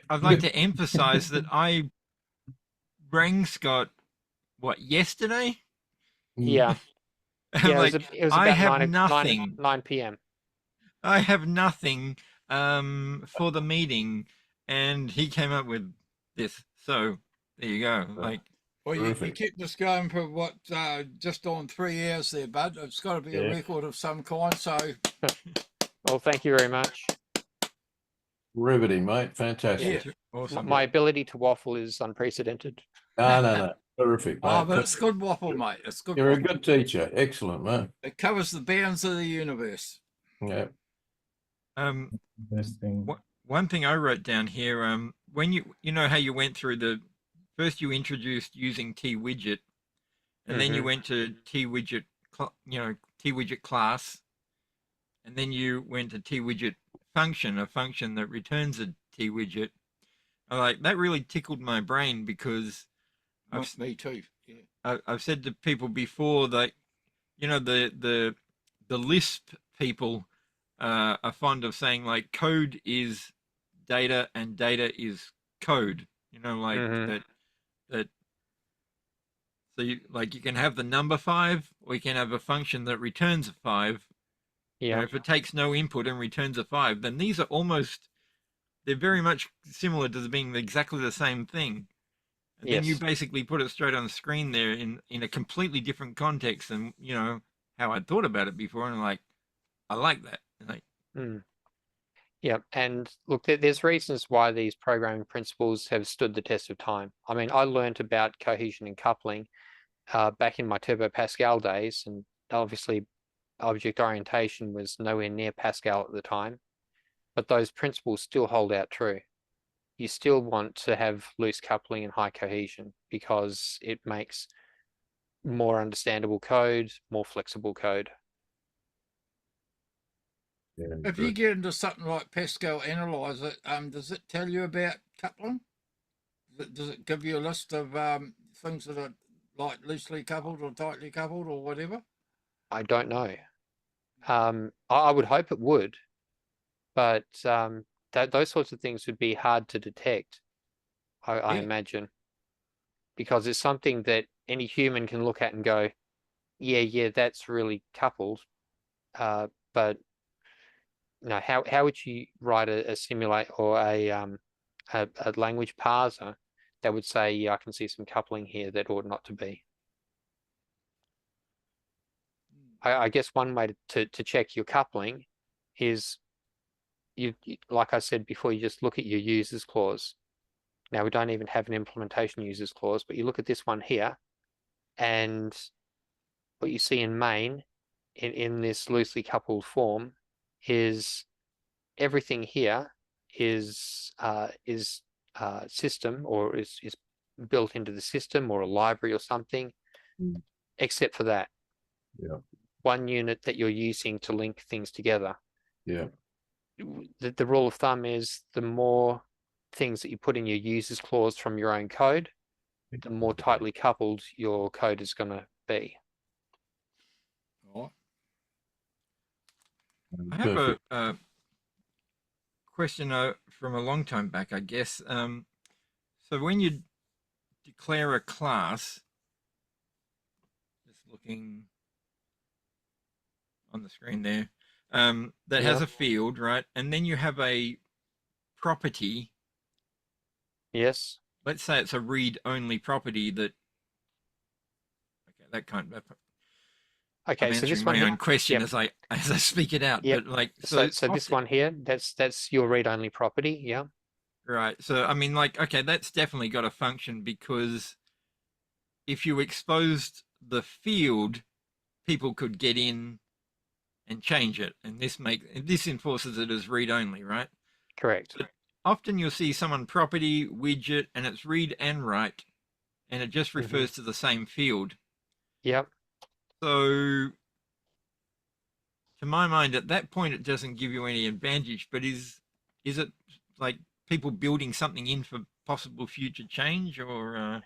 I'd like to emphasize that I rang Scott yesterday. Yeah. Like, it was I about have nothing. 9 p.m. I have nothing for the meeting, and he came up with this. So there you go. Like, well, you keep this going for what, just on 3 hours there, bud. It's got to be a record of some kind. So, well, thank you very much. Riveting, mate. Fantastic. Yeah. Awesome. My ability to waffle is unprecedented. No. Terrific, mate. But it's good waffle, mate. It's good. You're waffle. a good teacher. Excellent, man. It covers the bounds of the universe. Yeah. One thing I wrote down here, when you know how you went through first you introduced using T-widget, and then you went to T-widget, T-widget class, and then you went to T-widget function, a function that returns a T-widget. That really tickled my brain, because me too. Yeah. I've said to people before that, the Lisp people are fond of saying, like, code is data and data is code. That. So you can have the number 5, or you can have a function that returns a 5. Yeah. If it takes no input and returns a 5, then these are they're very much similar to being exactly the same thing. And then you basically put it straight on the screen there in a completely different context than, how I'd thought about it before. And I like that. Yeah, and look, there's reasons why these programming principles have stood the test of time. I mean, I learned about cohesion and coupling back in my Turbo Pascal days, and obviously object orientation was nowhere near Pascal at the time, but those principles still hold out true. You still want to have loose coupling and high cohesion, because it makes more understandable code, more flexible code. Yeah, if you get into something like Pascal Analyzer, does it tell you about coupling? Does it give you a list of things that are like loosely coupled or tightly coupled or whatever? I don't know. I would hope it would, but those sorts of things would be hard to detect, I imagine, because it's something that any human can look at and go, yeah, that's really coupled. But how would you write a simulate or a language parser that would say, yeah, I can see some coupling here that ought not to be? I guess one way to check your coupling is you, like I said before, you just look at your users clause. Now, we don't even have an implementation users clause, but you look at this one here, and what you see in main in this loosely coupled form is everything here is system, or is built into the system, or a library or something, except for that one unit that you're using to link things together. The rule of thumb is the more things that you put in your users clause from your own code, the more tightly coupled your code is going to be. I have a question from a long time back, I guess. So when you declare a class, just looking on the screen there, that has a field, right? And then you have a property. Yes. Let's say it's a read-only property that. Okay, that can't. Okay, I'm so this my one own question as I speak it out. But like, so this one here, that's your read-only property, yeah. Right. So I mean, like, okay, that's definitely got a function, because if you exposed the field, people could get in and change it, and this enforces it as read-only, right? Correct. often you'll see someone property, widget, and it's read and write, and it just refers to the same field. Yep. So to my mind, at that point, it doesn't give you any advantage, but is it like people building something in for possible future change, or?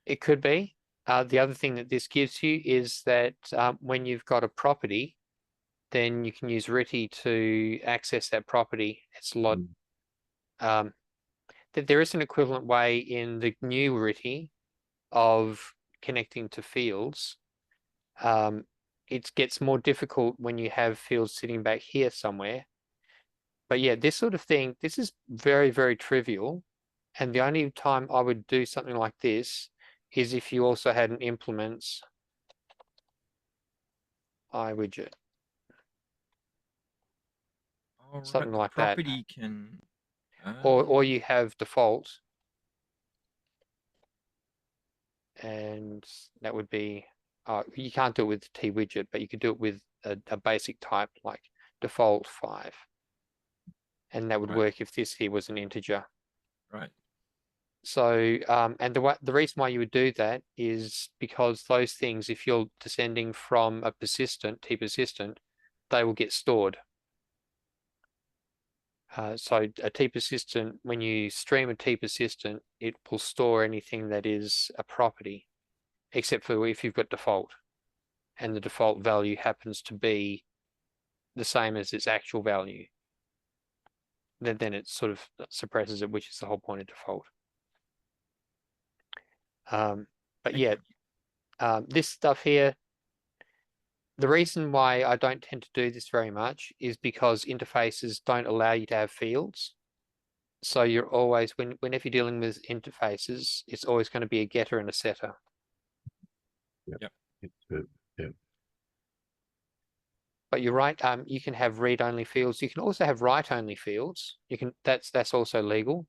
It could be. The other thing that this gives you is that when you've got a property, then you can use RITI to access that property. It's a lot. That there is an equivalent way in the new RITI of connecting to fields. It gets more difficult when you have fields sitting back here somewhere. But yeah, this sort of thing, this is very, very trivial. And the only time I would do something like this is if you also had an implements iWidget. Something like that. Property can. Or you have default. And that would be, you can't do it with T-widget, but you could do it with a basic type like default 5. And that would work if this here was an integer. Right. So, and the reason why you would do that is because those things, if you're descending from a persistent, T-persistent, they will get stored. So a T-persistent, when you stream a T-persistent, it will store anything that is a property, except for if you've got default, and the default value happens to be the same as its actual value. Then it sort of suppresses it, which is the whole point of default. But yeah, this stuff here, the reason why I don't tend to do this very much is because interfaces don't allow you to have fields. So you're always, whenever you're dealing with interfaces, it's always going to be a getter and a setter. Yep. Yep. But you're right, you can have read-only fields. You can also have write-only fields. You can, that's also legal.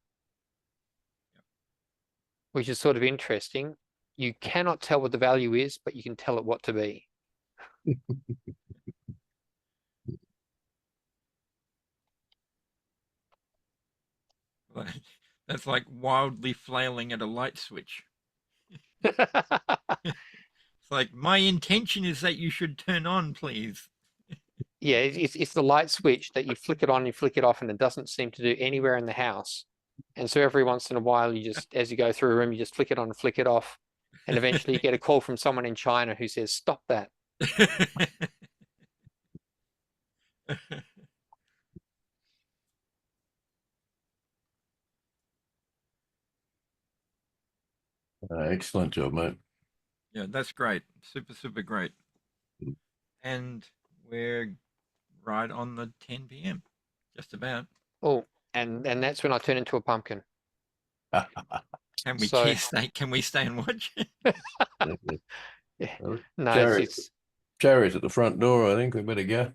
Yep. Which is sort of interesting. You cannot tell what the value is, but you can tell it what to be. That's like wildly flailing at a light switch. It's like, my intention is that you should turn on, please. Yeah, it's the light switch that you flick it on, you flick it off, and it doesn't seem to do anywhere in the house. And so every once in a while, you just, as you go through a room, you just flick it on and flick it off. And eventually you get a call from someone in China who says, stop that. Excellent job, mate. Yeah, that's great. Super, super great. And we're right on the 10 p.m. Just about. Oh, and that's when I turn into a pumpkin. Can we Can we stay and watch? Yeah. Well, No, Cherry's at the front door. I think we better go.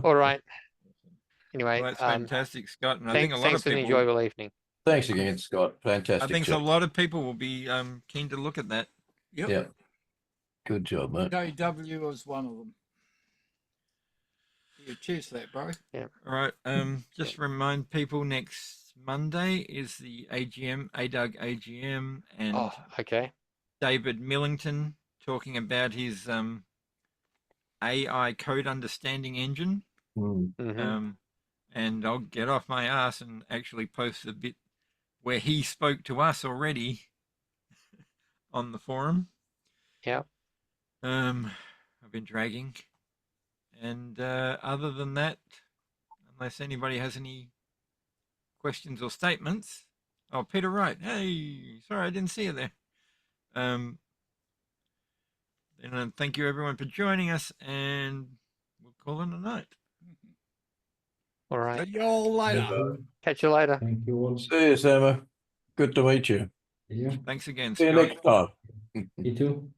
all right. Anyway, Well, that's fantastic, Scott. And I think a lot thanks of for the people. enjoyable evening. Thanks again, Scott. Fantastic. I think a job. lot of people will be keen to look at that. Yep. Yeah. Good job, mate. JW was one of them. Yeah, cheers for that, bro. Yeah. All right. Just remind people next Monday is the AGM, ADUG AGM, and Oh, okay. David Millington talking about his AI code understanding engine. Mm-hmm. And I'll get off my ass and actually post the bit where he spoke to us already on the forum. Yeah. I've been dragging. And other than that, unless anybody has any questions or statements. Oh, Peter Wright. Hey, sorry, I didn't see you there. And thank you everyone for joining us, and we'll call it a night. All right. See you all later. Catch you later. Thank you all. See you, Sammer. Good to meet you. Yeah, Thanks again, See you Scott. next time. you too.